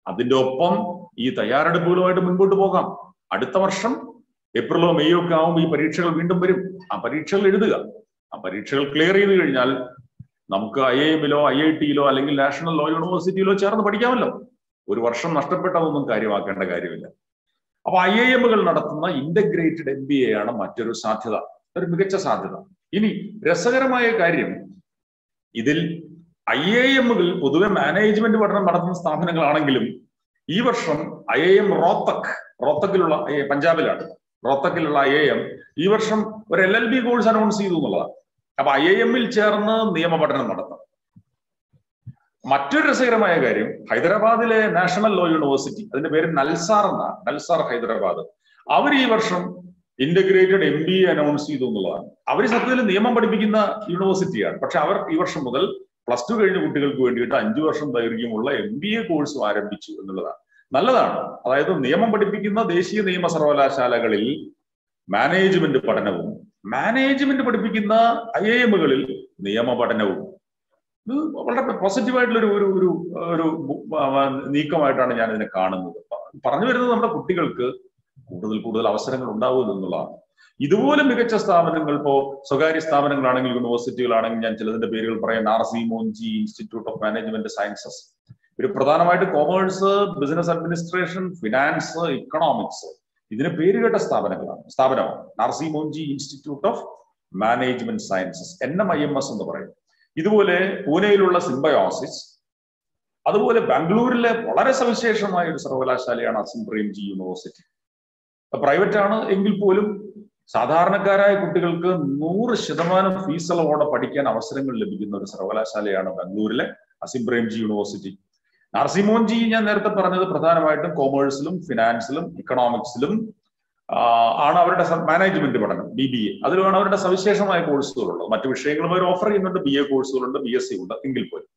അതിന്റെ ഒപ്പം ഈ തയ്യാറെടുപ്പുകളുമായിട്ട് മുൻപോട്ട് പോകാം. അടുത്ത വർഷം ഏപ്രിലോ മെയ്യോ ഒക്കെ ആകുമ്പോൾ ഈ പരീക്ഷകൾ വീണ്ടും വരും. ആ പരീക്ഷകൾ എഴുതുക. ആ പരീക്ഷകൾ ക്ലിയർ ചെയ്ത് കഴിഞ്ഞാൽ നമുക്ക് IIM-ലോ IIT-യിലോ അല്ലെങ്കിൽ നാഷണൽ ലോ യൂണിവേഴ്സിറ്റിയിലോ ചേർന്ന് പഠിക്കാമല്ലോ. ഒരു വർഷം നഷ്ടപ്പെട്ടതൊന്നും കാര്യമാക്കേണ്ട കാര്യമില്ല. അപ്പൊ IIM-കൾ നടത്തുന്ന ഇന്റഗ്രേറ്റഡ് MBA ആണ് മറ്റൊരു സാധ്യത, ഒരു മികച്ച സാധ്യത. ഇനി രസകരമായ കാര്യം, ഇതിൽ IIM-കൾ പൊതുവെ മാനേജ്മെന്റ് പഠനം നടത്തുന്ന സ്ഥാപനങ്ങളാണെങ്കിലും ഈ വർഷം IIM റോത്തക്കിലുള്ള, പഞ്ചാബിലാണ്, റോത്തക്കിലുള്ള IIM ഈ വർഷം ഒരു LLB കോഴ്സ് അനൗൺസ് ചെയ്തു എന്നുള്ളതാണ്. അപ്പൊ IIM-ൽ ചേർന്ന് നിയമപഠനം നടത്താം. മറ്റൊരു രസകരമായ കാര്യം, ഹൈദരാബാദിലെ നാഷണൽ ലോ യൂണിവേഴ്സിറ്റി, അതിന്റെ പേര് നൽസാർ എന്നാണ്, നൽസാർ ഹൈദരാബാദ്, അവർ ഈ വർഷം ഇന്റഗ്രേറ്റഡ് MBA അനൗൺസ് ചെയ്തു എന്നുള്ളതാണ്. അവർ സത്യത്തിൽ നിയമം പഠിപ്പിക്കുന്ന യൂണിവേഴ്സിറ്റിയാണ്. പക്ഷെ അവർ ഈ വർഷം മുതൽ +2 കഴിഞ്ഞ കുട്ടികൾക്ക് വേണ്ടിയിട്ട് 5 വർഷം ദൈർഘ്യമുള്ള MBA കോഴ്സും ആരംഭിച്ചു എന്നുള്ളതാണ്. നല്ലതാണ്. അതായത് നിയമം പഠിപ്പിക്കുന്ന ദേശീയ നിയമ സർവകലാശാലകളിൽ മാനേജ്മെന്റ് പഠനവും, മാനേജ്മെന്റ് പഠിപ്പിക്കുന്ന IIM-കളിൽ നിയമ പഠനവും ഇത് വളരെ പോസിറ്റീവായിട്ടുള്ള ഒരു നീക്കമായിട്ടാണ് ഞാൻ ഇതിനെ കാണുന്നത്. പറഞ്ഞു വരുന്നത് നമ്മുടെ കുട്ടികൾക്ക് കൂടുതൽ അവസരങ്ങൾ ഉണ്ടാവും എന്നുള്ളതാണ്. ഇതുപോലെ മികച്ച സ്ഥാപനങ്ങൾ, ഇപ്പോ സ്വകാര്യ സ്ഥാപനങ്ങളാണെങ്കിൽ, യൂണിവേഴ്സിറ്റികളാണെങ്കിൽ, ഞാൻ ചിലതിന്റെ പേരുകൾ പറയാം. RC. Monjee institute of management sciences, ഒരു പ്രധാനമായിട്ട് commerce, business administration, finance, economics, ഇതിന് പേരുകേട്ട സ്ഥാപനമാണ് RC. Monjee institute of management sciences, NMIMS എന്ന് പറയും. ഇതുപോലെ പൂനെയിലുള്ള സിംബയോസിസ്, അതുപോലെ ബാംഗ്ലൂരിലെ വളരെ സവിശേഷമായ ഒരു സർവകലാശാലയാണ് അസിം പ്രേംജി യൂണിവേഴ്സിറ്റി. പ്രൈവറ്റ് ആണ് എങ്കിൽ പോലും സാധാരണക്കാരായ കുട്ടികൾക്ക് 100% ഫീസുകളോടെ പഠിക്കാൻ അവസരങ്ങൾ ലഭിക്കുന്ന ഒരു സർവകലാശാലയാണ് ബാംഗ്ലൂരിലെ അസിം പ്രേംജി യൂണിവേഴ്സിറ്റി. ആർ.സി. മോൻജി ഞാൻ നേരത്തെ പറഞ്ഞത് പ്രധാനമായിട്ടും കോമേഴ്സിലും ഫിനാൻസിലും ഇക്കണോമിക്സിലും ആണ് അവരുടെ മാനേജ്മെന്റ് പഠനം, BBA. അതിലാണ് അവരുടെ സവിശേഷമായ കോഴ്സുകളുള്ളത്. മറ്റു വിഷയങ്ങളും അവർ ഓഫർ ചെയ്യുന്നുണ്ട്, BA കോഴ്സുകളുണ്ട്, BSc ഉണ്ട് എങ്കിൽ പോലും.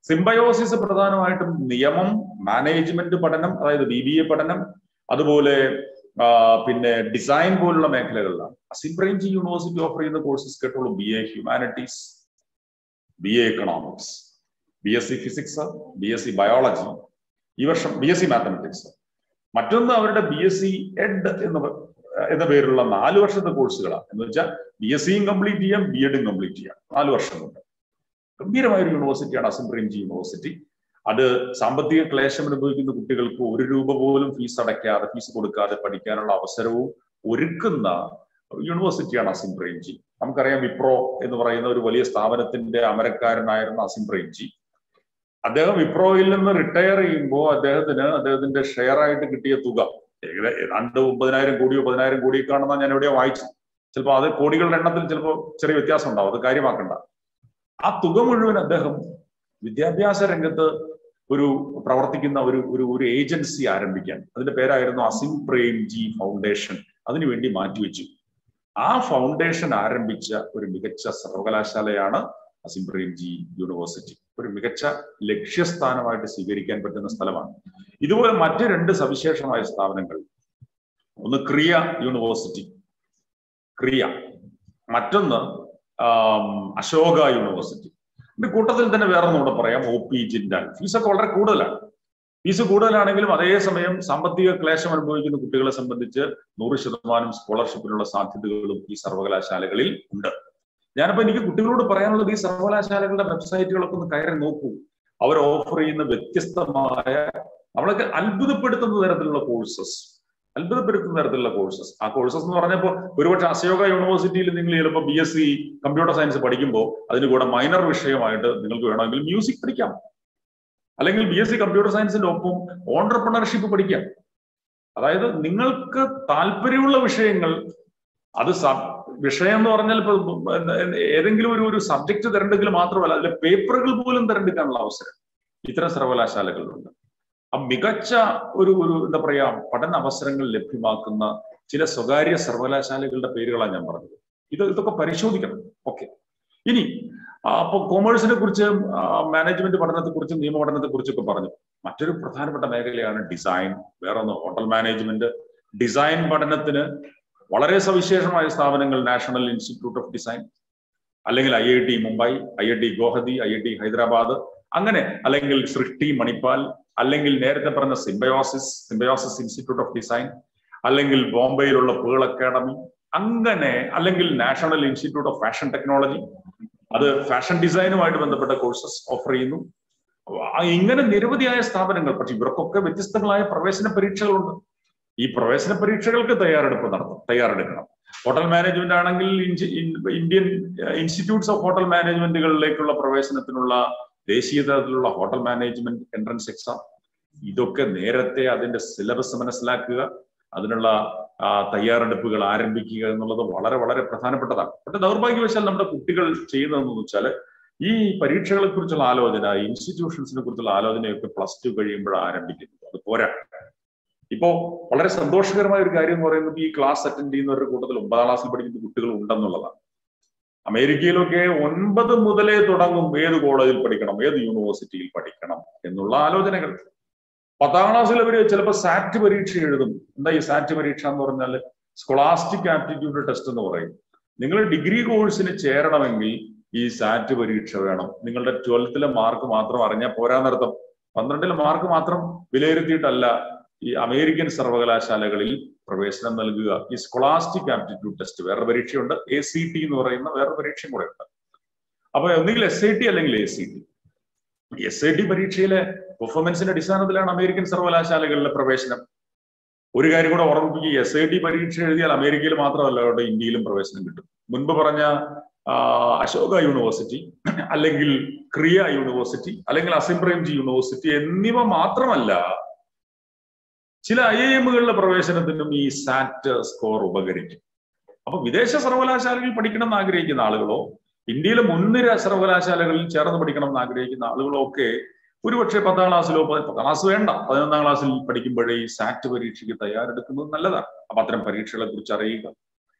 സിംബയോസിസ് പ്രധാനമായിട്ടും നിയമം, മാനേജ്മെന്റ് പഠനം, അതായത് BBA പഠനം, അതുപോലെ പിന്നെ ഡിസൈൻ പോലുള്ള മേഖലകളിലാണ്. അസിം പ്രേംജി യൂണിവേഴ്സിറ്റി ഓഫർ ചെയ്യുന്ന കോഴ്സസ് കേട്ടോളൂ: BA humanities, BA economics, BSc physics, BSc biology, ഈ വർഷം BSc മാത്തമാറ്റിക്സ്. മറ്റൊന്ന് അവരുടെ BSc എഡ് എന്ന പേരുള്ള 4 വർഷത്തെ കോഴ്സുകളാണ്. എന്ന് വെച്ചാൽ BScയും കംപ്ലീറ്റ് ചെയ്യാം, B.Edും കംപ്ലീറ്റ് ചെയ്യാം 4 വർഷം കൊണ്ട്. ഗംഭീരമായ ഒരു യൂണിവേഴ്സിറ്റിയാണ് അസിം പ്രേംജി യൂണിവേഴ്സിറ്റി. അത് സാമ്പത്തിക ക്ലേശം അനുഭവിക്കുന്ന കുട്ടികൾക്ക് 1 രൂപ പോലും ഫീസ് കൊടുക്കാതെ പഠിക്കാനുള്ള അവസരവും ഒരുക്കുന്ന യൂണിവേഴ്സിറ്റിയാണ് അസിം പ്രേംജി. നമുക്കറിയാം, വിപ്രോ എന്ന് പറയുന്ന ഒരു വലിയ സ്ഥാപനത്തിന്റെ അമരക്കാരനായിരുന്ന അസിം പ്രേംജി, അദ്ദേഹം വിപ്രോയിൽ നിന്ന് റിട്ടയർ ചെയ്യുമ്പോൾ അദ്ദേഹത്തിന്റെ ഷെയർ ആയിട്ട് കിട്ടിയ തുക ഏതാണ്ട് 9,000 കോടിയോ 10,000 കോടിയൊക്കെ ആണെന്നാണ് ഞാൻ എവിടെയോ വായിച്ചു. ചിലപ്പോൾ അത് കോടികളുടെ എണ്ണത്തിൽ ചിലപ്പോൾ ചെറിയ വ്യത്യാസം ഉണ്ടാവും, അത് കാര്യമാക്കണ്ട. ആ തുക മുഴുവൻ അദ്ദേഹം വിദ്യാഭ്യാസ രംഗത്ത് പ്രവർത്തിക്കുന്ന ഒരു ഏജൻസി ആരംഭിക്കാൻ, അതിന്റെ പേരായിരുന്നു അസിം പ്രേംജി ഫൗണ്ടേഷൻ, അതിനുവേണ്ടി മാറ്റിവെച്ചു. ആ ഫൗണ്ടേഷൻ ആരംഭിച്ച ഒരു മികച്ച സർവകലാശാലയാണ് അസിം പ്രേംജി യൂണിവേഴ്സിറ്റി. ഒരു മികച്ച ലക്ഷ്യസ്ഥാനമായിട്ട് സ്വീകരിക്കാൻ പറ്റുന്ന സ്ഥലമാണ്. ഇതുപോലെ മറ്റ് 2 സവിശേഷമായ സ്ഥാപനങ്ങൾ, ഒന്ന് ക്രിയ യൂണിവേഴ്സിറ്റി, മറ്റൊന്ന് അശോക യൂണിവേഴ്സിറ്റി. ഇതിന്റെ കൂട്ടത്തിൽ തന്നെ വേറെ ഒന്നുകൂടെ പറയാം, OP ജിൻഡാൽ. ഫീസൊക്കെ വളരെ കൂടുതലാണ്. ഫീസ് കൂടുതലാണെങ്കിലും അതേസമയം സാമ്പത്തിക ക്ലേശം അനുഭവിക്കുന്ന കുട്ടികളെ സംബന്ധിച്ച് 100% സ്കോളർഷിപ്പിനുള്ള സാധ്യതകളും ഈ സർവകലാശാലകളിൽ ഉണ്ട്. ഞാനിപ്പോ എനിക്ക് കുട്ടികളോട് പറയാനുള്ളത്, ഈ സർവകലാശാലകളുടെ വെബ്സൈറ്റുകളൊക്കെ ഒന്ന് കയറി നോക്കൂ. അവർ ഓഫർ ചെയ്യുന്ന വ്യത്യസ്തമായ, നമ്മളൊക്കെ അത്ഭുതപ്പെടുത്തുന്ന തരത്തിലുള്ള കോഴ്സസ്. ആ കോഴ്സസ് എന്ന് പറഞ്ഞപ്പോൾ ഒരുപക്ഷെ അശോക യൂണിവേഴ്സിറ്റിയിൽ നിങ്ങൾ ചിലപ്പോൾ BSc കമ്പ്യൂട്ടർ സയൻസ് പഠിക്കുമ്പോൾ അതിന് കൂടെ മൈനർ വിഷയമായിട്ട് നിങ്ങൾക്ക് വേണമെങ്കിൽ മ്യൂസിക് പഠിക്കാം, അല്ലെങ്കിൽ BSc കമ്പ്യൂട്ടർ സയൻസിന്റെ ഒപ്പം ഓൺട്രപ്രണർഷിപ്പ് പഠിക്കാം. അതായത് നിങ്ങൾക്ക് താല്പര്യമുള്ള വിഷയങ്ങൾ, അത് വിഷയം എന്ന് പറഞ്ഞാൽ ഇപ്പൊ ഏതെങ്കിലും ഒരു സബ്ജക്ട് തിരഞ്ഞെടുക്കൽ മാത്രമല്ല, അതിലെ പേപ്പറുകൾ പോലും തിരഞ്ഞെടുക്കാനുള്ള അവസരം ഇത്തരം സർവകലാശാലകളിലുണ്ട്. മികച്ച ഒരു എന്താ പറയാ പഠന അവസരങ്ങൾ ലഭ്യമാക്കുന്ന ചില സ്വകാര്യ സർവകലാശാലകളുടെ പേരുകളാണ് ഞാൻ പറഞ്ഞത്. ഇതൊക്കെ പരിശോധിക്കണം. ഓക്കെ, ഇനി അപ്പൊ കോമേഴ്സിനെ കുറിച്ച്, മാനേജ്മെന്റ് പഠനത്തെക്കുറിച്ചും നിയമ പഠനത്തെക്കുറിച്ചൊക്കെ പറഞ്ഞു. മറ്റൊരു പ്രധാനപ്പെട്ട മേഖലയാണ് ഡിസൈൻ. വേറൊന്ന് ഹോട്ടൽ മാനേജ്മെന്റ്. ഡിസൈൻ പഠനത്തിന് വളരെ സവിശേഷമായ സ്ഥാപനങ്ങൾ നാഷണൽ ഇൻസ്റ്റിറ്റ്യൂട്ട് ഓഫ് ഡിസൈൻ, അല്ലെങ്കിൽ IIT Mumbai, IIT ഗോഹത്തി, IIT Hyderabad, അങ്ങനെ, അല്ലെങ്കിൽ സൃഷ്ടി മണിപ്പാൽ, അല്ലെങ്കിൽ നേരത്തെ പറഞ്ഞ സിംബയോസിസ് ഇൻസ്റ്റിറ്റ്യൂട്ട് ഓഫ് ഡിസൈൻ, അല്ലെങ്കിൽ ബോംബെയിലുള്ള പേൾ അക്കാഡമി, അങ്ങനെ, അല്ലെങ്കിൽ national institute of fashion technology, അത് ഫാഷൻ ഡിസൈനുമായിട്ട് ബന്ധപ്പെട്ട കോഴ്സസ് ഓഫർ ചെയ്യുന്നു. ഇങ്ങനെ നിരവധിയായ സ്ഥാപനങ്ങൾ. പക്ഷെ ഇവർക്കൊക്കെ വ്യത്യസ്തങ്ങളായ പ്രവേശന പരീക്ഷകളുണ്ട്. ഈ പ്രവേശന പരീക്ഷകൾക്ക് തയ്യാറെടുക്കണം. ഹോട്ടൽ മാനേജ്മെന്റ് ആണെങ്കിൽ ഇന്ത്യൻ ഇൻസ്റ്റിറ്റ്യൂട്ട്സ് ഓഫ് ഹോട്ടൽ മാനേജ്മെന്റുകളിലേക്കുള്ള പ്രവേശനത്തിനുള്ള ദേശീയ തലത്തിലുള്ള ഹോട്ടൽ മാനേജ്മെന്റ് എൻട്രൻസ് എക്സാം. ഇതൊക്കെ നേരത്തെ അതിന്റെ സിലബസ് മനസ്സിലാക്കുക, അതിനുള്ള തയ്യാറെടുപ്പുകൾ ആരംഭിക്കുക എന്നുള്ളത് വളരെ വളരെ പ്രധാനപ്പെട്ടതാണ്. പക്ഷെ ദൗർഭാഗ്യവശാൽ നമ്മുടെ കുട്ടികൾ ചെയ്യുന്നതെന്ന് വെച്ചാൽ ഈ പരീക്ഷകളെ കുറിച്ചുള്ള ആലോചന, ഇൻസ്റ്റിറ്റ്യൂഷൻസിനെ കുറിച്ചുള്ള ആലോചനയൊക്കെ +2 കഴിയുമ്പോഴാണ് ആരംഭിക്കുന്നത്. അത് പോരാ. ഇപ്പോ വളരെ സന്തോഷകരമായ ഒരു കാര്യം എന്ന് പറയുന്നത്, ഈ ക്ലാസ് അറ്റൻഡ് ചെയ്യുന്നവരുടെ കൂട്ടത്തിൽ 9ാം ക്ലാസ്സിൽ പഠിക്കുന്ന കുട്ടികൾ ഉണ്ടെന്നുള്ളതാണ്. അമേരിക്കയിലൊക്കെ 9 മുതലേ തുടങ്ങും ഏത് കോളേജിൽ പഠിക്കണം, ഏത് യൂണിവേഴ്സിറ്റിയിൽ പഠിക്കണം എന്നുള്ള ആലോചനകൾ. 10ാം ക്ലാസ്സിൽ അവർ ചിലപ്പോൾ സാറ്റ് പരീക്ഷ എഴുതും. എന്താ ഈ സാറ്റ് പരീക്ഷ എന്ന് പറഞ്ഞാൽ? സ്കോളാസ്റ്റിക് ആപ്റ്റിറ്റ്യൂഡ് ടെസ്റ്റ് എന്ന് പറയും. നിങ്ങൾ ഡിഗ്രി കോഴ്സിന് ചേരണമെങ്കിൽ ഈ സാറ്റ് പരീക്ഷ വേണം, നിങ്ങളുടെ 12th മാർക്ക് മാത്രം അറിഞ്ഞാൽ പോരാന്നർത്ഥം. 12 മാർക്ക് മാത്രം വിലയിരുത്തിയിട്ടല്ല ഈ അമേരിക്കൻ സർവകലാശാലകളിൽ പ്രവേശനം നൽകുക. ഈ സ്കോളാസ്റ്റിക് ആപ്റ്റിറ്റ്യൂഡ് ടെസ്റ്റ് വേറെ പരീക്ഷയുണ്ട്, ACT എന്ന് പറയുന്ന വേറെ പരീക്ഷയും കൂടെ ഉണ്ട്. അപ്പൊ ഒന്നുകിൽ SAT അല്ലെങ്കിൽ ACT. SAT പരീക്ഷയിലെ പെർഫോമൻസിന്റെ അടിസ്ഥാനത്തിലാണ് അമേരിക്കൻ സർവകലാശാലകളിലെ പ്രവേശനം. ഒരു കാര്യം കൂടെ ഓർമ്മിപ്പിക്കുക, SAT പരീക്ഷ എഴുതിയാൽ അമേരിക്കയിൽ മാത്രമല്ല അവിടെ ഇന്ത്യയിലും പ്രവേശനം കിട്ടും. മുൻപ് പറഞ്ഞ അശോക യൂണിവേഴ്സിറ്റി അല്ലെങ്കിൽ ക്രിയ യൂണിവേഴ്സിറ്റി അല്ലെങ്കിൽ അസിം പ്രേംജി യൂണിവേഴ്സിറ്റി എന്നിവ മാത്രമല്ല, ചില IIM-കളിലെ പ്രവേശനത്തിനും ഈ സാറ്റ് സ്കോർ ഉപകരിക്കും. അപ്പൊ വിദേശ സർവകലാശാലകളിൽ പഠിക്കണം എന്ന് ആഗ്രഹിക്കുന്ന ആളുകളോ ഇന്ത്യയിലെ മുൻനിര സർവകലാശാലകളിൽ ചേർന്ന് പഠിക്കണം എന്ന് ആഗ്രഹിക്കുന്ന ആളുകളോ ഒക്കെ ഒരുപക്ഷെ 10ാം ക്ലാസ്സിലോ 10ാം ക്ലാസ് വേണ്ട 11ാം ക്ലാസ്സിൽ പഠിക്കുമ്പോഴേ ഈ സാറ്റ് പരീക്ഷയ്ക്ക് തയ്യാറെടുക്കുന്നത് നല്ലതാണ്. അപ്പൊ അത്തരം പരീക്ഷകളെ കുറിച്ച് അറിയുക,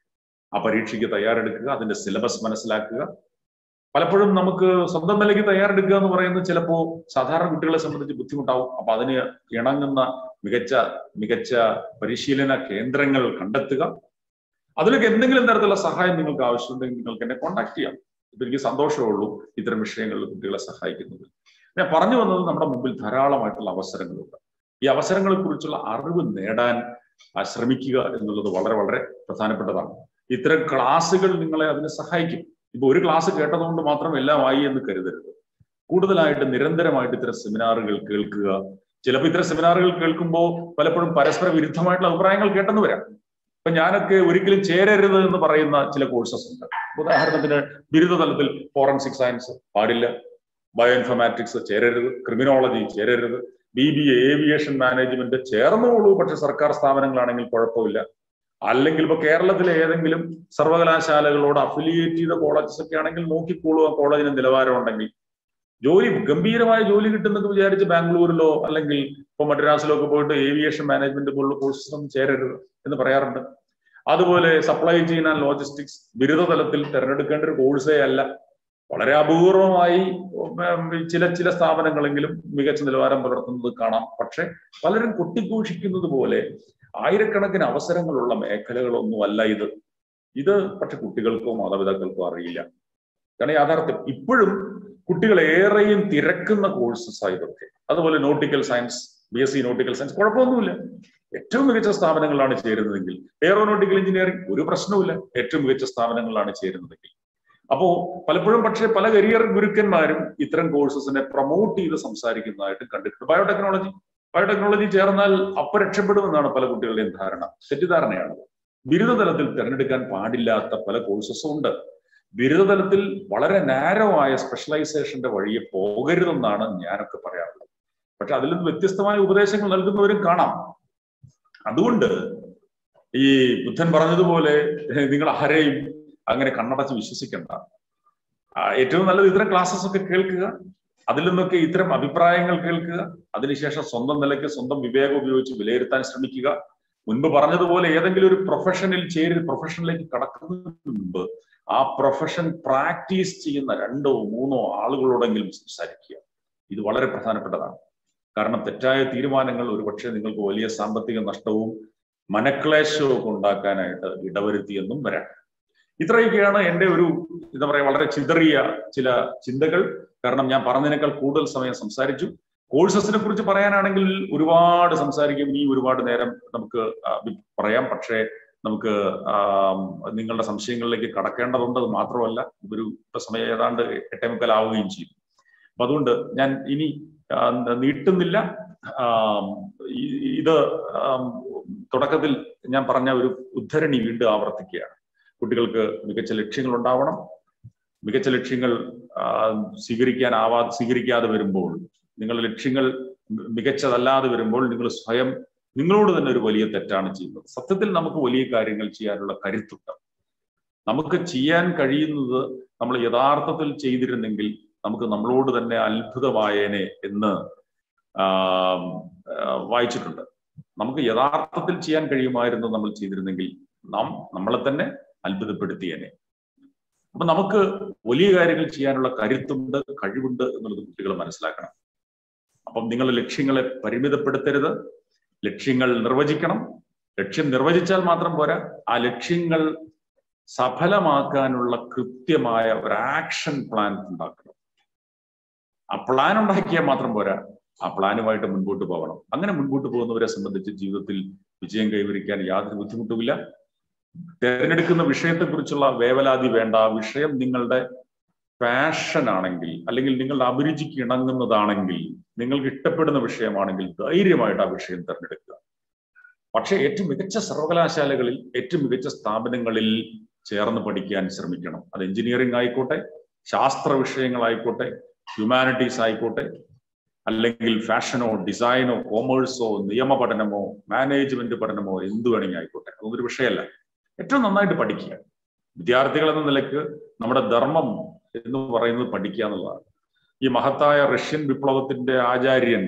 ആ പരീക്ഷയ്ക്ക് തയ്യാറെടുക്കുക, അതിന്റെ സിലബസ് മനസ്സിലാക്കുക. പലപ്പോഴും നമുക്ക് സ്വന്തം നിലയ്ക്ക് തയ്യാറെടുക്കുക എന്ന് പറയുന്നത് ചിലപ്പോൾ സാധാരണ കുട്ടികളെ സംബന്ധിച്ച് ബുദ്ധിമുട്ടാവും. അപ്പൊ അതിന് ഇണങ്ങുന്ന മികച്ച പരിശീലന കേന്ദ്രങ്ങൾ കണ്ടെത്തുക. അതിലൊക്കെ എന്തെങ്കിലും തരത്തിലുള്ള സഹായം നിങ്ങൾക്ക് ആവശ്യമുണ്ടെങ്കിൽ നിങ്ങൾക്ക് എന്നെ കോൺടാക്ട് ചെയ്യാം. ഇപ്പൊ എനിക്ക് സന്തോഷമുള്ളൂ ഇത്തരം വിഷയങ്ങളിൽ കുട്ടികളെ സഹായിക്കുന്നത്. ഞാൻ പറഞ്ഞു വന്നത് നമ്മുടെ മുമ്പിൽ ധാരാളമായിട്ടുള്ള അവസരങ്ങളുണ്ട്. ഈ അവസരങ്ങളെ കുറിച്ചുള്ള അറിവ് നേടാൻ ശ്രമിക്കുക എന്നുള്ളത് വളരെ വളരെ പ്രധാനപ്പെട്ടതാണ്. ഇത്തരം ക്ലാസ്സുകൾ നിങ്ങളെ അതിനെ സഹായിക്കും. ഇപ്പൊ ഒരു ക്ലാസ് കേട്ടതുകൊണ്ട് മാത്രം എല്ലാം ആയി എന്ന് കരുതരുത്. കൂടുതലായിട്ട് നിരന്തരമായിട്ട് ഇത്തരം സെമിനാറുകൾ കേൾക്കുക. ചിലപ്പോൾ ഇത്തരം സെമിനാറുകൾ കേൾക്കുമ്പോൾ പലപ്പോഴും പരസ്പര വിരുദ്ധമായിട്ടുള്ള അഭിപ്രായങ്ങൾ കേട്ടെന്ന് വരാം. ഇപ്പൊ ഞാനൊക്കെ ഒരിക്കലും ചേരരുത് എന്ന് പറയുന്ന ചില കോഴ്സസ് ഉണ്ട്. ഉദാഹരണത്തിന് ബിരുദതലത്തിൽ ഫോറൻസിക് സയൻസ് പാടില്ല, ബയോ ഇൻഫർമാറ്റിക്സ് ചേരരുത്, ക്രിമിനോളജി ചേരരുത്, BBA ഏവിയേഷൻ മാനേജ്മെന്റ് ചേർന്നോളൂ, പക്ഷെ സർക്കാർ സ്ഥാപനങ്ങളാണെങ്കിൽ കുഴപ്പമില്ല. അല്ലെങ്കിൽ ഇപ്പൊ കേരളത്തിലെ ഏതെങ്കിലും സർവകലാശാലകളോട് അഫിലിയേറ്റ് ചെയ്ത കോളേജസ് ഒക്കെ ആണെങ്കിൽ നോക്കിക്കോളൂ, ആ കോളേജിന് നിലവാരം ഉണ്ടെങ്കിൽ. ഗംഭീരമായ ജോലി കിട്ടുന്നൊക്കെ വിചാരിച്ച് ബാംഗ്ലൂരിലോ അല്ലെങ്കിൽ ഇപ്പൊ മദ്രാസിലോ ഒക്കെ പോയിട്ട് ഏവിയേഷൻ മാനേജ്മെന്റ് പോലുള്ള കോഴ്സസ് ഒന്നും ചേരരുത് എന്ന് പറയാറുണ്ട്. അതുപോലെ സപ്ലൈ ചെയിൻ ആൻഡ് ലോജിസ്റ്റിക്സ് ബിരുദതലത്തിൽ തിരഞ്ഞെടുക്കേണ്ട ഒരു കോഴ്സേ അല്ല. വളരെ അപൂർവമായി ചില സ്ഥാപനങ്ങളെങ്കിലും മികച്ച നിലവാരം പുലർത്തുന്നത് കാണാം. പക്ഷെ പലരും കൊട്ടിഘോഷിക്കുന്നത് പോലെ ആയിരക്കണക്കിന് അവസരങ്ങളുള്ള മേഖലകളൊന്നുമല്ല ഇത് പക്ഷെ കുട്ടികൾക്കോ മാതാപിതാക്കൾക്കോ അറിയില്ല. കാരണം യാഥാർത്ഥ്യം ഇപ്പോഴും കുട്ടികൾ ഏറെയും തിരക്കുന്ന കോഴ്സസ് ഇതൊക്കെ. അതുപോലെ nautical science, BSc nautical science കുഴപ്പമൊന്നുമില്ല, ഏറ്റവും മികച്ച സ്ഥാപനങ്ങളാണ് ചേരുന്നതെങ്കിൽ. എയറോനോട്ടിക്കൽ എഞ്ചിനീയറിംഗ് ഒരു പ്രശ്നവുമില്ല, ഏറ്റവും മികച്ച സ്ഥാപനങ്ങളാണ് ചേരുന്നതെങ്കിൽ. അപ്പോ പലപ്പോഴും പക്ഷെ പല കരിയർ ഗുരുക്കന്മാരും ഇത്തരം കോഴ്സസിനെ പ്രൊമോട്ട് ചെയ്ത് സംസാരിക്കുന്നതായിട്ട് കണ്ടിട്ടുണ്ട്. ബയോടെക്നോളജി ചേർന്നാൽ അപ്പൊ രക്ഷപ്പെടുമെന്നാണ് പല കുട്ടികളുടെയും ധാരണ. തെറ്റിദ്ധാരണയാണ്. ബിരുദതലത്തിൽ തിരഞ്ഞെടുക്കാൻ പാടില്ലാത്ത പല കോഴ്സസും ഉണ്ട്. ബിരുദതലത്തിൽ വളരെ നാരോ ആയ സ്പെഷ്യലൈസേഷന്റെ വഴിയെ പോകരുതെന്നാണ് ഞാനൊക്കെ പറയാറുള്ളത്. പക്ഷെ അതിൽ നിന്ന് വ്യത്യസ്തമായ ഉപദേശങ്ങൾ നൽകുന്നവരും കാണാം. അതുകൊണ്ട് ഈ ബുദ്ധൻ പറഞ്ഞതുപോലെ നിങ്ങൾ ആരെയും അങ്ങനെ കണ്ണടച്ച് വിശ്വസിക്കേണ്ട. ഏറ്റവും നല്ലത് ഇത്തരം ക്ലാസ്സസ് ഒക്കെ കേൾക്കുക, അതിൽ നിന്നൊക്കെ ഇത്തരം അഭിപ്രായങ്ങൾ കേൾക്കുക, അതിനുശേഷം സ്വന്തം നിലയ്ക്ക് സ്വന്തം വിവേകം ഉപയോഗിച്ച് വിലയിരുത്താൻ ശ്രമിക്കുക. മുൻപ് പറഞ്ഞതുപോലെ ഏതെങ്കിലും ഒരു പ്രൊഫഷനിലേക്ക് കടക്കുന്നതിന് മുമ്പ് ആ പ്രൊഫഷൻ പ്രാക്ടീസ് ചെയ്യുന്ന 2 or 3 ആളുകളോടെങ്കിലും സംസാരിക്കുക. ഇത് വളരെ പ്രധാനപ്പെട്ടതാണ്. കാരണം തെറ്റായ തീരുമാനങ്ങൾ ഒരുപക്ഷെ നിങ്ങൾക്ക് വലിയ സാമ്പത്തിക നഷ്ടവും മനക്ലേശവും ഒക്കെ ഉണ്ടാക്കാനായിട്ട് ഇടവരുത്തിയെന്നും വരാം. ഇത്രയൊക്കെയാണ് എൻ്റെ ഒരു എന്താ പറയുക വളരെ ചിതറിയ ചില ചിന്തകൾ. കാരണം ഞാൻ പറഞ്ഞതിനേക്കാൾ കൂടുതൽ സമയം സംസാരിച്ചു. കോഴ്സസിനെ കുറിച്ച് പറയാനാണെങ്കിൽ ഒരുപാട് സംസാരിക്കും, ഇനി ഒരുപാട് നേരം നമുക്ക് പറയാം. പക്ഷേ നമുക്ക് നിങ്ങളുടെ സംശയങ്ങളിലേക്ക് കടക്കേണ്ടതുണ്ട്. അത് മാത്രമല്ല ഒരു സമയം ഏതാണ്ട് 8:45 ആവുകയും ചെയ്യും. അപ്പൊ അതുകൊണ്ട് ഞാൻ ഇനി നീട്ടുന്നില്ല. ഇത് തുടക്കത്തിൽ ഞാൻ പറഞ്ഞ ഒരു ഉദ്ധരണി വീണ്ടും ആവർത്തിക്കുകയാണ്. കുട്ടികൾക്ക് മികച്ച ലക്ഷ്യങ്ങൾ ഉണ്ടാവണം. മികച്ച ലക്ഷ്യങ്ങൾ സ്വീകരിക്കാതെ വരുമ്പോൾ, നിങ്ങളുടെ ലക്ഷ്യങ്ങൾ മികച്ചതല്ലാതെ വരുമ്പോൾ നിങ്ങൾ സ്വയം നിങ്ങളോട് തന്നെ ഒരു വലിയ തെറ്റാണ് ചെയ്യുന്നത്. സത്യത്തിൽ നമുക്ക് വലിയ കാര്യങ്ങൾ ചെയ്യാനുള്ള കരുത്തുണ്ട്. നമുക്ക് ചെയ്യാൻ കഴിയുന്നത് നമ്മൾ യഥാർത്ഥത്തിൽ ചെയ്തിരുന്നെങ്കിൽ നമുക്ക് നമ്മളോട് തന്നെ അത്ഭുതമായേനെ എന്ന് വായിച്ചിട്ടുണ്ട്. നമുക്ക് യഥാർത്ഥത്തിൽ ചെയ്യാൻ കഴിയുമായിരുന്നു നമ്മൾ ചെയ്തിരുന്നെങ്കിൽ നാം നമ്മളെ തന്നെ അത്ഭുതപ്പെടുത്തിയേനെ. അപ്പൊ നമുക്ക് വലിയ കാര്യങ്ങൾ ചെയ്യാനുള്ള കരുത്തുണ്ട്, കഴിവുണ്ട് എന്നുള്ളത് കുട്ടികൾ മനസ്സിലാക്കണം. അപ്പം നിങ്ങളുടെ ലക്ഷ്യങ്ങളെ പരിമിതപ്പെടുത്തരുത്. ലക്ഷ്യങ്ങൾ നിർവചിക്കണം. ലക്ഷ്യം നിർവചിച്ചാൽ മാത്രം പോരാ, ആ ലക്ഷ്യങ്ങൾ സഫലമാക്കാനുള്ള കൃത്യമായ ഒരു ആക്ഷൻ പ്ലാൻ ഉണ്ടാക്കണം. ആ പ്ലാൻ ഉണ്ടാക്കിയാൽ മാത്രം പോരാ, ആ പ്ലാനുമായിട്ട് മുൻപോട്ട് പോകണം. അങ്ങനെ മുൻപോട്ട് പോകുന്നവരെ സംബന്ധിച്ച് ജീവിതത്തിൽ വിജയം കൈവരിക്കാൻ യാതൊരു ബുദ്ധിമുട്ടുമില്ല. തിരഞ്ഞെടുക്കുന്ന വിഷയത്തെക്കുറിച്ചുള്ള വേവലാതി വേണ്ട. ആ വിഷയം നിങ്ങളുടെ പാഷൻ ആണെങ്കിൽ, അല്ലെങ്കിൽ നിങ്ങളുടെ അഭിരുചിക്ക് ഇണങ്ങുന്നതാണെങ്കിൽ, നിങ്ങൾക്ക് ഇഷ്ടപ്പെടുന്ന വിഷയമാണെങ്കിൽ ധൈര്യമായിട്ട് ആ വിഷയം തിരഞ്ഞെടുക്കുക. പക്ഷേ ഏറ്റവും മികച്ച സർവകലാശാലകളിൽ, ഏറ്റവും മികച്ച സ്ഥാപനങ്ങളിൽ ചേർന്ന് പഠിക്കാൻ ശ്രമിക്കണം. അത് എഞ്ചിനീയറിംഗ് ആയിക്കോട്ടെ, ശാസ്ത്ര വിഷയങ്ങളായിക്കോട്ടെ, ഹ്യൂമാനിറ്റീസ് ആയിക്കോട്ടെ, അല്ലെങ്കിൽ ഫാഷനോ ഡിസൈനോ കോമേഴ്സോ നിയമ പഠനമോ മാനേജ്മെന്റ് പഠനമോ എന്ത് വേണമെങ്കിൽ ആയിക്കോട്ടെ, അതൊന്നൊരു വിഷയമല്ല. ഏറ്റവും നന്നായിട്ട് പഠിക്കുക. വിദ്യാർത്ഥികൾ എന്ന നിലയ്ക്ക് നമ്മുടെ ധർമ്മം എന്ന് പറയുന്നത് പഠിക്കുക എന്നുള്ളതാണ്. ഈ മഹത്തായ റഷ്യൻ വിപ്ലവത്തിന്റെ ആചാര്യൻ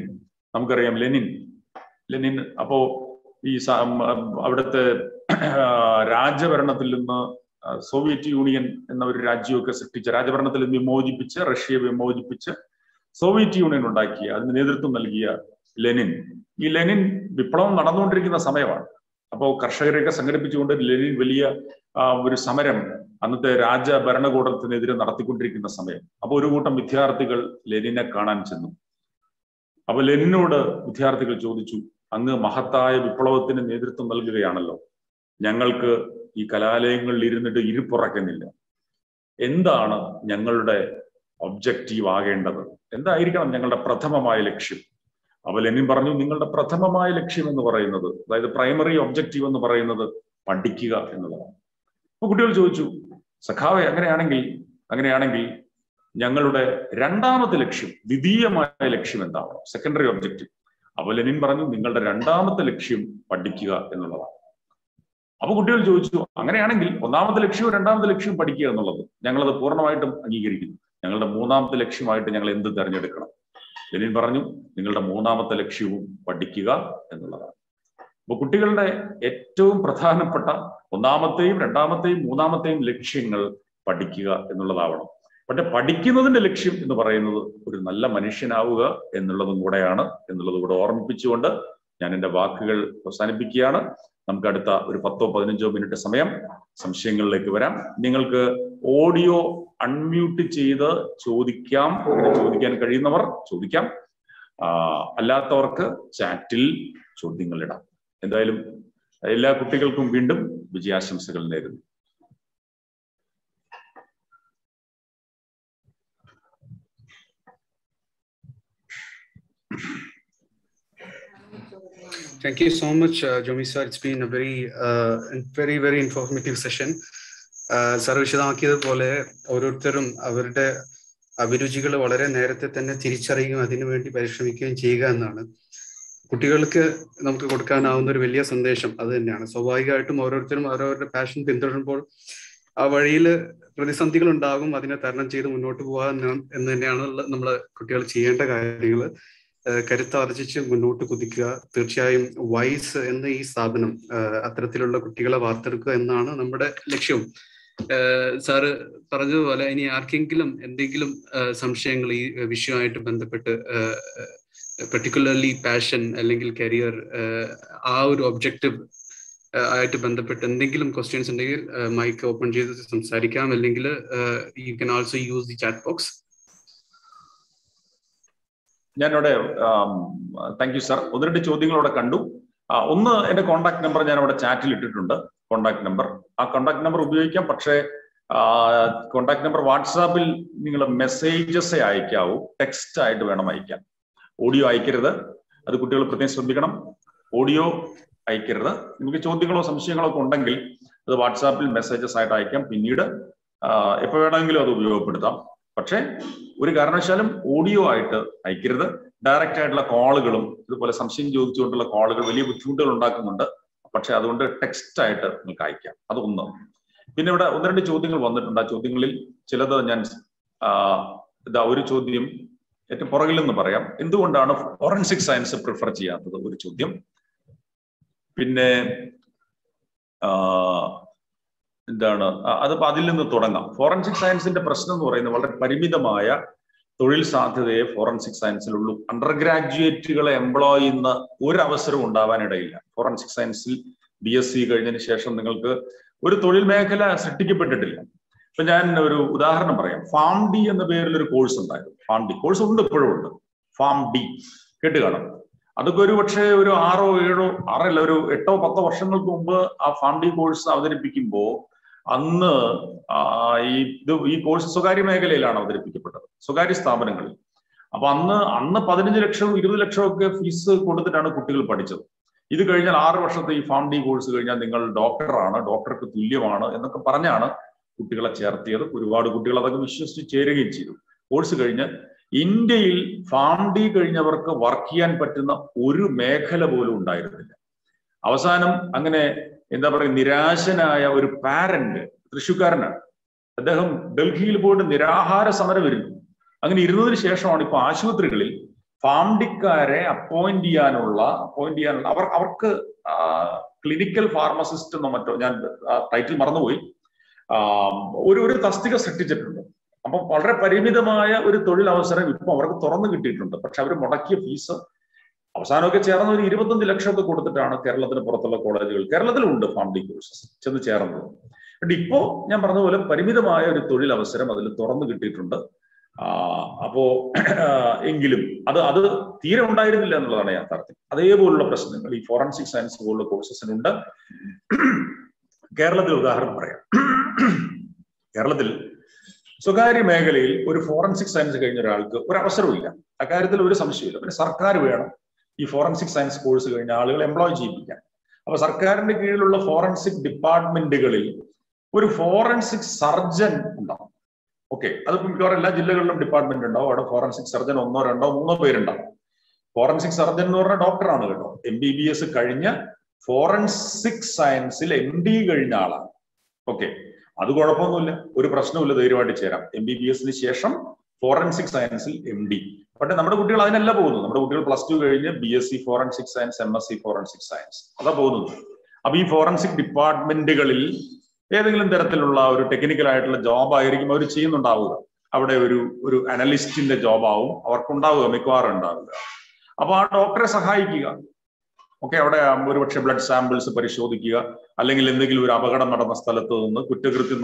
നമുക്കറിയാം, ലെനിൻ. അപ്പോ ഈ അവിടുത്തെ രാജഭരണത്തിൽ നിന്ന് സോവിയറ്റ് യൂണിയൻ എന്ന ഒരു രാജ്യമൊക്കെ സൃഷ്ടിച്ച, രാജഭരണത്തിൽ നിന്ന് വിമോചിപ്പിച്ച്, റഷ്യയെ വിമോചിപ്പിച്ച് സോവിയറ്റ് യൂണിയൻ ഉണ്ടാക്കിയ, അതിന് നേതൃത്വം നൽകിയ ഈ ലെനിൻ വിപ്ലവം നടന്നുകൊണ്ടിരിക്കുന്ന സമയമാണ്. അപ്പോൾ കർഷകരെയൊക്കെ സംഘടിപ്പിച്ചുകൊണ്ട് ലെനിൻ വലിയ ഒരു സമരം അന്നത്തെ രാജഭരണകൂടത്തിനെതിരെ നടത്തിക്കൊണ്ടിരിക്കുന്ന സമയം. അപ്പോൾ ഒരു കൂട്ടം വിദ്യാർത്ഥികൾ ലെനിനെ കാണാൻ ചെന്നു. അപ്പൊ ലെനിനോട് വിദ്യാർത്ഥികൾ ചോദിച്ചു, അങ്ങ് മഹത്തായ വിപ്ലവത്തിന് നേതൃത്വം നൽകുകയാണല്ലോ, ഞങ്ങൾക്ക് ഈ കലാലയങ്ങളിൽ ഇരുന്നിട്ട് ഇരിപ്പുറക്കുന്നില്ല, എന്താണ് ഞങ്ങളുടെ ഒബ്ജക്റ്റീവ് ആകേണ്ടത്, എന്തായിരിക്കണം ഞങ്ങളുടെ പ്രഥമമായ ലക്ഷ്യം? അപ്പൊ ലെനിൻ പറഞ്ഞു, നിങ്ങളുടെ പ്രഥമമായ ലക്ഷ്യം എന്ന് പറയുന്നത്, അതായത് പ്രൈമറി ഒബ്ജക്റ്റീവ് എന്ന് പറയുന്നത് പഠിക്കുക എന്നുള്ളതാണ്. അപ്പൊ കുട്ടികൾ ചോദിച്ചു, സഖാവെ അങ്ങനെയാണെങ്കിൽ ഞങ്ങളുടെ രണ്ടാമത്തെ ലക്ഷ്യം, ദ്വിതീയമായ ലക്ഷ്യം എന്താണ്, സെക്കൻഡറി ഒബ്ജക്റ്റീവ്? അപ്പൊ ലെനിൻ പറഞ്ഞു, നിങ്ങളുടെ രണ്ടാമത്തെ ലക്ഷ്യം പഠിക്കുക എന്നുള്ളതാണ്. അപ്പൊ കുട്ടികൾ ചോദിച്ചു, അങ്ങനെയാണെങ്കിൽ ഒന്നാമത്തെ ലക്ഷ്യവും രണ്ടാമത്തെ ലക്ഷ്യവും പഠിക്കുക എന്നുള്ളത് ഞങ്ങളത് പൂർണ്ണമായിട്ടും അംഗീകരിക്കുന്നു, ഞങ്ങളുടെ മൂന്നാമത്തെ ലക്ഷ്യമായിട്ട് ഞങ്ങൾ എന്ത് തിരഞ്ഞെടുക്കണം? ലെനിൻ പറഞ്ഞു, നിങ്ങളുടെ മൂന്നാമത്തെ ലക്ഷ്യവും പഠിക്കുക എന്നുള്ളതാണ്. അപ്പൊ കുട്ടികളുടെ ഏറ്റവും പ്രധാനപ്പെട്ട ഒന്നാമത്തെയും രണ്ടാമത്തെയും മൂന്നാമത്തെയും ലക്ഷ്യങ്ങൾ പഠിക്കുക എന്നുള്ളതാവണം. പക്ഷെ പഠിക്കുന്നതിന്റെ ലക്ഷ്യം എന്ന് പറയുന്നത് ഒരു നല്ല മനുഷ്യനാവുക എന്നുള്ളതും കൂടെയാണ് എന്നുള്ളത് കൂടെ ഓർമ്മിപ്പിച്ചുകൊണ്ട് ഞാൻ എൻ്റെ വാക്കുകൾ അവസാനിപ്പിക്കുകയാണ്. നമുക്ക് അടുത്ത ഒരു 10-15 മിനിറ്റ് സമയം സംശയങ്ങളിലേക്ക് വരാം. നിങ്ങൾക്ക് ഓഡിയോ അൺമ്യൂട്ട് ചെയ്ത് ചോദിക്കാം. അങ്ങനെ ചോദിക്കാൻ കഴിയുന്നവർ ചോദിക്കാം, അല്ലാത്തവർക്ക് ചാറ്റിൽ ചോദ്യങ്ങൾ ഇടാം. എന്തായാലും എല്ലാ കുട്ടികൾക്കും വീണ്ടും വിജയാശംസകൾ നേരുന്നു. Thank you so much, Jomi sir. It's been a very informative session. Sir, വിശദമാക്കിയതുപോലെ ഓരോരുത്തരും അവരുടെ അഭിരുചികൾ വളരെ നേരത്തെ തന്നെ തിരിച്ചറിയുകയും അതിനുവേണ്ടി പരിശ്രമിക്കുകയും ചെയ്യുക എന്നാണ് കുട്ടികൾക്ക് നമുക്ക് കൊടുക്കാനാവുന്ന ഒരു വലിയ സന്ദേശം. അത് തന്നെയാണ്. സ്വാഭാവികമായിട്ടും ഓരോരുത്തരും അവരവരുടെ പാഷൻ പിന്തുടരുമ്പോൾ ആ വഴിയിൽ പ്രതിസന്ധികൾ ഉണ്ടാകും. അതിനെ തരണം ചെയ്ത് മുന്നോട്ട് പോകാൻ എന്ന് തന്നെയാണ് നമ്മൾ കുട്ടികൾ ചെയ്യേണ്ട കാര്യങ്ങൾ. കരുത്താർജിച്ച് മുന്നോട്ട് കുതിക്കുക. തീർച്ചയായും വൈസ് എന്ന ഈ സ്ഥാപനം അത്തരത്തിലുള്ള കുട്ടികളെ വാർത്തെടുക്കുക എന്നാണ് നമ്മുടെ ലക്ഷ്യം. സാറ് പറഞ്ഞതുപോലെ ഇനി ആർക്കെങ്കിലും എന്തെങ്കിലും സംശയങ്ങൾ ഈ വിഷയമായിട്ട് ബന്ധപ്പെട്ട്, പെർട്ടിക്കുലർലി പാഷൻ അല്ലെങ്കിൽ കരിയർ, ആ ഒരു ഒബ്ജക്റ്റീവ് ആയിട്ട് ബന്ധപ്പെട്ട് എന്തെങ്കിലും ക്വസ്റ്റ്യൻസ് ഉണ്ടെങ്കിൽ മൈക്ക് ഓപ്പൺ ചെയ്ത് സംസാരിക്കാം. അല്ലെങ്കിൽ you can also use the chat box. ഞാനിവിടെ താങ്ക് യു സാർ. 1-2 ചോദ്യങ്ങളോടെ കണ്ടു. ഒന്ന്, എന്റെ കോൺടാക്ട് നമ്പർ ഞാൻ അവിടെ ചാറ്റിൽ ഇട്ടിട്ടുണ്ട്. കോൺടാക്ട് നമ്പർ, ആ കോൺടാക്ട് നമ്പർ ഉപയോഗിക്കാം. പക്ഷേ കോൺടാക്ട് നമ്പർ വാട്സാപ്പിൽ നിങ്ങൾ മെസ്സേജസ് അയക്കാവൂ, ടെക്സ്റ്റ് ആയിട്ട് വേണം അയക്കാൻ. ഓഡിയോ അയക്കരുത്, അത് കുട്ടികൾ പ്രത്യേകം ശ്രദ്ധിക്കണം. ഓഡിയോ അയക്കരുത്. നിങ്ങൾക്ക് ചോദ്യങ്ങളോ സംശയങ്ങളോ ഒക്കെ ഉണ്ടെങ്കിൽ അത് വാട്സാപ്പിൽ മെസ്സേജസ് ആയിട്ട് അയക്കാം. പിന്നീട് എപ്പോൾ വേണമെങ്കിലും അത് ഉപയോഗപ്പെടുത്താം. പക്ഷേ ഒരു കാരണവശാലും ഓഡിയോ ആയിട്ട് അയക്കരുത്. ഡയറക്റ്റ് ആയിട്ടുള്ള കോളുകളും ഇതുപോലെ സംശയം ചോദിച്ചുകൊണ്ടുള്ള കോളുകൾ വലിയ ബുദ്ധിമുട്ടുകൾ ഉണ്ടാക്കുന്നുണ്ട്. പക്ഷെ അതുകൊണ്ട് ടെക്സ്റ്റ് ആയിട്ട് നിങ്ങൾക്ക് അയക്കാം. അതൊന്ന്. പിന്നെ ഇവിടെ 1-2 ചോദ്യങ്ങൾ വന്നിട്ടുണ്ട്. ആ ചോദ്യങ്ങളിൽ ചിലത് ഞാൻ ഒരു ചോദ്യം ഏറ്റവും പുറകിൽ നിന്ന് പറയാം. എന്തുകൊണ്ടാണ് ഫോറൻസിക് സയൻസ് പ്രിഫർ ചെയ്യാത്തത്? ഒരു ചോദ്യം. പിന്നെ അതിപ്പോ അതിൽ നിന്ന് തുടങ്ങാം. ഫോറൻസിക് സയൻസിന്റെ പ്രശ്നം എന്ന് പറയുന്നത് വളരെ പരിമിതമായ തൊഴിൽ സാധ്യതയെ ഫോറൻസിക് സയൻസിലുള്ളൂ. അണ്ടർ ഗ്രാജുവേറ്റുകളെ എംപ്ലോയ് ചെയ്യുന്ന ഒരു അവസരവും ഉണ്ടാവാനിടയില്ല. ഫോറൻസിക് സയൻസിൽ BSc കഴിഞ്ഞതിന് ശേഷം നിങ്ങൾക്ക് ഒരു തൊഴിൽ മേഖല സൃഷ്ടിക്കപ്പെട്ടിട്ടില്ല. ഇപ്പൊ ഞാൻ ഒരു ഉദാഹരണം പറയാം. ഫാം ഡി എന്ന പേരിൽ ഒരു കോഴ്സ് ഉണ്ടായിരുന്നു. ഫാം ഡി കോഴ്സ് ഉണ്ട്, ഇപ്പോഴും ഉണ്ട്. ഫാം ഡി കേട്ട് കാണാം. അതൊക്കെ ഒരു പക്ഷേ ഒരു 6 7 6 ഒരു 8 10 വർഷങ്ങൾക്ക് മുമ്പ് ആ ഫാം ഡി കോഴ്സ് അവതരിപ്പിക്കുമ്പോൾ അന്ന് ഈ കോഴ്സ് സ്വകാര്യ മേഖലയിലാണ് അവതരിപ്പിക്കപ്പെട്ടത്, സ്വകാര്യ സ്ഥാപനങ്ങളിൽ. അപ്പൊ അന്ന് 15 ലക്ഷവും 20 ലക്ഷവും ഒക്കെ ഫീസ് കൊടുത്തിട്ടാണ് കുട്ടികൾ പഠിച്ചത്. ഇത് കഴിഞ്ഞാൽ 6 വർഷത്തെ ഈ ഫാം ഡി കോഴ്സ് കഴിഞ്ഞാൽ നിങ്ങൾ ഡോക്ടറാണ്, ഡോക്ടർക്ക് തുല്യമാണ് എന്നൊക്കെ പറഞ്ഞാണ് കുട്ടികളെ ചേർത്തിയത്. ഒരുപാട് കുട്ടികൾ അതൊക്കെ വിശ്വസിച്ച് ചേരുകയും ചെയ്തു. കോഴ്സ് കഴിഞ്ഞ് ഇന്ത്യയിൽ ഫാം ഡി കഴിഞ്ഞവർക്ക് വർക്ക് ചെയ്യാൻ പറ്റുന്ന ഒരു മേഖല പോലും ഉണ്ടായിരുന്നില്ല. അവസാനം അങ്ങനെ എന്താ പറയുക, നിരാശനായ ഒരു പാരന്റ്, തൃശ്ശൂർക്കാരനാണ് അദ്ദേഹം, ഡൽഹിയിൽ പോയിട്ട് നിരാഹാര സമരം ഇരുന്നു. അങ്ങനെ ഇരുന്നതിന് ശേഷമാണ് ഇപ്പൊ ആശുപത്രികളിൽ ഫാം ഡിക്കാരെ അപ്പോയിന്റ് ചെയ്യാനുള്ള അവർക്ക് ക്ലിനിക്കൽ ഫാർമസിസ്റ്റ് എന്നോ മറ്റോ, ഞാൻ ടൈറ്റിൽ മറന്നുപോയി, ഒരു തസ്തിക സൃഷ്ടിച്ചിട്ടുണ്ട്. അപ്പൊ വളരെ പരിമിതമായ ഒരു തൊഴിലവസരം ഇപ്പൊ അവർക്ക് തുറന്നു കിട്ടിയിട്ടുണ്ട്. പക്ഷെ അവർ മുടക്കിയ ഫീസ് അവസാനമൊക്കെ ചേർന്ന് ഒരു 25 ലക്ഷമൊക്കെ കൊടുത്തിട്ടാണ് കേരളത്തിന് പുറത്തുള്ള കോളേജുകൾ, കേരളത്തിലുണ്ട് ഫാം ഡി കോഴ്സസ്, ചെന്ന് ചേർന്നത്. ബട്ട് ഇപ്പോ ഞാൻ പറഞ്ഞ പോലെ പരിമിതമായ ഒരു തൊഴിലവസരം അതിൽ തുറന്നു കിട്ടിയിട്ടുണ്ട്. അപ്പോ എങ്കിലും അത് തീരെ ഉണ്ടായിരുന്നില്ല എന്നുള്ളതാണ് യാഥാർത്ഥ്യം. അതേപോലുള്ള പ്രശ്നങ്ങൾ ഈ ഫോറൻസിക് സയൻസ് പോലുള്ള കോഴ്സസിനുണ്ട്. കേരളത്തിൽ ഉദാഹരണം പറയാം. കേരളത്തിൽ സ്വകാര്യ മേഖലയിൽ ഒരു ഫോറൻസിക് സയൻസ് കഴിഞ്ഞ ഒരാൾക്ക് ഒരു അവസരമില്ല, അക്കാര്യത്തിൽ ഒരു സംശയമില്ല. പിന്നെ സർക്കാർ വേണം ഈ ഫോറൻസിക് സയൻസ് കോഴ്സ് കഴിഞ്ഞ ആളുകളെ എംപ്ലോയ് ചെയ്യിപ്പിക്കാൻ. അപ്പൊ സർക്കാരിന്റെ കീഴിലുള്ള ഫോറൻസിക് ഡിപ്പാർട്ട്മെന്റുകളിൽ ഒരു ഫോറൻസിക് സർജൻ ഉണ്ടാവും. ഓക്കെ, അതിപ്പോ മിക്കവാറും എല്ലാ ജില്ലകളിലും ഡിപ്പാർട്ട്മെന്റ് ഉണ്ടാവും. അവിടെ ഫോറൻസിക് സർജൻ 1 2 3 പേരുണ്ടാവും. ഫോറൻസിക് സർജൻ എന്ന് പറഞ്ഞാൽ ഡോക്ടറാണ് കേട്ടോ. MBBS കഴിഞ്ഞ ഫോറൻസിക് സയൻസിൽ MD കഴിഞ്ഞ ആളാണ്. ഓക്കെ, അത് കുഴപ്പമൊന്നുമില്ല, ഒരു പ്രശ്നവുമില്ല, ധൈര്യമായിട്ട് ചേരാം. MBBSന് ശേഷം ഫോറൻസിക് സയൻസിൽ MD. പക്ഷെ നമ്മുടെ കുട്ടികൾ അതിനല്ല പോകുന്നത്. നമ്മുടെ കുട്ടികൾ +2 കഴിഞ്ഞ് BSc forensic science, MSc forensic science അതാ പോകുന്നത്. അപ്പൊ ഈ ഫോറൻസിക് ഡിപ്പാർട്ട്മെന്റുകളിൽ ഏതെങ്കിലും തരത്തിലുള്ള ഒരു ടെക്നിക്കൽ ആയിട്ടുള്ള ജോബ് ആയിരിക്കും അവർ ചെയ്യുന്നുണ്ടാവുക. അവിടെ ഒരു അനലിസ്റ്റിന്റെ ജോബാവും അവർക്കുണ്ടാവുക, മിക്കവാറും ഉണ്ടാവുക. അപ്പൊ ആ ഡോക്ടറെ സഹായിക്കുക. ഓക്കെ, അവിടെ ഒരുപക്ഷെ ബ്ലഡ് സാമ്പിൾസ് പരിശോധിക്കുക, അല്ലെങ്കിൽ എന്തെങ്കിലും ഒരു അപകടം നടന്ന സ്ഥലത്ത് നിന്ന്, കുറ്റകൃത്യം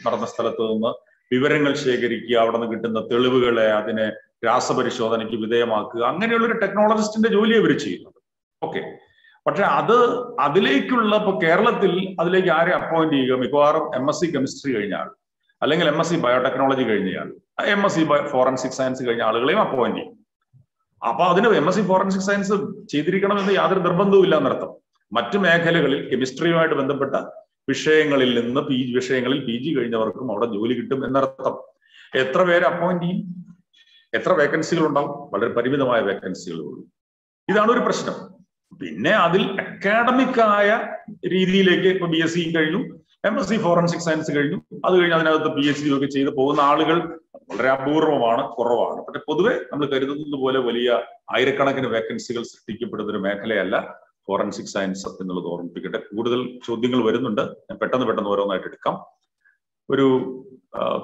നടന്ന സ്ഥലത്ത് നിന്ന് വിവരങ്ങൾ ശേഖരിക്കുക, അവിടെ നിന്ന് കിട്ടുന്ന തെളിവുകളെ അതിനെ രാസപരിശോധനയ്ക്ക് വിധേയമാക്കുക. അങ്ങനെയുള്ളൊരു ടെക്നോളജിസ്റ്റിന്റെ ജോലി അവർ ചെയ്യുന്നത്. ഓക്കെ, പക്ഷെ അതിലേക്കുള്ള ഇപ്പൊ കേരളത്തിൽ അതിലേക്ക് ആരെ അപ്പോയിന്റ് ചെയ്യുക? മിക്കവാറും MSc കെമിസ്ട്രി കഴിഞ്ഞ ആൾ, അല്ലെങ്കിൽ MSc ബയോടെക്നോളജി കഴിഞ്ഞ ആൾ, MSc ഫോറൻസിക് സയൻസ് കഴിഞ്ഞ ആളുകളെയും അപ്പോയിന്റ് ചെയ്യും. അപ്പൊ അതിന് MSc ഫോറൻസിക് സയൻസ് ചെയ്തിരിക്കണമെന്ന് യാതൊരു നിർബന്ധവും ഇല്ല എന്നർത്ഥം. മറ്റു മേഖലകളിൽ കെമിസ്ട്രിയുമായിട്ട് ബന്ധപ്പെട്ട വിഷയങ്ങളിൽ നിന്ന് വിഷയങ്ങളിൽ PG കഴിഞ്ഞവർക്കും അവിടെ ജോലി കിട്ടും എന്നർത്ഥം. എത്ര പേര് അപ്പോയിന്റ് ചെയ്യും? എത്ര വേക്കൻസികൾ ഉണ്ടാവും? വളരെ പരിമിതമായ വേക്കൻസികൾ ഉള്ളൂ. ഇതാണ് ഒരു പ്രശ്നം. പിന്നെ അതിൽ അക്കാഡമിക് ആയ രീതിയിലേക്ക് ഇപ്പൊ BSc കഴിഞ്ഞു, MSc ഫോറൻസിക് സയൻസ് കഴിഞ്ഞു, അത് കഴിഞ്ഞ് അതിനകത്ത് PhD ഒക്കെ ചെയ്ത് പോകുന്ന ആളുകൾ വളരെ അപൂർവമാണ്, കുറവാണ്. പക്ഷെ പൊതുവെ നമ്മൾ കരുതുന്നത് പോലെ വലിയ ആയിരക്കണക്കിന് വേക്കൻസികൾ സൃഷ്ടിക്കപ്പെടുന്ന ഒരു മേഖലയല്ല ഫോറൻസിക് സയൻസ് എന്നുള്ളത് ഓർമ്മിപ്പിക്കട്ടെ. കൂടുതൽ ചോദ്യങ്ങൾ വരുന്നുണ്ട്, ഞാൻ പെട്ടെന്ന് ഓരോന്നായിട്ട് എടുക്കാം. ഒരു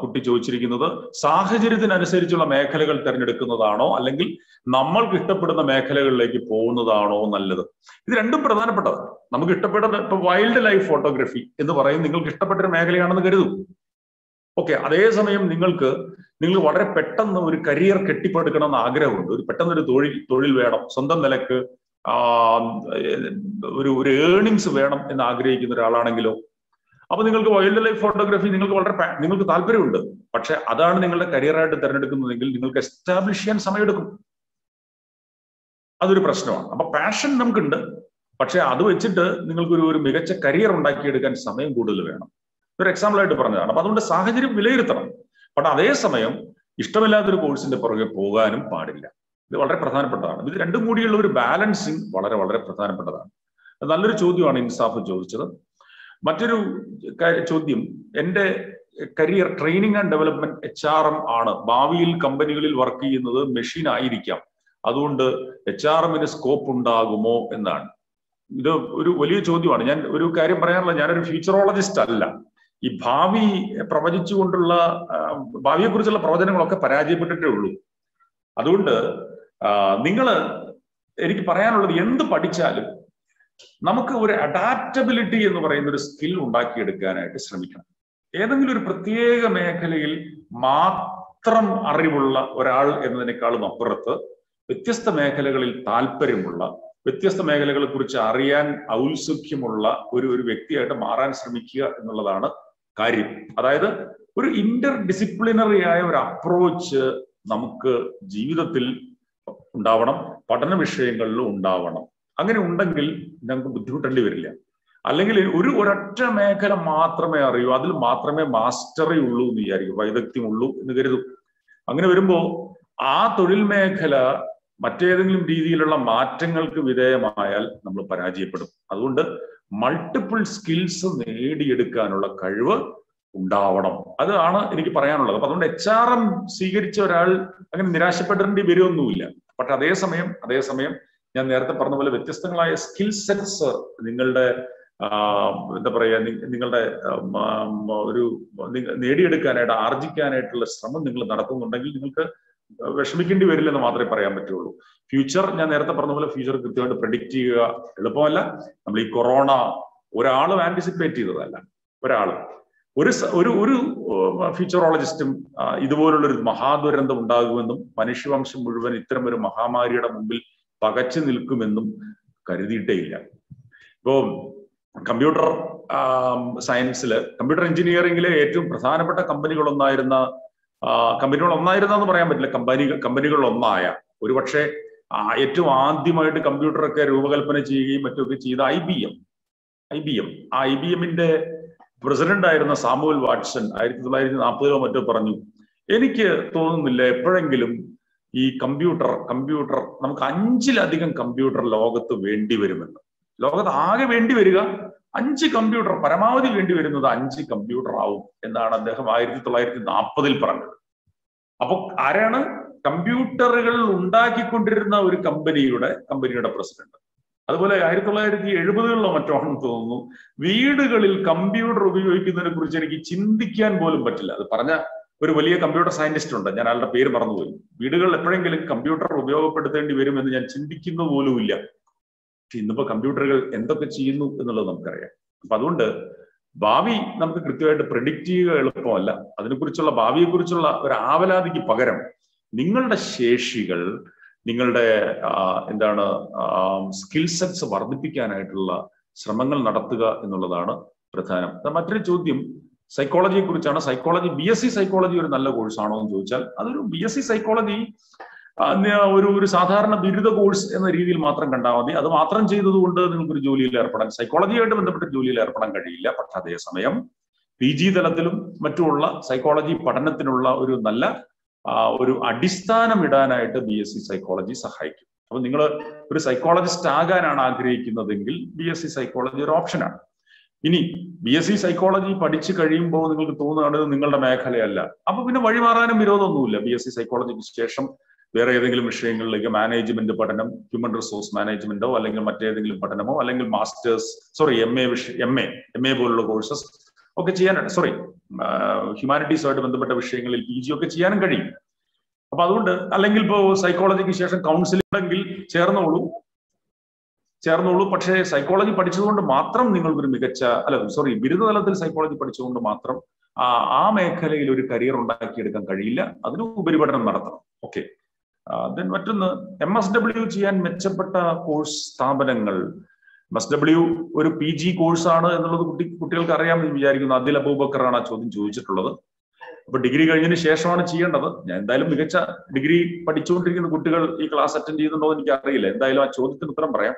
കുട്ടി ചോദിച്ചിരിക്കുന്നത്, സാഹചര്യത്തിനനുസരിച്ചുള്ള മേഖലകൾ തിരഞ്ഞെടുക്കുന്നതാണോ അല്ലെങ്കിൽ നമ്മൾക്ക് ഇഷ്ടപ്പെടുന്ന മേഖലകളിലേക്ക് പോകുന്നതാണോ നല്ലത്? ഇത് രണ്ടും പ്രധാനപ്പെട്ടതാണ്. നമുക്ക് ഇഷ്ടപ്പെടുന്ന ഇപ്പൊ വൈൽഡ് ലൈഫ് ഫോട്ടോഗ്രാഫി എന്ന് പറയും നിങ്ങൾക്ക് ഇഷ്ടപ്പെട്ടൊരു മേഖലയാണെന്ന് കരുതും. ഓക്കെ, അതേസമയം നിങ്ങൾക്ക് വളരെ പെട്ടെന്ന് ഒരു കരിയർ കെട്ടിപ്പടുക്കണം എന്ന് ആഗ്രഹമുണ്ട്, പെട്ടെന്നൊരു തൊഴിൽ വേണം, സ്വന്തം നിലക്ക് ഒരു ഏർണിങ്സ് വേണം എന്ന് ആഗ്രഹിക്കുന്ന ഒരാളാണെങ്കിലോ, അപ്പൊ നിങ്ങൾക്ക് വൈൽഡ് ലൈഫ് ഫോട്ടോഗ്രാഫി നിങ്ങൾക്ക് താല്പര്യമുണ്ട്, പക്ഷെ അതാണ് നിങ്ങളുടെ കരിയറായിട്ട് തിരഞ്ഞെടുക്കുന്നതെങ്കിൽ നിങ്ങൾക്ക് എസ്റ്റാബ്ലിഷ് ചെയ്യാൻ സമയമെടുക്കും. അതൊരു പ്രശ്നമാണ്. അപ്പൊ പാഷൻ നമുക്കുണ്ട്, പക്ഷെ അത് വെച്ചിട്ട് നിങ്ങൾക്ക് ഒരു മികച്ച കരിയർ ഉണ്ടാക്കിയെടുക്കാൻ സമയം കൂടുതൽ വേണം. ഒരു എക്സാമ്പിൾ ആയിട്ട് പറഞ്ഞതാണ്. അപ്പൊ അതുകൊണ്ട് സാഹചര്യം വിലയിരുത്തണം. പക്ഷെ അതേസമയം ഇഷ്ടമില്ലാത്തൊരു കോഴ്സിന്റെ പുറകെ പോകാനും പാടില്ല. ഇത് വളരെ പ്രധാനപ്പെട്ടതാണ്. ഇത് രണ്ടും കൂടിയുള്ള ഒരു ബാലൻസിങ് വളരെ വളരെ പ്രധാനപ്പെട്ടതാണ്. നല്ലൊരു ചോദ്യമാണ് ഇൻസാഫ് ചോദിച്ചത്. മറ്റൊരു ചോദ്യം, എൻ്റെ career training and development HRM ആണ്. ഭാവിയിൽ കമ്പനികളിൽ വർക്ക് ചെയ്യുന്നത് മെഷീൻ ആയിരിക്കാം, അതുകൊണ്ട് HRMന് സ്കോപ്പ് ഉണ്ടാകുമോ എന്നാണ്. ഇത് ഒരു വലിയ ചോദ്യമാണ്. ഞാൻ ഒരു കാര്യം പറയാനുള്ള, ഞാനൊരു ഫ്യൂച്ചറോളജിസ്റ്റ് അല്ല. ഈ ഭാവി പ്രവചിച്ചുകൊണ്ടുള്ള ഭാവിയെക്കുറിച്ചുള്ള പ്രവചനങ്ങളൊക്കെ പരാജയപ്പെട്ടിട്ടേ ഉള്ളൂ. അതുകൊണ്ട് എനിക്ക് പറയാനുള്ളത്, എന്ത് പഠിച്ചാലും നമുക്ക് ഒരു അഡാപ്റ്റബിലിറ്റി എന്ന് പറയുന്ന ഒരു സ്കിൽ ഉണ്ടാക്കിയെടുക്കാനായിട്ട് ശ്രമിക്കണം. ഏതെങ്കിലും ഒരു പ്രത്യേക മേഖലയിൽ മാത്രം അറിവുള്ള ഒരാൾ എന്നതിനേക്കാളും അപ്പുറത്ത് വ്യത്യസ്ത മേഖലകളിൽ താല്പര്യമുള്ള, വ്യത്യസ്ത മേഖലകളെ കുറിച്ച് അറിയാൻ ഔത്സുഖ്യമുള്ള ഒരു വ്യക്തിയായിട്ട് മാറാൻ ശ്രമിക്കുക എന്നുള്ളതാണ് കാര്യം. അതായത് ഒരു ഇന്റർ ഡിസിപ്ലിനറി ആയ ഒരു അപ്രോച്ച് നമുക്ക് ജീവിതത്തിൽ ഉണ്ടാവണം, പഠന വിഷയങ്ങളിലും ഉണ്ടാവണം. അങ്ങനെ ഉണ്ടെങ്കിൽ ഞങ്ങൾക്ക് ബുദ്ധിമുട്ടേണ്ടി വരില്ല. അല്ലെങ്കിൽ ഒരൊറ്റ മേഖല മാത്രമേ അറിയൂ, അതിൽ മാത്രമേ മാസ്റ്ററി ഉള്ളൂ എന്ന് വിചാരിക്കും, വൈദഗ്ധ്യമുള്ളൂ എന്ന് കരുതും. അങ്ങനെ വരുമ്പോൾ ആ തൊഴിൽ മേഖല മറ്റേതെങ്കിലും രീതിയിലുള്ള മാറ്റങ്ങൾക്ക് വിധേയമായാൽ നമ്മൾ പരാജയപ്പെടും. അതുകൊണ്ട് മൾട്ടിപ്പിൾ സ്കിൽസ് നേടിയെടുക്കാനുള്ള കഴിവ് ഉണ്ടാവണം. അതാണ് എനിക്ക് പറയാനുള്ളത്. അപ്പൊ അതുകൊണ്ട് HRM സ്വീകരിച്ച ഒരാൾ അങ്ങനെ നിരാശപ്പെടേണ്ടി വരുമൊന്നുമില്ല. പക്ഷെ അതേസമയം ഞാൻ നേരത്തെ പറഞ്ഞ പോലെ വ്യത്യസ്തങ്ങളായ സ്കിൽ സെറ്റ്സ് നിങ്ങളുടെ എന്താ പറയുക, നിങ്ങളുടെ ഒരു നേടിയെടുക്കാനായിട്ട്, ആർജിക്കാനായിട്ടുള്ള ശ്രമം നിങ്ങൾ നടത്തുന്നുണ്ടെങ്കിൽ നിങ്ങൾക്ക് വിഷമിക്കേണ്ടി വരില്ലെന്ന് മാത്രമേ പറയാൻ പറ്റുള്ളൂ. ഫ്യൂച്ചർ ഞാൻ നേരത്തെ പറഞ്ഞ പോലെ ഫ്യൂച്ചർ കൃത്യമായിട്ട് പ്രെഡിക്റ്റ് ചെയ്യുക എളുപ്പമല്ല. നമ്മൾ ഈ കൊറോണ ഒരാളും ആന്റിസിപ്പേറ്റ് ചെയ്തതല്ല. ഒരു ഫ്യൂച്ചറോളജിസ്റ്റും ഇതുപോലുള്ളൊരു മഹാദുരന്തം ഉണ്ടാകുമെന്നും മനുഷ്യവംശം മുഴുവൻ ഇത്തരം ഒരു മഹാമാരിയുടെ മുമ്പിൽ പകച്ചു നിൽക്കുമെന്നും കരുതിയിട്ടേ ഇല്ല. ഇപ്പോ കമ്പ്യൂട്ടർ സയൻസില്, കമ്പ്യൂട്ടർ എഞ്ചിനീയറിംഗിലെ ഏറ്റവും പ്രധാനപ്പെട്ട കമ്പനികളൊന്നായിരുന്നെന്ന് പറയാൻ പറ്റില്ല, കമ്പനികളിലൊന്നായ, ഒരുപക്ഷെ ഏറ്റവും ആദ്യമായിട്ട് കമ്പ്യൂട്ടറൊക്കെ രൂപകൽപ്പന ചെയ്യുകയും മറ്റുമൊക്കെ ചെയ്ത IBM. ആ IBMന്റെ പ്രസിഡന്റ് ആയിരുന്ന സാമുവൽ വാട്സൺ 1940 മറ്റോ പറഞ്ഞു, എനിക്ക് തോന്നുന്നില്ല എപ്പോഴെങ്കിലും ഈ കമ്പ്യൂട്ടർ നമുക്ക് 5-ലധികം കമ്പ്യൂട്ടർ ലോകത്ത് വേണ്ടി വരുമെന്ന്. ലോകത്ത് ആകെ വേണ്ടി വരിക 5 കമ്പ്യൂട്ടർ, പരമാവധി വേണ്ടി വരുന്നത് 5 കമ്പ്യൂട്ടർ ആവും എന്നാണ് അദ്ദേഹം 1940 പറഞ്ഞത്. അപ്പൊ ആരാണ് കമ്പ്യൂട്ടറുകൾ ഉണ്ടാക്കിക്കൊണ്ടിരുന്ന ഒരു കമ്പനിയുടെ പ്രസിഡന്റ്. അതുപോലെ 1970 മറ്റോ ആണെന്ന് തോന്നുന്നു, വീടുകളിൽ കമ്പ്യൂട്ടർ ഉപയോഗിക്കുന്നതിനെ കുറിച്ച് എനിക്ക് ചിന്തിക്കാൻ പോലും പറ്റില്ല. അത് പറഞ്ഞ ഒരു വലിയ കമ്പ്യൂട്ടർ സയന്റിസ്റ്റ് ഉണ്ട്, ഞാൻ അയാളുടെ പേര് മറന്നുപോയി. വീടുകളിൽ എപ്പോഴെങ്കിലും കമ്പ്യൂട്ടർ ഉപയോഗപ്പെടുത്തേണ്ടി വരുമെന്ന് ഞാൻ ചിന്തിക്കുന്ന പോലുമില്ല. പക്ഷെ ഇന്നിപ്പോ കമ്പ്യൂട്ടറുകൾ എന്തൊക്കെ ചെയ്യുന്നു എന്നുള്ളത് നമുക്കറിയാം. അപ്പൊ അതുകൊണ്ട് ഭാവി നമുക്ക് കൃത്യമായിട്ട് പ്രെഡിക്റ്റ് ചെയ്യുക എളുപ്പമല്ല. അതിനെക്കുറിച്ചുള്ള ഭാവിയെക്കുറിച്ചുള്ള ഒരു ആവലാതിക്ക് പകരം നിങ്ങളുടെ ശേഷികൾ, നിങ്ങളുടെ സ്കിൽ സെറ്റ്സ് വർദ്ധിപ്പിക്കാനായിട്ടുള്ള ശ്രമങ്ങൾ നടത്തുക എന്നുള്ളതാണ് പ്രധാനം. മറ്റൊരു ചോദ്യം സൈക്കോളജിയെ കുറിച്ചാണ്. BSc സൈക്കോളജി ഒരു നല്ല കോഴ്സാണോ എന്ന് ചോദിച്ചാൽ, അതൊരു BSc സൈക്കോളജി ഒരു സാധാരണ ബിരുദ കോഴ്സ് എന്ന രീതിയിൽ മാത്രം കണ്ടാൽ മതി. അത് മാത്രം ചെയ്തതുകൊണ്ട് നിങ്ങൾക്കൊരു ജോലിയിൽ ഏർപ്പെടാൻ, സൈക്കോളജിയായിട്ട് ബന്ധപ്പെട്ട ജോലിയിൽ ഏർപ്പെടാൻ കഴിയില്ല. പക്ഷെ അതേസമയം PG തലത്തിലും മറ്റുമുള്ള സൈക്കോളജി പഠനത്തിനുള്ള ഒരു നല്ല ഒരു അടിസ്ഥാനം ഇടാനായിട്ട് BSc സൈക്കോളജി സഹായിക്കും. അപ്പൊ നിങ്ങൾ ഒരു സൈക്കോളജിസ്റ്റ് ആകാനാണ് ആഗ്രഹിക്കുന്നതെങ്കിൽ BSc സൈക്കോളജി ഒരു ഓപ്ഷനാണ്. ഇനി BSc സൈക്കോളജി പഠിച്ചു കഴിയുമ്പോൾ നിങ്ങൾക്ക് തോന്നുകയാണ് നിങ്ങളുടെ മേഖലയല്ല, അപ്പൊ പിന്നെ വഴിമാറാനും വിരോധമൊന്നുമില്ല. BSc സൈക്കോളജിക്ക് ശേഷം വേറെ ഏതെങ്കിലും വിഷയങ്ങളിലേക്ക് മാനേജ്മെന്റ് പഠനം, ഹ്യൂമൻ റിസോഴ്സ് മാനേജ്മെന്റോ അല്ലെങ്കിൽ മറ്റേതെങ്കിലും പഠനമോ അല്ലെങ്കിൽ MA പോലുള്ള കോഴ്സസ് ഒക്കെ ചെയ്യാനാണ്, ഹ്യൂമാനിറ്റീസുമായിട്ട് ബന്ധപ്പെട്ട വിഷയങ്ങളിൽ PG ഒക്കെ ചെയ്യാനും കഴിയും. അപ്പൊ അതുകൊണ്ട് അല്ലെങ്കിൽ ഇപ്പോ സൈക്കോളജിക്ക് ശേഷം കൗൺസിലിംഗ് ഉണ്ടെങ്കിൽ ചേർന്നോളൂ. പക്ഷേ സൈക്കോളജി പഠിച്ചതുകൊണ്ട് മാത്രം നിങ്ങൾക്കൊരു ബിരുദതലത്തിൽ സൈക്കോളജി പഠിച്ചുകൊണ്ട് മാത്രം ആ മേഖലയിൽ ഒരു കരിയർ ഉണ്ടാക്കിയെടുക്കാൻ കഴിയില്ല. അതിന് ഉപരിപഠനം നടത്തണം. ഓക്കെ. ദെൻ മറ്റൊന്ന്, MSW ചെയ്യാൻ മെച്ചപ്പെട്ട കോഴ്സ് സ്ഥാപനങ്ങൾ. MSW ഒരു PG കോഴ്സാണ് എന്നുള്ളത് കുട്ടികൾക്ക് അറിയാമെന്ന് വിചാരിക്കുന്നു. അദിൽ അബൂബക്കറാണ് ആ ചോദ്യം ചോദിച്ചിട്ടുള്ളത്. അപ്പൊ ഡിഗ്രി കഴിഞ്ഞതിന് ശേഷമാണ് ചെയ്യേണ്ടത്. ഞാൻ എന്തായാലും മികച്ച ഡിഗ്രി പഠിച്ചുകൊണ്ടിരിക്കുന്ന കുട്ടികൾ ഈ ക്ലാസ് അറ്റൻഡ് ചെയ്യുന്നുണ്ടോ എന്ന് എനിക്ക് അറിയില്ല. എന്തായാലും ആ ചോദ്യത്തിന് ഉത്തരം പറയാം.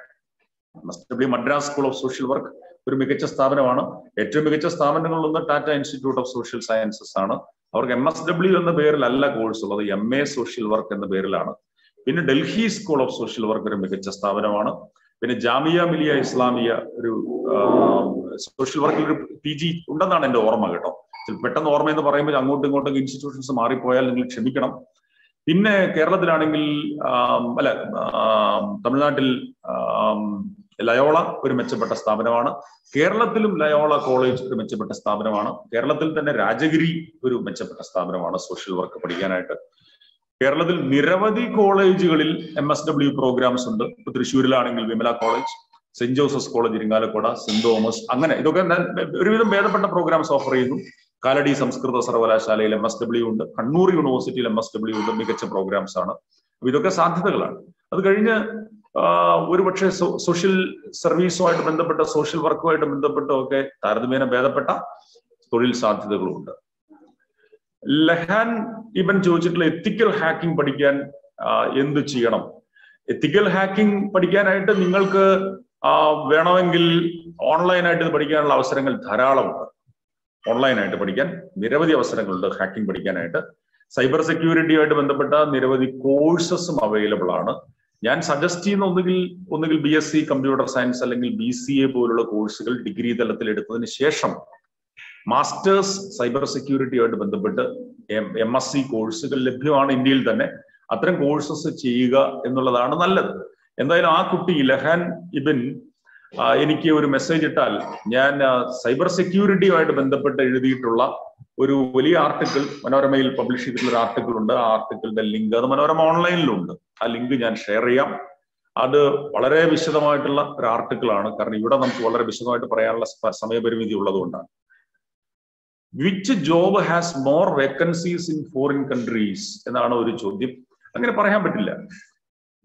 MSW Madras school of social work ഒരു മികച്ച സ്ഥാപനമാണ്. ഏറ്റവും മികച്ച സ്ഥാപനങ്ങളിലൊന്ന് Tata institute of social sciences ആണ്. അവർക്ക് MSW എന്ന പേരിലല്ല കോഴ്സ് ഉള്ളത്, MA സോഷ്യൽ വർക്ക് എന്ന പേരിലാണ്. പിന്നെ Delhi school of social work ഒരു മികച്ച സ്ഥാപനമാണ്. പിന്നെ ജാമിയ മിലിയ ഇസ്ലാമിയ ഒരു സോഷ്യൽ വർക്കിൽ ഒരു PG ഉണ്ടെന്നാണ് എൻ്റെ ഓർമ്മ കേട്ടോ. പെട്ടെന്ന് ഓർമ്മയെന്ന് പറയുമ്പോൾ അങ്ങോട്ടും ഇങ്ങോട്ടൊക്കെ ഇൻസ്റ്റിറ്റ്യൂഷൻസ് മാറിപ്പോയാൽ നിങ്ങൾ ക്ഷമിക്കണം. പിന്നെ കേരളത്തിലാണെങ്കിൽ തമിഴ്നാട്ടിൽ ലയോള ഒരു മെച്ചപ്പെട്ട സ്ഥാപനമാണ്. കേരളത്തിലും ലയോള കോളേജ് ഒരു മെച്ചപ്പെട്ട സ്ഥാപനമാണ്. കേരളത്തിൽ തന്നെ രാജഗിരി ഒരു മെച്ചപ്പെട്ട സ്ഥാപനമാണ് സോഷ്യൽ വർക്ക് പഠിക്കാനായിട്ട്. കേരളത്തിൽ നിരവധി കോളേജുകളിൽ MSW പ്രോഗ്രാംസ് ഉണ്ട്. ഇപ്പൊ തൃശ്ശൂരിലാണെങ്കിൽ Vimala college, saint Joseph's college Irinjalakuda, saint Thomas, അങ്ങനെ ഇതൊക്കെ ഒരുവിധം ഭേദപ്പെട്ട പ്രോഗ്രാംസ് ഓഫർ ചെയ്യുന്നു. കാലടി സംസ്കൃത സർവകലാശാലയിൽ MSW ഉണ്ട്, കണ്ണൂർ യൂണിവേഴ്സിറ്റിയിൽ MSW ഉണ്ട്. മികച്ച പ്രോഗ്രാംസ് ആണ്. അപ്പൊ ഇതൊക്കെ സാധ്യതകളാണ്. അത് കഴിഞ്ഞ് ഒരുപക്ഷെ സോഷ്യൽ സർവീസുമായിട്ട് ബന്ധപ്പെട്ട, സോഷ്യൽ വർക്കുമായിട്ട് ബന്ധപ്പെട്ടൊക്കെ താരതമ്യേന ഭേദപ്പെട്ട തൊഴിൽ സാധ്യതകളുണ്ട്. ലഹാൻ ഇബൻ ചോദിച്ചിട്ടുള്ള എത്തിക്കൽ ഹാക്കിംഗ് പഠിക്കാൻ എന്ത് ചെയ്യണം? എത്തിക്കൽ ഹാക്കിംഗ് പഠിക്കാനായിട്ട് നിങ്ങൾക്ക് വേണമെങ്കിൽ ഓൺലൈനായിട്ട് ഇത് പഠിക്കാനുള്ള അവസരങ്ങൾ ധാരാളമുണ്ട്. ഓൺലൈനായിട്ട് പഠിക്കാൻ നിരവധി അവസരങ്ങളുണ്ട്. ഹാക്കിംഗ് പഠിക്കാനായിട്ട് സൈബർ സെക്യൂരിറ്റിയുമായിട്ട് ബന്ധപ്പെട്ട നിരവധി കോഴ്സസും അവൈലബിൾ ആണ്. ഞാൻ സജസ്റ്റ് ചെയ്യുന്ന ഒന്നുകിൽ BSc കമ്പ്യൂട്ടർ സയൻസ് അല്ലെങ്കിൽ BCA പോലുള്ള കോഴ്സുകൾ ഡിഗ്രി തലത്തിൽ എടുത്തതിന് ശേഷം മാസ്റ്റേഴ്സ് സൈബർ സെക്യൂരിറ്റിയുമായിട്ട് ബന്ധപ്പെട്ട് MSc കോഴ്സുകൾ ലഭ്യമാണ് ഇന്ത്യയിൽ തന്നെ. അത്തരം കോഴ്സസ് ചെയ്യുക എന്നുള്ളതാണ് നല്ലത്. എന്തായാലും ആ കുട്ടി ലഹാൻ ഇബിൻ എനിക്ക് ഒരു മെസ്സേജ് ഇട്ടാൽ ഞാൻ സൈബർ സെക്യൂരിറ്റിയുമായിട്ട് ബന്ധപ്പെട്ട് എഴുതിയിട്ടുള്ള ഒരു വലിയ ആർട്ടിക്കിൾ മനോരമയിൽ പബ്ലിഷ് ചെയ്തിട്ടുള്ള ഒരു ആർട്ടിക്കിൾ ഉണ്ട്. ആ ആർട്ടിക്കിളിന്റെ ലിങ്ക് അത് മനോരമ ഓൺലൈനിലുണ്ട്. ആ ലിങ്ക് ഞാൻ ഷെയർ ചെയ്യാം. അത് വളരെ വിശദമായിട്ടുള്ള ഒരു ആർട്ടിക്കിളാണ്. കാരണം ഇവിടെ നമുക്ക് വളരെ വിശദമായിട്ട് പറയാനുള്ള സമയപരിമിതി ഉള്ളതുകൊണ്ടാണ്. Which job has more vacancies in foreign countries എന്നാണ് ഒരു ചോദ്യം. അങ്ങനെ പറയാൻ പറ്റില്ല.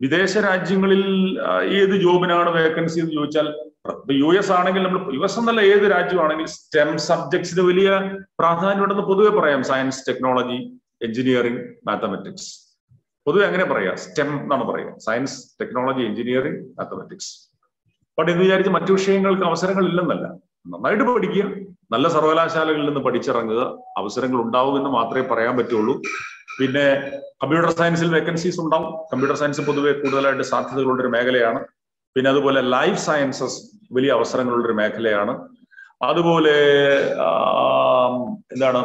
വിദേശ രാജ്യങ്ങളിൽ ഏത് ജോബിനാണ് വേക്കൻസി എന്ന് ചോദിച്ചാൽ, US ആണെങ്കിൽ നമ്മൾ US എന്നല്ല ഏത് രാജ്യമാണെങ്കിൽ STEM സബ്ജക്ട്സിന് വലിയ പ്രാധാന്യമുണ്ടെന്ന് പൊതുവെ പറയാം. സയൻസ്, ടെക്നോളജി, എഞ്ചിനീയറിംഗ്, മാത്തമെറ്റിക്സ്, പൊതുവെ അങ്ങനെ പറയാം. STEM എന്നാണ് പറയുക, science, technology, engineering, mathematics. But എന്ന് വിചാരിച്ച് മറ്റു വിഷയങ്ങൾക്ക് അവസരങ്ങൾ ഇല്ലെന്നല്ല. നന്നായിട്ട് പഠിക്കുക, നല്ല സർവകലാശാലകളിൽ നിന്ന് പഠിച്ചിറങ്ങുക, അവസരങ്ങൾ ഉണ്ടാവുമെന്ന് മാത്രമേ പറയാൻ പറ്റുള്ളൂ. പിന്നെ കമ്പ്യൂട്ടർ സയൻസിൽ വേക്കൻസീസ് ഉണ്ടാവും. കമ്പ്യൂട്ടർ സയൻസ് പൊതുവെ കൂടുതലായിട്ട് സാധ്യതകളുള്ളൊരു മേഖലയാണ്. പിന്നെ അതുപോലെ ലൈഫ് സയൻസസ് വലിയ അവസരങ്ങളുള്ളൊരു മേഖലയാണ്. അതുപോലെ എന്താണ്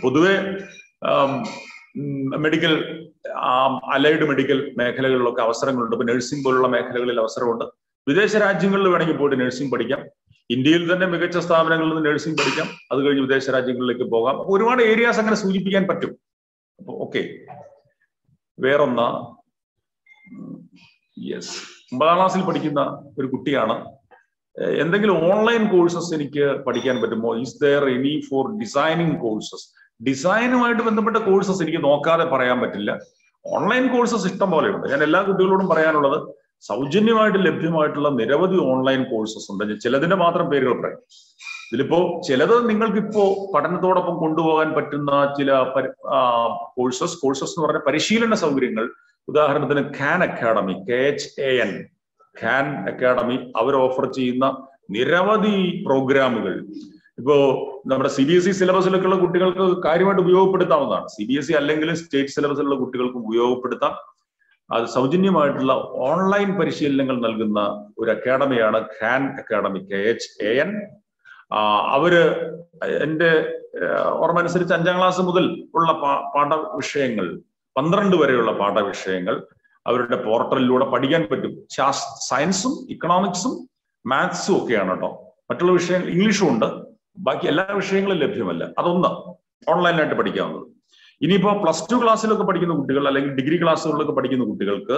പൊതുവെ മെഡിക്കൽ, അലൈഡ് മെഡിക്കൽ മേഖലകളിലൊക്കെ അവസരങ്ങളുണ്ട്. ഇപ്പൊ നഴ്സിംഗ് പോലുള്ള മേഖലകളിൽ അവസരമുണ്ട്. വിദേശ രാജ്യങ്ങളിൽ വേണമെങ്കിൽ പോയിട്ട് നഴ്സിംഗ് പഠിക്കാം. ഇന്ത്യയിൽ തന്നെ മികച്ച സ്ഥാപനങ്ങളിൽ നിന്ന് നഴ്സിംഗ് പഠിക്കാം. അത് കഴിഞ്ഞ് വിദേശ രാജ്യങ്ങളിലേക്ക് പോകാം. അപ്പൊ ഒരുപാട് ഏരിയാസ് അങ്ങനെ സൂചിപ്പിക്കാൻ പറ്റും. അപ്പൊ ഓക്കെ, വേറൊന്ന്, യെസ്, 9ാം ക്ലാസ്സിൽ പഠിക്കുന്ന ഒരു കുട്ടിയാണ്. എന്തെങ്കിലും ഓൺലൈൻ കോഴ്സസ് എനിക്ക് പഠിക്കാൻ പറ്റുമോ? Is there any for designing courses? ഡിസൈനുമായിട്ട് ബന്ധപ്പെട്ട കോഴ്സസ് എനിക്ക് നോക്കാതെ പറയാൻ പറ്റില്ല. ഓൺലൈൻ കോഴ്സസ് ഇഷ്ടം പോലെയുണ്ട്. ഞാൻ എല്ലാ കുട്ടികളോടും പറയാനുള്ളത്, സൗജന്യമായിട്ട് ലഭ്യമായിട്ടുള്ള നിരവധി ഓൺലൈൻ കോഴ്സസ് ഉണ്ട്. ചിലതിന്റെ മാത്രം പേരുകൾ പറയാം. ഇതിലിപ്പോ ചിലത് നിങ്ങൾക്കിപ്പോ പഠനത്തോടൊപ്പം കൊണ്ടുപോകാൻ പറ്റുന്ന ചില കോഴ്സസ് എന്ന് പറഞ്ഞ പരിശീലന സൗകര്യങ്ങൾ. ഉദാഹരണത്തിന് Khan academy, KHAN, Khan academy, അവർ ഓഫർ ചെയ്യുന്ന നിരവധി പ്രോഗ്രാമുകൾ ഇപ്പോ നമ്മുടെ CBSE സിലബസിലൊക്കെയുള്ള കുട്ടികൾക്ക് കാര്യമായിട്ട് ഉപയോഗപ്പെടുത്താവുന്നതാണ്. CBSE അല്ലെങ്കിൽ സ്റ്റേറ്റ് സിലബസിലുള്ള കുട്ടികൾക്കും ഉപയോഗപ്പെടുത്താം. അത് സൗജന്യമായിട്ടുള്ള ഓൺലൈൻ പരിശീലനങ്ങൾ നൽകുന്ന ഒരു അക്കാഡമിയാണ് ഖാൻ അക്കാഡമി, KHAN. അവര് എൻ്റെ ഓർമ്മ അനുസരിച്ച് 5ാം ക്ലാസ് മുതൽ ഉള്ള പാഠവിഷയങ്ങൾ, 12 വരെയുള്ള പാഠവിഷയങ്ങൾ അവരുടെ പോർട്ടലിലൂടെ പഠിക്കാൻ പറ്റും. സയൻസും ഇക്കണോമിക്സും മാത്സും ഒക്കെയാണ് കേട്ടോ. മറ്റുള്ള വിഷയങ്ങൾ ഇംഗ്ലീഷും ഉണ്ട്. ബാക്കി എല്ലാ വിഷയങ്ങളും ലഭ്യമല്ല. അതൊന്ന് ഓൺലൈനായിട്ട് പഠിക്കാവുന്നത്. ഇനിയിപ്പോ +2 ക്ലാസ്സിലൊക്കെ പഠിക്കുന്ന കുട്ടികൾ അല്ലെങ്കിൽ ഡിഗ്രി ക്ലാസ്സുകളിലൊക്കെ പഠിക്കുന്ന കുട്ടികൾക്ക്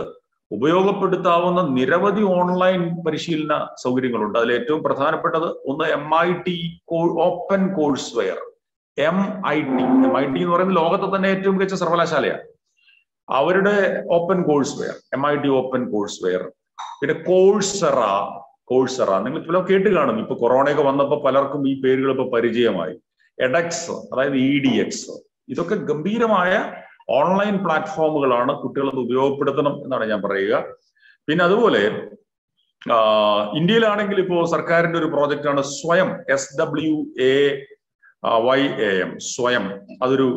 ഉപയോഗപ്പെടുത്താവുന്ന നിരവധി ഓൺലൈൻ പരിശീലന സൗകര്യങ്ങളുണ്ട്. അതിൽ ഏറ്റവും പ്രധാനപ്പെട്ടത് ഒന്ന് MIT open courseware. MIT എന്ന് പറയുന്നത് ലോകത്തെ തന്നെ ഏറ്റവും മികച്ച സർവകലാശാലയാണ്. അവരുടെ open courseware, MIT open courseware. പിന്നെ കോഴ്സറ നിങ്ങൾ ഇപ്പോൾ കേട്ട് കാണും. ഇപ്പൊ കൊറോണയൊക്കെ വന്നപ്പോൾ പലർക്കും ഈ പേരുകൾ ഇപ്പൊ പരിചയമായി. edX, അതായത് EDX, ഇതൊക്കെ ഗംഭീരമായ ഓൺലൈൻ പ്ലാറ്റ്ഫോമുകളാണ്. കുട്ടികളത് ഉപയോഗപ്പെടുത്തണം എന്നാണ് ഞാൻ പറയുക. പിന്നെ അതുപോലെ ഇന്ത്യയിലാണെങ്കിൽ ഇപ്പോൾ സർക്കാരിന്റെ ഒരു പ്രോജക്റ്റാണ് സ്വയം, SWAYAM, സ്വയം. അതൊരു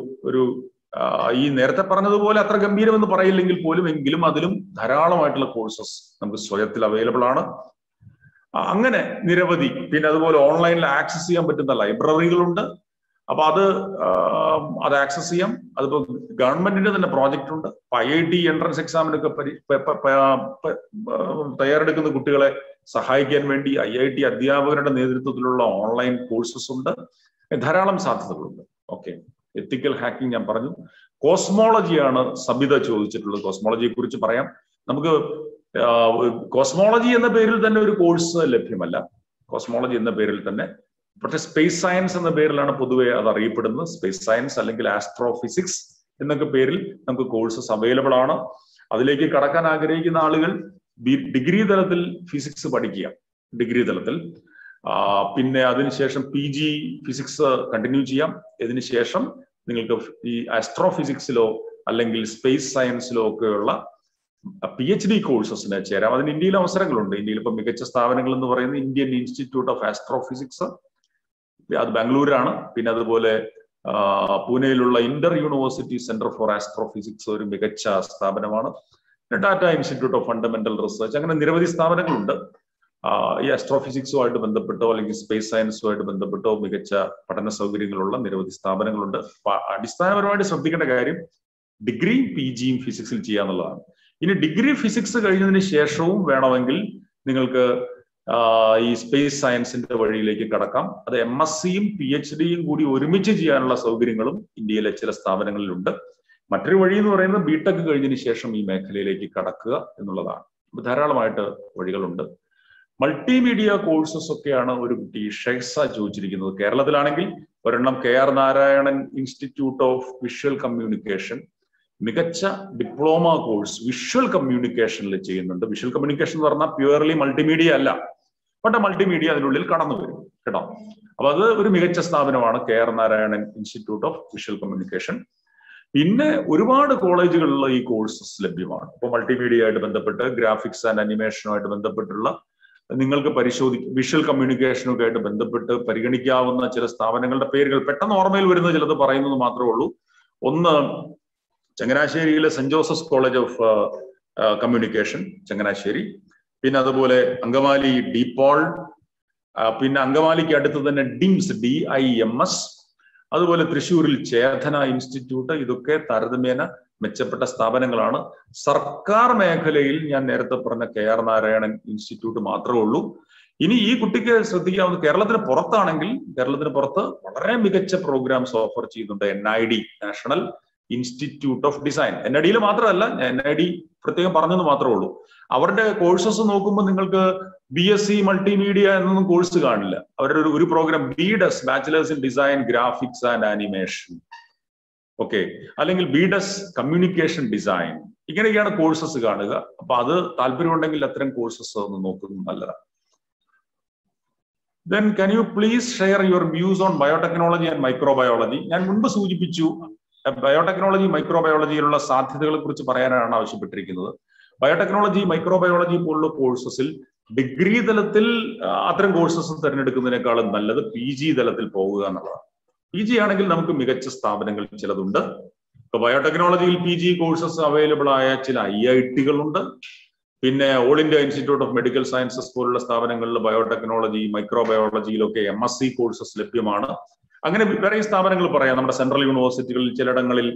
ഈ നേരത്തെ പറഞ്ഞതുപോലെ അത്ര ഗംഭീരമെന്ന് പറയില്ലെങ്കിൽ പോലും എങ്കിലും അതിലും ധാരാളമായിട്ടുള്ള കോഴ്സസ് നമുക്ക് സ്വയത്തിൽ അവൈലബിൾ ആണ്. അങ്ങനെ നിരവധി. പിന്നെ അതുപോലെ ഓൺലൈനിൽ ആക്സസ് ചെയ്യാൻ പറ്റുന്ന ലൈബ്രറികളുണ്ട്. അപ്പൊ അത് ആക്സസ് ചെയ്യാം. അതിപ്പോ ഗവൺമെന്റിന്റെ തന്നെ പ്രോജക്റ്റ് ഉണ്ട്. IIT എൻട്രൻസ് എക്സാമിനൊക്കെ തയ്യാറെടുക്കുന്ന കുട്ടികളെ സഹായിക്കാൻ വേണ്ടി IIT അധ്യാപകരുടെ നേതൃത്വത്തിലുള്ള ഓൺലൈൻ കോഴ്സസ് ഉണ്ട്. ധാരാളം സാധ്യതകളുണ്ട്. ഓക്കെ, എത്തിക്കൽ ഹാക്കിംഗ് ഞാൻ പറഞ്ഞു. കോസ്മോളജിയാണ് സബിത ചോദിച്ചിട്ടുള്ളത്. കോസ്മോളജിയെ കുറിച്ച് പറയാം. നമുക്ക് കോസ്മോളജി എന്ന പേരിൽ തന്നെ ഒരു കോഴ്സ് ലഭ്യമല്ല. കോസ്മോളജി എന്ന പേരിൽ തന്നെ, പക്ഷെ സ്പേസ് സയൻസ് എന്ന പേരിലാണ് പൊതുവെ അത് അറിയപ്പെടുന്നത്. സ്പേസ് സയൻസ് അല്ലെങ്കിൽ ആസ്ട്രോഫിസിക്സ് എന്നൊക്കെ പേരിൽ നമുക്ക് കോഴ്സസ് അവൈലബിൾ ആണ്. അതിലേക്ക് കടക്കാൻ ആഗ്രഹിക്കുന്ന ആളുകൾ ഡിഗ്രി തലത്തിൽ ഫിസിക്സ് പഠിക്കുക, ഡിഗ്രി തലത്തിൽ. പിന്നെ അതിനുശേഷം PG ഫിസിക്സ് കണ്ടിന്യൂ ചെയ്യാം. ഇതിനുശേഷം നിങ്ങൾക്ക് ഈ ആസ്ട്രോഫിസിക്സിലോ അല്ലെങ്കിൽ സ്പേസ് സയൻസിലോ ഒക്കെയുള്ള PhD കോഴ്സസിന് ചേരാം. അതിന് ഇന്ത്യയിൽ അവസരങ്ങളുണ്ട്. ഇന്ത്യയിൽ ഇപ്പം മികച്ച സ്ഥാപനങ്ങൾ എന്ന് പറയുന്നത് ഇന്ത്യൻ ഇൻസ്റ്റിറ്റ്യൂട്ട് ഓഫ് ആസ്ട്രോഫിസിക്സ്, അത് ബാംഗ്ലൂരാണ്. പിന്നെ അതുപോലെ പൂനെയിലുള്ള inter university centre for astrophysics ഒരു മികച്ച സ്ഥാപനമാണ്. Tata institute of fundamental research, അങ്ങനെ നിരവധി സ്ഥാപനങ്ങളുണ്ട്. ഈ ആസ്ട്രോഫിസിക്സുമായിട്ട് ബന്ധപ്പെട്ടോ അല്ലെങ്കിൽ സ്പേസ് സയൻസുമായിട്ട് ബന്ധപ്പെട്ടോ മികച്ച പഠന സൗകര്യങ്ങളുള്ള നിരവധി സ്ഥാപനങ്ങളുണ്ട്. അടിസ്ഥാനപരമായിട്ട് ശ്രദ്ധിക്കേണ്ട കാര്യം ഡിഗ്രിയും PGയും ഫിസിക്സിൽ ചെയ്യാന്നുള്ളതാണ്. ഇനി ഡിഗ്രി ഫിസിക്സ് കഴിഞ്ഞതിന് ശേഷവും വേണമെങ്കിൽ നിങ്ങൾക്ക് ഈ സ്പേസ് സയൻസിന്റെ വഴിയിലേക്ക് കടക്കാം. അത് MSCയും PhDയും കൂടി ഒരുമിച്ച് ചെയ്യാനുള്ള സൗകര്യങ്ങളും ഇന്ത്യയിലെ ചില സ്ഥാപനങ്ങളിലുണ്ട്. മറ്റൊരു വഴി എന്ന് പറയുന്നത് BTech കഴിഞ്ഞതിന് ശേഷം ഈ മേഖലയിലേക്ക് കടക്കുക എന്നുള്ളതാണ്. ധാരാളമായിട്ട് വഴികളുണ്ട്. മൾട്ടിമീഡിയ കോഴ്സസ് ഒക്കെയാണ് ഒരു കുട്ടി ഷെയ്സ ചോദിച്ചിരിക്കുന്നത്. കേരളത്തിലാണെങ്കിൽ ഒരെണ്ണം KR Narayanan institute of visual communication മികച്ച ഡിപ്ലോമ കോഴ്സ് വിഷ്വൽ കമ്മ്യൂണിക്കേഷനിൽ ചെയ്യുന്നുണ്ട്. വിഷ്വൽ കമ്മ്യൂണിക്കേഷൻ എന്ന് പറഞ്ഞാൽ പ്യുവർലി മൾട്ടിമീഡിയ അല്ല, പക്ഷെ മൾട്ടിമീഡിയ അതിനുള്ളിൽ കടന്നു വരും കേട്ടോ. അപ്പൊ അത് ഒരു മികച്ച സ്ഥാപനമാണ് KR Narayanan institute of visual communication. പിന്നെ ഒരുപാട് കോളേജുകളിൽ ഈ കോഴ്സസ് ലഭ്യമാണ്. ഇപ്പോൾ മൾട്ടിമീഡിയ ആയിട്ട് ബന്ധപ്പെട്ട് ഗ്രാഫിക്സ് ആൻഡ് അനിമേഷനുമായിട്ട് ബന്ധപ്പെട്ടുള്ള നിങ്ങൾക്ക് വിഷ്വൽ കമ്മ്യൂണിക്കേഷനൊക്കെ ആയിട്ട് ബന്ധപ്പെട്ട് പരിഗണിക്കാവുന്ന ചില സ്ഥാപനങ്ങളുടെ പേരുകൾ പെട്ടെന്ന് ഓർമ്മയിൽ വരുന്നത് ചിലത് പറയുന്നത് മാത്രമേ ഉള്ളൂ. ഒന്ന് ചങ്ങനാശ്ശേരിയിലെ saint Joseph's college of communication Changanassery, പിന്നെ അതുപോലെ അങ്കമാലി DPOL, പിന്നെ അങ്കമാലിക്ക് അടുത്ത് തന്നെ DIMS, അതുപോലെ തൃശ്ശൂരിൽ ചേതന ഇൻസ്റ്റിറ്റ്യൂട്ട്. ഇതൊക്കെ താരതമ്യേന മെച്ചപ്പെട്ട സ്ഥാപനങ്ങളാണ്. സർക്കാർ മേഖലയിൽ ഞാൻ നേരത്തെ പറഞ്ഞ KR നാരായണൻ ഇൻസ്റ്റിറ്റ്യൂട്ട് മാത്രമേ ഉള്ളൂ. ഇനി ഈ കുട്ടിക്ക് ശ്രദ്ധിക്കാവുന്ന കേരളത്തിന് പുറത്താണെങ്കിൽ കേരളത്തിന് പുറത്ത് വളരെ മികച്ച പ്രോഗ്രാംസ് ഓഫർ ചെയ്യുന്നുണ്ട്. NID national institute of design. NIDയിൽ മാത്രമല്ല, NID പ്രത്യേകം പറഞ്ഞെന്ന് മാത്രമേ ഉള്ളൂ. അവരുടെ കോഴ്സസ് നോക്കുമ്പോൾ നിങ്ങൾക്ക് BSc മൾട്ടിമീഡിയ എന്നൊന്നും കോഴ്സ് കാണില്ല. അവരുടെ ഒരു program BDES bachelors in design graphics and animation, okay, അല്ലെങ്കിൽ BDES കമ്മ്യൂണിക്കേഷൻ ഡിസൈൻ, ഇങ്ങനെയൊക്കെയാണ് കോഴ്സസ് കാണുക. അപ്പൊ അത് താല്പര്യമുണ്ടെങ്കിൽ അത്തരം കോഴ്സസ് ഒന്ന് നോക്കുന്നത് നല്ലതാണ്. Then can you please share your views on biotechnology and microbiology? ഞാൻ മുൻപ് സൂചിപ്പിച്ചു ബയോടെക്നോളജി മൈക്രോബയോളജിയിലുള്ള സാധ്യതകളെ കുറിച്ച് പറയാനാണ് ആവശ്യപ്പെട്ടിരിക്കുന്നത്. ബയോടെക്നോളജി മൈക്രോബയോളജി പോലുള്ള കോഴ്സസിൽ ഡിഗ്രി തലത്തിൽ അത്തരം കോഴ്സസ് തിരഞ്ഞെടുക്കുന്നതിനേക്കാളും നല്ലത് PG തലത്തിൽ പോകുക എന്നുള്ളതാണ്. PG ആണെങ്കിൽ നമുക്ക് മികച്ച സ്ഥാപനങ്ങൾ ചിലതുണ്ട്. ഇപ്പൊ ബയോടെക്നോളജിയിൽ PG കോഴ്സസ് അവൈലബിൾ ആയ ചില IIT-കളുണ്ട്. പിന്നെ all India institute of medical sciences പോലുള്ള സ്ഥാപനങ്ങളിൽ ബയോടെക്നോളജി മൈക്രോബയോളജിയിലൊക്കെ MSc കോഴ്സസ് ലഭ്യമാണ്. അങ്ങനെ വേറെ സ്ഥാപനങ്ങൾ പറയാം. നമ്മുടെ സെൻട്രൽ യൂണിവേഴ്സിറ്റികളിൽ ചിലയിടങ്ങളിൽ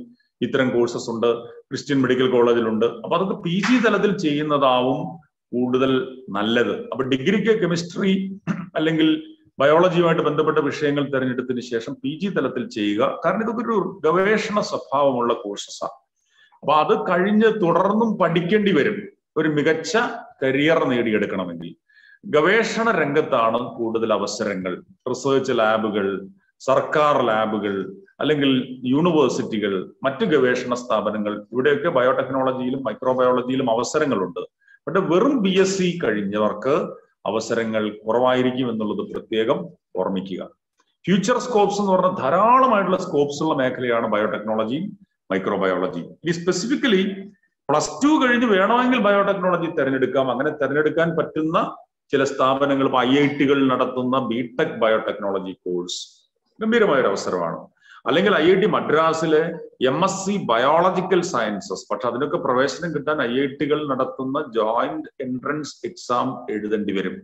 ഇത്തരം കോഴ്സസ് ഉണ്ട്, ക്രിസ്ത്യൻ മെഡിക്കൽ കോളേജിലുണ്ട്. അപ്പൊ അതൊക്കെ PG തലത്തിൽ ചെയ്യുന്നതാവും കൂടുതൽ നല്ലത്. അപ്പൊ ഡിഗ്രിക്ക് കെമിസ്ട്രി അല്ലെങ്കിൽ ബയോളജിയുമായിട്ട് ബന്ധപ്പെട്ട വിഷയങ്ങൾ തിരഞ്ഞെടുത്തതിന് ശേഷം PG തലത്തിൽ ചെയ്യുക. കാരണം ഇതൊക്കെ ഒരു ഗവേഷണ സ്വഭാവമുള്ള കോഴ്സസാണ്. അപ്പൊ അത് കഴിഞ്ഞ് തുടർന്നും പഠിക്കേണ്ടി വരും ഒരു മികച്ച കരിയർ നേടിയെടുക്കണമെങ്കിൽ. ഗവേഷണ രംഗത്താണ് കൂടുതൽ അവസരങ്ങൾ. റിസർച്ച് ലാബുകൾ, സർക്കാർ ലാബുകൾ, അല്ലെങ്കിൽ യൂണിവേഴ്സിറ്റികൾ, മറ്റ് ഗവേഷണ സ്ഥാപനങ്ങൾ, ഇവിടെയൊക്കെ ബയോടെക്നോളജിയിലും മൈക്രോബയോളജിയിലും അവസരങ്ങളുണ്ട്. പക്ഷെ വെറും BSc കഴിഞ്ഞവർക്ക് അവസരങ്ങൾ കുറവായിരിക്കും എന്നുള്ളത് പ്രത്യേകം ഓർമ്മിക്കുക. ഫ്യൂച്ചർ സ്കോപ്സ് എന്ന് പറഞ്ഞാൽ ധാരാളമായിട്ടുള്ള സ്കോപ്സ് ഉള്ള മേഖലയാണ് ബയോടെക്നോളജിയും മൈക്രോബയോളജിയും. ഈ സ്പെസിഫിക്കലി +2 കഴിഞ്ഞ് വേണമെങ്കിൽ ബയോടെക്നോളജി തിരഞ്ഞെടുക്കാം. അങ്ങനെ തിരഞ്ഞെടുക്കാൻ പറ്റുന്ന ചില സ്ഥാപനങ്ങൾ IIT-കൾ നടത്തുന്ന BTech ബയോടെക്നോളജി കോഴ്സ് ഗംഭീരമായൊരു അവസരമാണ്. അല്ലെങ്കിൽ IIT മദ്രാസിലെ MSc ബയോളജിക്കൽ സയൻസസ്, പക്ഷെ അതിനൊക്കെ പ്രവേശനം കിട്ടാൻ IIT-കൾ നടത്തുന്ന ജോയിന്റ് എൻട്രൻസ് എക്സാം എഴുതേണ്ടി വരും.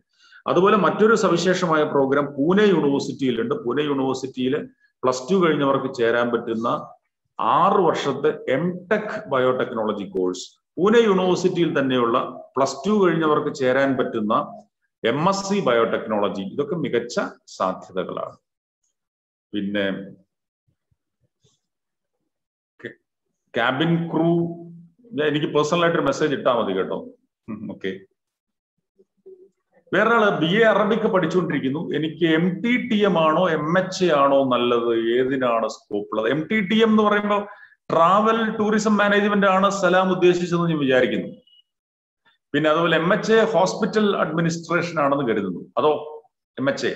അതുപോലെ മറ്റൊരു സവിശേഷമായ പ്രോഗ്രാം പൂനെ യൂണിവേഴ്സിറ്റിയിലുണ്ട്. പൂനെ യൂണിവേഴ്സിറ്റിയിൽ +2 കഴിഞ്ഞവർക്ക് ചേരാൻ പറ്റുന്ന 6 വർഷത്തെ MTech ബയോടെക്നോളജി കോഴ്സ്. പൂനെ യൂണിവേഴ്സിറ്റിയിൽ തന്നെയുള്ള +2 കഴിഞ്ഞവർക്ക് ചേരാൻ പറ്റുന്ന MSc ബയോടെക്നോളജി, ഇതൊക്കെ മികച്ച സാധ്യതകളാണ്. പിന്നെ ക്യാബിൻ ക്രൂ, എനിക്ക് പേഴ്സണലായിട്ടൊരു മെസ്സേജ് ഇട്ടാൽ മതി കേട്ടോ. ഓക്കെ. വേറൊരാള് BA അറബിക്ക് പഠിച്ചുകൊണ്ടിരിക്കുന്നു. എനിക്ക് MTTM ആണോ MHA ആണോ നല്ലത്, ഏതിനാണ് സ്കോപ്പ് ഉള്ളത്? MTTM എന്ന് പറയുമ്പോൾ ട്രാവൽ ടൂറിസം മാനേജ്മെന്റ് ആണ് സലാം ഉദ്ദേശിച്ചതെന്ന് ഞാൻ വിചാരിക്കുന്നു. പിന്നെ അതുപോലെ MHA ഹോസ്പിറ്റൽ അഡ്മിനിസ്ട്രേഷൻ ആണെന്ന് കരുതുന്നു. അതോ MHA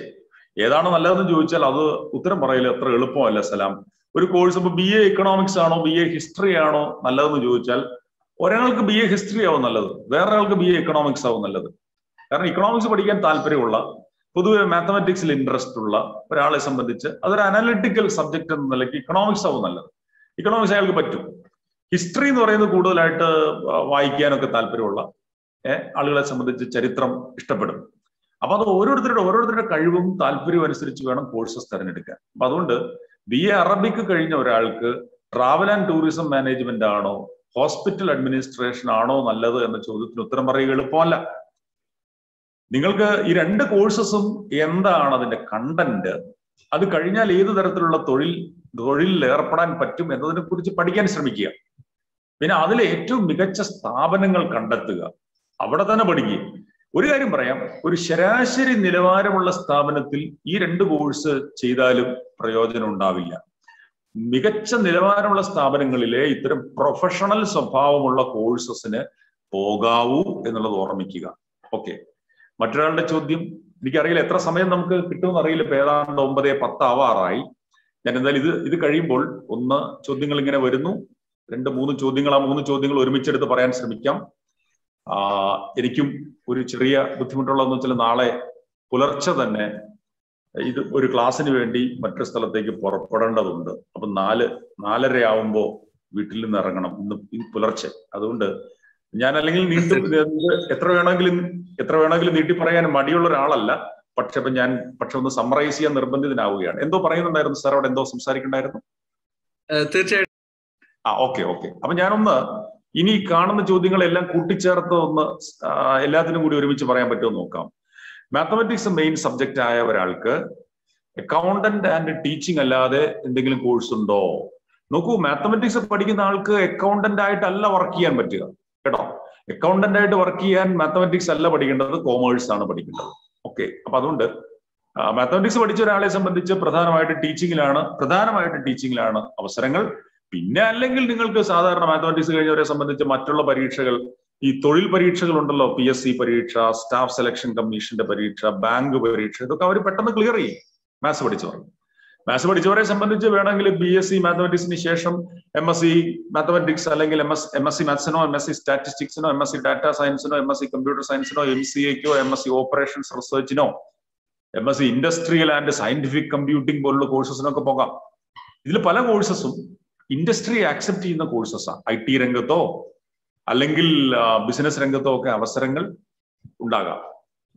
ഏതാണ് നല്ലതെന്ന് ചോദിച്ചാൽ അത് ഉത്തരം പറയില്ല, അത്ര എളുപ്പമല്ല സലാം. ഒരു കോഴ്സ് ഇപ്പൊ BA എക്കണോമിക്സ് ആണോ BA ഹിസ്റ്ററി ആണോ നല്ലതെന്ന് ചോദിച്ചാൽ ഒരാൾക്ക് BA ഹിസ്റ്ററി ആവും നല്ലത്, വേറൊരാൾക്ക് BA എക്കണോമിക്സ് ആവും നല്ലത്. കാരണം ഇക്കണോമിക്സ് പഠിക്കാൻ താല്പര്യമുള്ള, പൊതുവെ മാത്തമാറ്റിക്സിൽ ഇൻട്രസ്റ്റ് ഉള്ള ഒരാളെ സംബന്ധിച്ച് അതൊരു അനലിറ്റിക്കൽ സബ്ജക്ട് എന്ന നിലയ്ക്ക് ഇക്കണോമിക്സ് ആവും നല്ലത്. ഇക്കണോമിക്സ് അയാൾക്ക് പറ്റും. ഹിസ്റ്ററി എന്ന് പറയുന്നത് കൂടുതലായിട്ട് വായിക്കാനൊക്കെ താല്പര്യമുള്ള ആളുകളെ സംബന്ധിച്ച് ചരിത്രം ഇഷ്ടപ്പെടും. അപ്പൊ അത് ഓരോരുത്തരുടെ കഴിവും താല്പര്യവും അനുസരിച്ച് വേണം കോഴ്സസ് തിരഞ്ഞെടുക്കാൻ. അപ്പൊ അതുകൊണ്ട് BA അറബിക്ക് കഴിഞ്ഞ ഒരാൾക്ക് ട്രാവൽ ആൻഡ് ടൂറിസം മാനേജ്മെന്റ് ആണോ ഹോസ്പിറ്റൽ അഡ്മിനിസ്ട്രേഷൻ ആണോ നല്ലത് എന്ന ചോദ്യത്തിന് ഉത്തരം പറയുക എളുപ്പമല്ല. നിങ്ങൾക്ക് ഈ രണ്ട് കോഴ്സസും എന്താണ് അതിന്റെ കണ്ടന്റ്, അത് കഴിഞ്ഞാൽ ഏത് തരത്തിലുള്ള തൊഴിലിൽ ഏർപ്പെടാൻ പറ്റും എന്നതിനെ കുറിച്ച് പഠിക്കാൻ ശ്രമിക്കുക. പിന്നെ അതിൽ ഏറ്റവും മികച്ച സ്ഥാപനങ്ങൾ കണ്ടെത്തുക, അവിടെ തന്നെ പഠിക്കുക. ഒരു കാര്യം പറയാം, ഒരു ശരാശരി നിലവാരമുള്ള സ്ഥാപനത്തിൽ ഈ രണ്ട് കോഴ്സ് ചെയ്താലും പ്രയോജനം ഉണ്ടാവില്ല. മികച്ച നിലവാരമുള്ള സ്ഥാപനങ്ങളിലെ ഇത്തരം പ്രൊഫഷണൽ സ്വഭാവമുള്ള കോഴ്സസിന് പോകാവൂ എന്നുള്ളത് ഓർമ്മിക്കുക. ഓക്കെ. മറ്റൊരാളുടെ ചോദ്യം എനിക്കറിയില്ല, എത്ര സമയം നമുക്ക് കിട്ടുമെന്ന് അറിയില്ല. ഇപ്പൊ ഏതാണ്ട് 9:10 ആവാറായി. ഞാൻ എന്തായാലും ഇത് കഴിയുമ്പോൾ ചോദ്യങ്ങൾ ഇങ്ങനെ വരുന്നു, 2-3 ചോദ്യങ്ങൾ, ആ 3 ചോദ്യങ്ങൾ ഒരുമിച്ചെടുത്ത് പറയാൻ ശ്രമിക്കാം. എനിക്കും ഒരു ചെറിയ ബുദ്ധിമുട്ടുള്ളതെന്ന് വെച്ചാൽ നാളെ പുലർച്ചെ തന്നെ ഇത് ഒരു ക്ലാസ്സിന് വേണ്ടി മറ്റൊരു സ്ഥലത്തേക്ക് പുറപ്പെടേണ്ടതുണ്ട്. അപ്പൊ 4:30 ആവുമ്പോൾ വീട്ടിൽ നിന്ന് ഇറങ്ങണം ഇന്ന് പുലർച്ചെ. അതുകൊണ്ട് ഞാൻ അല്ലെങ്കിൽ എത്ര വേണമെങ്കിലും നീട്ടി പറയാൻ മടിയുള്ള ഒരാളല്ല. പക്ഷെ ഒന്ന് സമ്മറൈസ് ചെയ്യാൻ നിർബന്ധിതനാവുകയാണ്. എന്തോ പറയുന്നുണ്ടായിരുന്നു സാർ, അവിടെ എന്തോ സംസാരിക്കണ്ടായിരുന്നു? തീർച്ചയായിട്ടും. ഓക്കെ. അപ്പൊ ഞാനൊന്ന് ഇനി കാണുന്ന ചോദ്യങ്ങളെല്ലാം കൂട്ടിച്ചേർത്ത് എല്ലാത്തിനും കൂടി ഒരുമിച്ച് പറയാൻ പറ്റുമോ നോക്കാം. മാത്തമാറ്റിക്സ് മെയിൻ സബ്ജക്റ്റ് ആയ ഒരാൾക്ക് അക്കൗണ്ടന്റ് ആൻഡ് ടീച്ചിങ് അല്ലാതെ എന്തെങ്കിലും കോഴ്സ് ഉണ്ടോ? നോക്കൂ, മാത്തമാറ്റിക്സ് പഠിക്കുന്ന ആൾക്ക് അക്കൗണ്ടന്റ് ആയിട്ടല്ല വർക്ക് ചെയ്യാൻ പറ്റുക കേട്ടോ. അക്കൗണ്ടന്റ് ആയിട്ട് വർക്ക് ചെയ്യാൻ മാത്തമാറ്റിക്സ് അല്ല പഠിക്കേണ്ടത്, കോമേഴ്സ് ആണ് പഠിക്കേണ്ടത്. ഓക്കെ. അപ്പൊ അതുകൊണ്ട് മാത്തമാറ്റിക്സ് പഠിച്ച ഒരാളെ സംബന്ധിച്ച് പ്രധാനമായിട്ട് ടീച്ചിങ്ങിലാണ് അവസരങ്ങൾ. പിന്നെ അല്ലെങ്കിൽ നിങ്ങൾക്ക് സാധാരണ മാത്തമാറ്റിക്സ് കഴിഞ്ഞവരെ സംബന്ധിച്ച് മറ്റുള്ള പരീക്ഷകൾ, ഈ തൊഴിൽ പരീക്ഷകൾ ഉണ്ടല്ലോ, PSC പരീക്ഷ, സ്റ്റാഫ് സെലക്ഷൻ കമ്മീഷന്റെ പരീക്ഷ, ബാങ്ക് പരീക്ഷ, ഇതൊക്കെ അവർ പെട്ടെന്ന് ക്ലിയർ ചെയ്യും മാത്സ് പഠിച്ചവരെ സംബന്ധിച്ച്. വേണമെങ്കിൽ BSc മാത്തമാറ്റിക്സിന് ശേഷം MSc മാത്തമാറ്റിക്സ് അല്ലെങ്കിൽ MSc മാത്സിനോ MSc സ്റ്റാറ്റിസ്റ്റിക്സിനോ MSc ഡാറ്റ സയൻസിനോ MSc കമ്പ്യൂട്ടർ സയൻസിനോ MCAക്കോ MSc ഓപ്പറേഷൻസ് റിസർച്ചിനോ MSc industrial and scientific computing പോലുള്ള കോഴ്സസിനൊക്കെ പോകാം. ഇതിൽ പല കോഴ്സസും ഇൻഡസ്ട്രി ആക്സെപ്റ്റ് ചെയ്യുന്ന കോഴ്സസാണ്. IT രംഗത്തോ അല്ലെങ്കിൽ ബിസിനസ് രംഗത്തോ ഒക്കെ അവസരങ്ങൾ ഉണ്ടാകാം.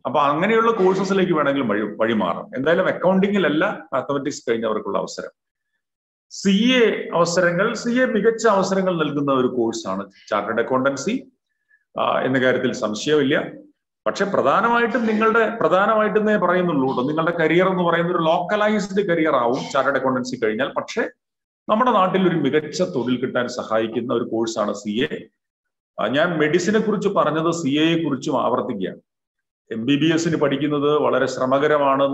അപ്പൊ അങ്ങനെയുള്ള കോഴ്സസിലേക്ക് വേണമെങ്കിലും വഴിമാറാം. എന്തായാലും അക്കൗണ്ടിങ്ങിലല്ല മാത്തമാറ്റിക്സ് കഴിഞ്ഞവർക്കുള്ള അവസരം. CA മികച്ച അവസരങ്ങൾ നൽകുന്ന ഒരു കോഴ്സാണ് ചാർട്ടേഡ് അക്കൗണ്ടൻസി എന്ന കാര്യത്തിൽ സംശയമില്ല. പക്ഷെ പ്രധാനമായിട്ടെന്നേ പറയുന്നുള്ളൂ കേട്ടോ, നിങ്ങളുടെ കരിയർ എന്ന് പറയുന്ന ഒരു ലോക്കലൈസ്ഡ് കരിയർ ആവും ചാർട്ടേഡ് അക്കൗണ്ടൻസി കഴിഞ്ഞാൽ. പക്ഷെ നമ്മുടെ നാട്ടിൽ ഒരു മികച്ച തൊഴിൽ കിട്ടാൻ സഹായിക്കുന്ന ഒരു കോഴ്സാണ് CA. ഞാൻ മെഡിസിനെ കുറിച്ച് പറഞ്ഞത് CAയെ കുറിച്ചും ആവർത്തിക്കുകയാണ്. MBBSന് പഠിക്കുന്നത് വളരെ ശ്രമകരമാണ്.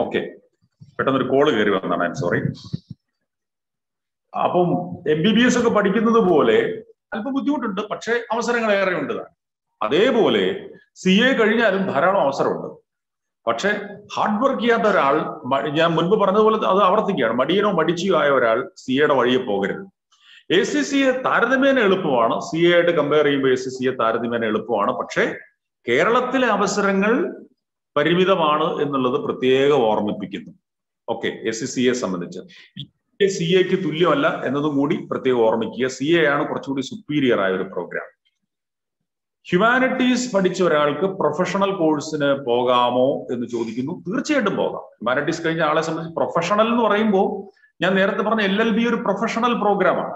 ഓക്കെ, പെട്ടെന്നൊരു കോള് കയറി വന്നതാണ്, ഐ എം സോറി. അപ്പം MBBS ഒക്കെ പഠിക്കുന്നത് പോലെ അല്പം ബുദ്ധിമുട്ടുണ്ട്, പക്ഷെ അവസരങ്ങൾ ഏറെ ഉണ്ട്. അതേപോലെ CA കഴിഞ്ഞാലും ധാരാളം അവസരമുണ്ട്. പക്ഷെ ഹാർഡ് വർക്ക് ചെയ്യാത്ത ഒരാൾ, ഞാൻ മുൻപ് പറഞ്ഞതുപോലെ അത് ആവർത്തിക്കുകയാണ്, മടിയനോ മടിച്ചിയോ ആയ ഒരാൾ CAയുടെ വഴിയെ പോകരുത്. ACCA താരതമ്യേന എളുപ്പമാണ്, CA ആയിട്ട് കമ്പയർ ചെയ്യുമ്പോൾ ACCA താരതമ്യേന എളുപ്പമാണ്. പക്ഷേ കേരളത്തിലെ അവസരങ്ങൾ പരിമിതമാണ് എന്നുള്ളത് പ്രത്യേകം ഓർമ്മിപ്പിക്കുന്നു. ഓക്കെ, ACCയെ സംബന്ധിച്ച് CAക്ക് തുല്യമല്ല എന്നതും കൂടി പ്രത്യേകം ഓർമ്മിക്കുക. CA ആണ് കുറച്ചുകൂടി സുപ്പീരിയർ ആയ ഒരു പ്രോഗ്രാം. ഹ്യൂമാനിറ്റീസ് പഠിച്ച ഒരാൾക്ക് പ്രൊഫഷണൽ കോഴ്സിന് പോകാമോ എന്ന് ചോദിക്കുന്നു. തീർച്ചയായിട്ടും പോകാം. ഹ്യൂമാനിറ്റീസ് കഴിഞ്ഞ ആളെ സംബന്ധിച്ച് പ്രൊഫഷണൽ എന്ന് പറയുമ്പോൾ ഞാൻ നേരത്തെ പറഞ്ഞ LLB ഒരു പ്രൊഫഷണൽ പ്രോഗ്രാമാണ്,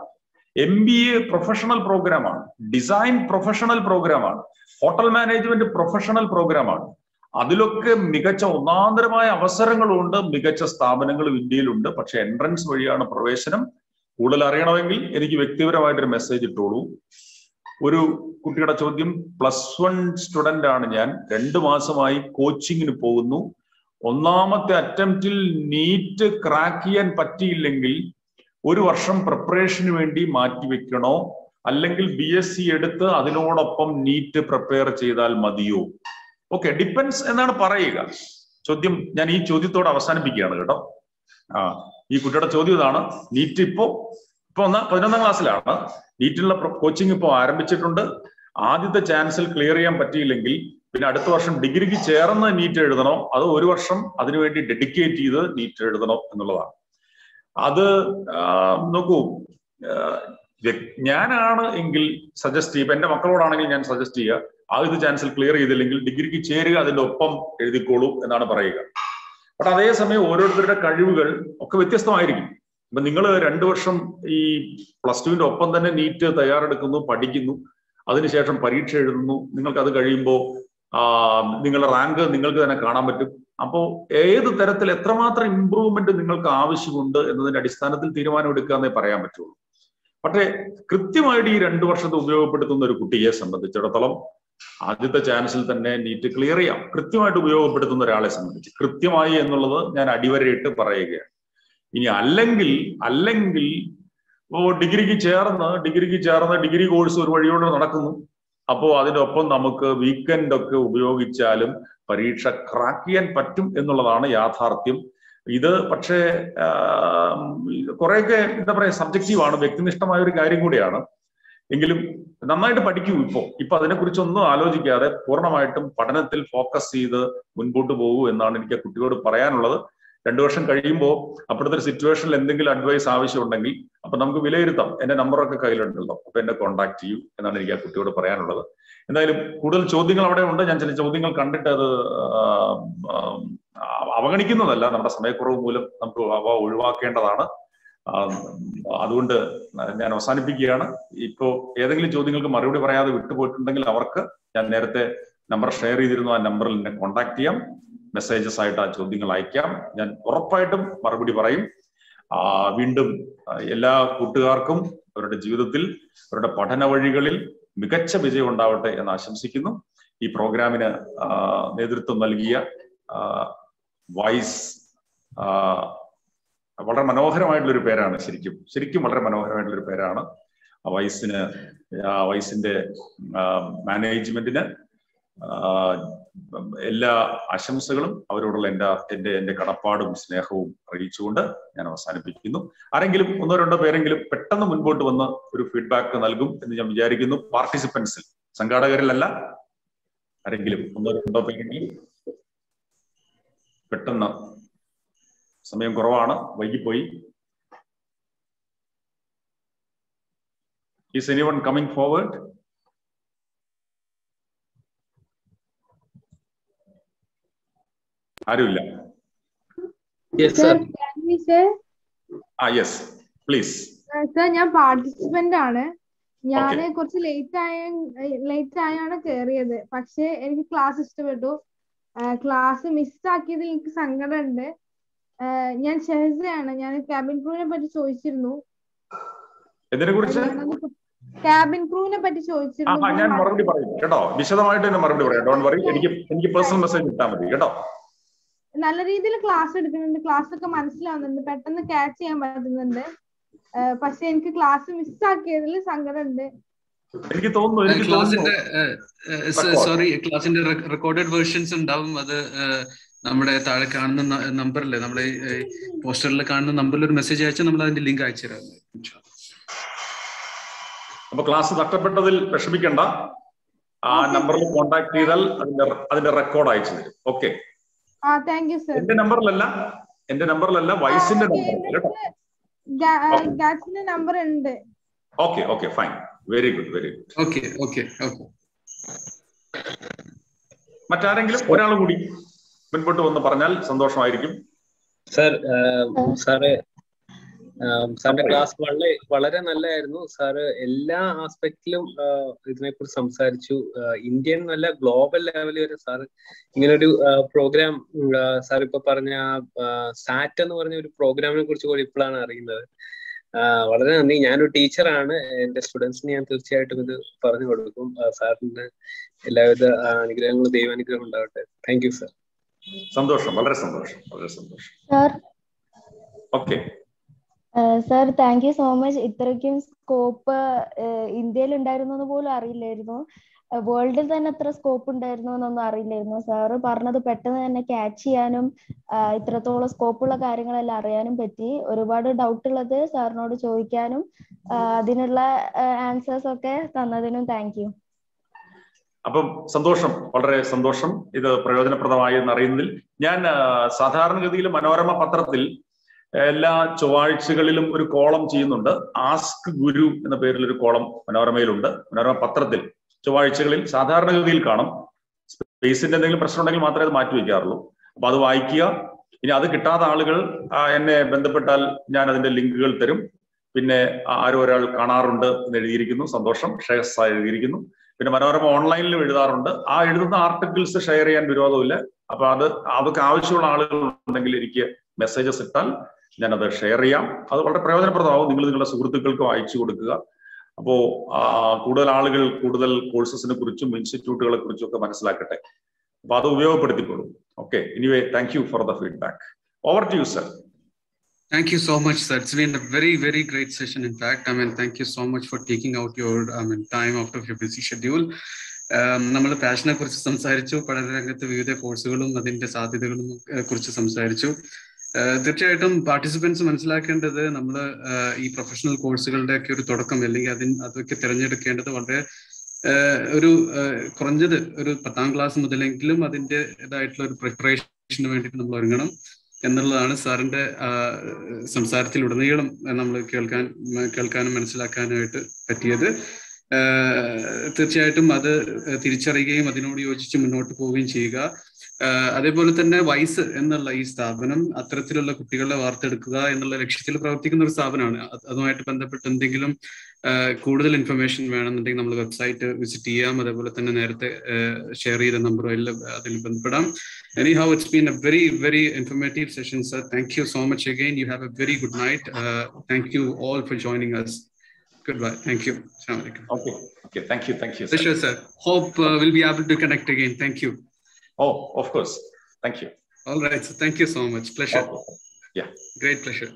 MBA പ്രൊഫഷണൽ പ്രോഗ്രാമാണ്, ഡിസൈൻ പ്രൊഫഷണൽ പ്രോഗ്രാമാണ്, ഹോട്ടൽ മാനേജ്മെന്റ് പ്രൊഫഷണൽ പ്രോഗ്രാമാണ്. അതിലൊക്കെ മികച്ച ഒന്നാന്തരമായ അവസരങ്ങളുണ്ട്, മികച്ച സ്ഥാപനങ്ങളും ഇന്ത്യയിലുണ്ട്. പക്ഷെ എൻട്രൻസ് വഴിയാണ് പ്രവേശനം. കൂടുതൽ അറിയണമെങ്കിൽ എനിക്ക് വ്യക്തിപരമായിട്ടൊരു മെസ്സേജ് ഇട്ടോളൂ. ഒരു കുട്ടിയുടെ ചോദ്യം, +1 സ്റ്റുഡന്റ് ആണ് ഞാൻ, 2 മാസമായി കോച്ചിങ്ങിന് പോകുന്നു. ഒന്നാമത്തെ അറ്റംപ്റ്റിൽ നീറ്റ് ക്രാക്ക് ചെയ്യാൻ പറ്റിയില്ലെങ്കിൽ 1 വർഷം പ്രിപ്പറേഷന് വേണ്ടി മാറ്റിവെക്കണോ, അല്ലെങ്കിൽ BSc എടുത്ത് അതിനോടൊപ്പം നീറ്റ് പ്രിപ്പയർ ചെയ്താൽ മതിയോ? ഓക്കെ, ഡിപ്പെൻസ് എന്നാണ് പറയുക. ചോദ്യം ഞാൻ ഈ ചോദ്യത്തോടെ അവസാനിപ്പിക്കുകയാണ് കേട്ടോ. ഈ കുട്ടിയുടെ ചോദ്യം ഇതാണ്. നീറ്റ് ഇപ്പോ 11ാം ക്ലാസ്സിലാണ്. നീറ്റിനുള്ള കോച്ചിങ് ഇപ്പോൾ ആരംഭിച്ചിട്ടുണ്ട്. ആദ്യത്തെ ചാൻസിൽ ക്ലിയർ ചെയ്യാൻ പറ്റിയില്ലെങ്കിൽ പിന്നെ അടുത്ത വർഷം ഡിഗ്രിക്ക് ചേർന്ന് നീറ്റ് എഴുതണോ, അത് 1 വർഷം അതിനുവേണ്ടി ഡെഡിക്കേറ്റ് ചെയ്ത് നീറ്റ് എഴുതണോ എന്നുള്ളതാണ്. അത് നോക്കൂ, ഞാനാണ് എങ്കിൽ സജസ്റ്റ് ചെയ്യുക, എന്റെ മക്കളോടാണെങ്കിൽ ഞാൻ സജസ്റ്റ് ചെയ്യുക, ആദ്യത്തെ ചാൻസിൽ ക്ലിയർ ചെയ്തില്ലെങ്കിൽ ഡിഗ്രിക്ക് ചേരുക, അതിന്റെ ഒപ്പം എഴുതിക്കോളൂ എന്നാണ് പറയുക. പക്ഷെ അതേസമയം ഓരോരുത്തരുടെ കഴിവുകൾ ഒക്കെ വ്യത്യസ്തമായിരിക്കും. അപ്പൊ നിങ്ങൾ 2 വർഷം ഈ +2ന്റെ ഒപ്പം തന്നെ നീറ്റ് തയ്യാറെടുക്കുന്നു, പഠിക്കുന്നു, അതിനുശേഷം പരീക്ഷ എഴുതുന്നു. നിങ്ങൾക്ക് അത് കഴിയുമ്പോൾ നിങ്ങളുടെ റാങ്ക് നിങ്ങൾക്ക് തന്നെ കാണാൻ പറ്റും. അപ്പോൾ ഏത് തരത്തിൽ എത്രമാത്രം ഇമ്പ്രൂവ്മെന്റ് നിങ്ങൾക്ക് ആവശ്യമുണ്ട് എന്നതിന്റെ അടിസ്ഥാനത്തിൽ തീരുമാനമെടുക്കുക എന്നേ പറയാൻ പറ്റുള്ളൂ. പക്ഷേ കൃത്യമായിട്ട് ഈ 2 വർഷത്തെ ഉപയോഗപ്പെടുത്തുന്ന ഒരു കുട്ടിയെ സംബന്ധിച്ചിടത്തോളം ആദ്യത്തെ ചാൻസിൽ തന്നെ നീറ്റ് ക്ലിയർ ചെയ്യാം. കൃത്യമായിട്ട് ഉപയോഗപ്പെടുത്തുന്ന ഒരാളെ സംബന്ധിച്ച് കൃത്യമായി എന്നുള്ളത് ഞാൻ അടിവരയിട്ട് പറയുകയാണ്. ഇനി അല്ലെങ്കിൽ ഡിഗ്രിക്ക് ചേർന്ന് ഡിഗ്രി കോഴ്സ് ഒരു വഴിയോടെ നടക്കുന്നു. അപ്പോൾ അതിനൊപ്പം നമുക്ക് വീക്കെൻഡ് ഒക്കെ ഉപയോഗിച്ചാലും പരീക്ഷ ക്രാക്ക് ചെയ്യാൻ പറ്റും എന്നുള്ളതാണ് യാഥാർത്ഥ്യം. ഇത് പക്ഷേ കുറെയൊക്കെ എന്താ പറയുക, സബ്ജക്റ്റീവാണ്, വ്യക്തിനിഷ്ഠമായ ഒരു കാര്യം കൂടിയാണ്. എങ്കിലും നന്നായിട്ട് പഠിക്കൂ. ഇപ്പൊ അതിനെക്കുറിച്ചൊന്നും ആലോചിക്കാതെ പൂർണ്ണമായിട്ടും പഠനത്തിൽ ഫോക്കസ് ചെയ്ത് മുൻപോട്ട് പോകൂ എന്നാണ് എനിക്ക് ആ കുട്ടിയോട് പറയാനുള്ളത്. 2 വർഷം കഴിയുമ്പോൾ അപ്പോഴത്തെ ഒരു സിറ്റുവേഷനിൽ എന്തെങ്കിലും അഡ്വൈസ് ആവശ്യമുണ്ടെങ്കിൽ അപ്പൊ നമുക്ക് വിലയിരുത്താം. എന്റെ നമ്പറൊക്കെ കയ്യിലുണ്ടല്ലോ, അപ്പൊ എന്നെ കോൺടാക്ട് ചെയ്യൂ എന്നാണ് എനിക്ക് ആ കുട്ടിയോട് പറയാനുള്ളത്. എന്തായാലും കൂടുതൽ ചോദ്യങ്ങൾ അവിടെ ഉണ്ട്. ഞാൻ ചില ചോദ്യങ്ങൾ കണ്ടിട്ട് അത് അവഗണിക്കുന്നതല്ല, നമ്മുടെ സമയക്കുറവ് മൂലം നമുക്ക് അവ ഒഴിവാക്കേണ്ടതാണ്. അതുകൊണ്ട് ഞാൻ അവസാനിപ്പിക്കുകയാണ്. ഇപ്പോ ഏതെങ്കിലും ചോദ്യങ്ങൾക്ക് മറുപടി പറയാതെ വിട്ടുപോയിട്ടുണ്ടെങ്കിൽ അവർക്ക് ഞാൻ നേരത്തെ നമ്പർ ഷെയർ ചെയ്തിരുന്നു, ആ നമ്പറിൽ എന്നെ കോൺടാക്ട് ചെയ്യാം. മെസ്സേജസ് ആയിട്ട് ആ ചോദ്യങ്ങൾ അയക്കാം. ഞാൻ ഉറപ്പായിട്ടും മറുപടി പറയും. വീണ്ടും എല്ലാ കൂട്ടുകാർക്കും അവരുടെ ജീവിതത്തിൽ അവരുടെ പഠന വഴികളിൽ മികച്ച വിജയം ഉണ്ടാവട്ടെ എന്ന് ആശംസിക്കുന്നു. ഈ പ്രോഗ്രാമിന് നേതൃത്വം നൽകിയ വൈസ് വളരെ മനോഹരമായിട്ടുള്ളൊരു പേരാണ്. ശരിക്കും വളരെ മനോഹരമായിട്ടുള്ളൊരു പേരാണ്. വൈസിന്റെ മാനേജ്മെന്റിന് എല്ലാ ആശംസകളും അവരോടുള്ള എന്റെ കടപ്പാടും സ്നേഹവും അറിയിച്ചുകൊണ്ട് ഞാൻ അവസാനിപ്പിക്കുന്നു. ആരെങ്കിലും 1-2 പേരെങ്കിലും പെട്ടെന്ന് മുൻപോട്ട് വന്ന് ഒരു ഫീഡ്ബാക്ക് നൽകും എന്ന് ഞാൻ വിചാരിക്കുന്നു. പാർട്ടിസിപ്പൻസിൽ, സംഘാടകരിലല്ല, ആരെങ്കിലും 1-2 പേരെങ്കിലും പെട്ടെന്ന്. സമയം കുറവാണ്, വൈകിപ്പോയി. Is anyone coming forward? ആരുമില്ല. Yes, sir. Yes, please. Sir, ഞാൻ പാർട്ടിസിപ്പന്റ് ആണ്. ഞാൻ കുറച്ച് ലേറ്റ് ആയാണ് കയറിയത്. പക്ഷെ എനിക്ക് ക്ലാസ് ഇഷ്ടപ്പെട്ടു. ക്ലാസ് മിസ്സാക്കിയതിൽ എനിക്ക് സങ്കടമുണ്ട്. ഞാൻ ഷെഹസയാണ്. ഞാൻ ക്യാബിൻ ക്രൂവിനെ പറ്റി ചോദിച്ചിരുന്നു. ക്യാബിൻ ക്രൂവിനെ പറ്റി ചോദിച്ചിരുന്നു. ഞാൻ മറുപടി പറയും കേട്ടോ, വിശദമായിട്ട് തന്നെ മറുപടി പറയാം. Don't worry. എനിക്ക് പേഴ്സണൽ മെസ്സേജ് ഇട്ടാൽ മതി കേട്ടോ. നല്ല രീതിയിൽ ക്ലാസ് എടുക്കുന്നുണ്ട്, ക്ലാസ് ഒക്കെ മനസ്സിലാവുന്നുണ്ട്, പെട്ടെന്ന് ക്യാച്ച് ചെയ്യാൻ പറ്റുന്നുണ്ട്. പക്ഷെ എനിക്ക് ക്ലാസ് മിസ്സാക്കിയതിൽ സങ്കടമുണ്ട്. എനിക്ക് തോന്നുന്നു ക്ലാസിന്റെ റെക്കോർഡഡ് വേർഷൻസ് ഉണ്ടാവും. അത് നമ്മുടെ താഴെ കാണുന്ന നമ്പറിൽ, നമ്മുടെ പോസ്റ്ററിൽ കാണുന്ന നമ്പറിൽ ഒരു മെസ്സേജ് അയച്ചാൽ നമ്മൾ അതിന്റെ ലിങ്ക് അയച്ചു തരാം. അപ്പൊ ക്ലാസ് നഷ്ടപ്പെട്ടതിൽ വിഷമിക്കണ്ട. ആ നമ്പറിൽ കോൺടാക്ട് ചെയ്താൽ അതിന്റെ റെക്കോർഡ് അയച്ചു തരും. ഓക്കെ. എന്റെ നമ്പറിലല്ല വൈസിന്റെ നമ്പർ ഉണ്ട്. Okay fine. Very good. Okay. മറ്റാരെങ്കിലും ഒരാൾ കൂടി മുൻപോട്ട് വന്ന് പറഞ്ഞാൽ സന്തോഷമായിരിക്കും. സാർ, സാറിന്റെ ക്ലാസ് വളരെ നല്ലതായിരുന്നു. സാറ് എല്ലാ ആസ്പെക്റ്റിലും ഇതിനെക്കുറിച്ച് സംസാരിച്ചു. ഇന്ത്യൻ നല്ല ഗ്ലോബൽ ലെവലിൽ വരെ സാറ് ഇങ്ങനൊരു പ്രോഗ്രാം, സാർ ഇപ്പൊ പറഞ്ഞ സാറ്റ് എന്ന് പറഞ്ഞ ഒരു പ്രോഗ്രാമിനെ കുറിച്ച് കൂടി ഇപ്പോഴാണ് അറിയുന്നത്. വളരെ നന്ദി. ഞാനൊരു ടീച്ചറാണ്. എന്റെ സ്റ്റുഡൻസിന് ഞാൻ തീർച്ചയായിട്ടും ഇത് പറഞ്ഞു കൊടുക്കും. സാറിന്റെ എല്ലാവിധ അനുഗ്രഹങ്ങളും ദൈവാനുഗ്രഹം ഉണ്ടാവട്ടെ. Thank you sir. സന്തോഷം, വളരെ സന്തോഷം, വളരെ സന്തോഷം. Okay sir, thank you so much. ഇത്രയ്ക്കും സ്കോപ്പ് ഇന്ത്യയിൽ ഉണ്ടായിരുന്നു എന്ന് പോലും അറിയില്ലായിരുന്നു. വേൾഡിൽ തന്നെ എത്ര സ്കോപ്പ് ഉണ്ടായിരുന്നു എന്നൊന്നും അറിയില്ലായിരുന്നു. സാറ് പറഞ്ഞത് പെട്ടെന്ന് തന്നെ ക്യാച്ച് ചെയ്യാനും ഇത്രത്തോളം സ്കോപ്പുള്ള കാര്യങ്ങളെല്ലാം അറിയാനും പറ്റി. ഒരുപാട് ഡൗട്ട് ഉള്ളത് സാറിനോട് ചോദിക്കാനും അതിനുള്ള ആൻസേഴ്സ് ഒക്കെ തന്നതിനും താങ്ക് യു. അപ്പം സന്തോഷം, വളരെ സന്തോഷം. ഇത് പ്രയോജനപ്രദമായി എന്നറിയുന്നതിൽ. ഞാൻ സാധാരണഗതിയിൽ മനോരമ പത്രത്തിൽ എല്ലാ ചൊവ്വാഴ്ചകളിലും ഒരു കോളം ചെയ്യുന്നുണ്ട്. ആസ്ക് ഗുരു എന്ന പേരിൽ ഒരു കോളം മനോരമയിലുണ്ട്. മനോരമ പത്രത്തിൽ ചൊവ്വാഴ്ചകളിൽ സാധാരണഗതിയിൽ കാണും. സ്പേസിന്റെ എന്തെങ്കിലും പ്രശ്നം ഉണ്ടെങ്കിൽ മാത്രമേ അത് മാറ്റി വയ്ക്കാറുള്ളൂ. അപ്പൊ അത് വായിക്കുക. ഇനി അത് കിട്ടാത്ത ആളുകൾ എന്നെ ബന്ധപ്പെട്ടാൽ ഞാൻ അതിന്റെ ലിങ്കുകൾ തരും. പിന്നെ ആരോ ഒരാൾ കാണാറുണ്ട് എന്ന് എഴുതിയിരിക്കുന്നു, സന്തോഷം. ഷെയർസ് എഴുതിയിരിക്കുന്നു. പിന്നെ മനോരമ ഓൺലൈനിലും എഴുതാറുണ്ട്. ആ എഴുതുന്ന ആർട്ടിക്കിൾസ് ഷെയർ ചെയ്യാൻ വിരോധമില്ല. അപ്പൊ അതൊക്കെ ആവശ്യമുള്ള ആളുകൾ ഉണ്ടെങ്കിൽ എനിക്ക് മെസ്സേജസ് ഇട്ടാൽ ഞാനത് ഷെയർ ചെയ്യാം. അത് വളരെ പ്രയോജനപ്രദമാവും. നിങ്ങൾ നിങ്ങളുടെ സുഹൃത്തുക്കൾക്ക് അയച്ചു കൊടുക്കുക. അപ്പോ കൂടുതൽ ആളുകൾ കൂടുതൽ കോഴ്സസിനെ കുറിച്ചും ഇൻസ്റ്റിറ്റ്യൂട്ടുകളെ കുറിച്ചും ഒക്കെ മനസ്സിലാക്കട്ടെ. അപ്പൊ അത് ഉപയോഗപ്പെടുത്തിക്കൊള്ളൂ. Okay, anyway thank you for the feedback. Over to you sir. Thank you so much, sir. It's been a very, very great session. In fact, thank you so much for taking out your time out of your busy schedule. നമ്മൾ പാഷനെ കുറിച്ച് സംസാരിച്ചു, പഠനരംഗത്ത് വിവിധ കോഴ്സുകളും അതിന്റെ സാധ്യതകളും കുറിച്ച് സംസാരിച്ചു. തീർച്ചയായിട്ടും പാർട്ടിസിപ്പൻസ് മനസ്സിലാക്കേണ്ടത് നമ്മൾ ഈ പ്രൊഫഷണൽ കോഴ്സുകളുടെ ഒക്കെ ഒരു തുടക്കം, അല്ലെങ്കിൽ അതൊക്കെ തിരഞ്ഞെടുക്കേണ്ടത് വളരെ ഒരു കുറഞ്ഞത് ഒരു 10ാം ക്ലാസ് മുതലെങ്കിലും അതിൻ്റെതായിട്ടുള്ള ഒരു പ്രിപ്പറേഷന് വേണ്ടിയിട്ട് നമ്മൾ ഒരുങ്ങണം എന്നുള്ളതാണ് സാറിന്റെ സംസാരത്തിലുടനീളം നമ്മൾ കേൾക്കാനും മനസ്സിലാക്കാനായിട്ട് പറ്റിയത്. തീർച്ചയായിട്ടും അത് തിരിച്ചറിയുകയും അതിനോട് യോജിച്ച് മുന്നോട്ട് പോവുകയും ചെയ്യുക. അതേപോലെ തന്നെ വൈസ് എന്നുള്ള ഈ സ്ഥാപനം അത്തരത്തിലുള്ള കുട്ടികളെ വാർത്തെടുക്കുക എന്നുള്ള ലക്ഷ്യത്തിൽ പ്രവർത്തിക്കുന്ന ഒരു സ്ഥാപനമാണ്. അതുമായിട്ട് ബന്ധപ്പെട്ട് എന്തെങ്കിലും കൂടുതൽ ഇൻഫർമേഷൻ വേണമെന്നുണ്ടെങ്കിൽ നമ്മൾ വെബ്സൈറ്റ് വിസിറ്റ് ചെയ്യാം. അതേപോലെ തന്നെ നേരത്തെ ഷെയർ ചെയ്ത നമ്പറോ എല്ലാം അതിൽ ബന്ധപ്പെടാം. Anyhow, it's been a very, very informative session, sir. Thank you so much again. You have a very good night. Thank you all for joining us. Goodbye. Thank you. Assalamu alaikum. Okay. Thank you. Sir. Pleasure, sir. Hope we'll be able to connect again. Thank you. Oh, of course. Thank you. All right. So thank you so much. Pleasure. Okay. Yeah. Great pleasure.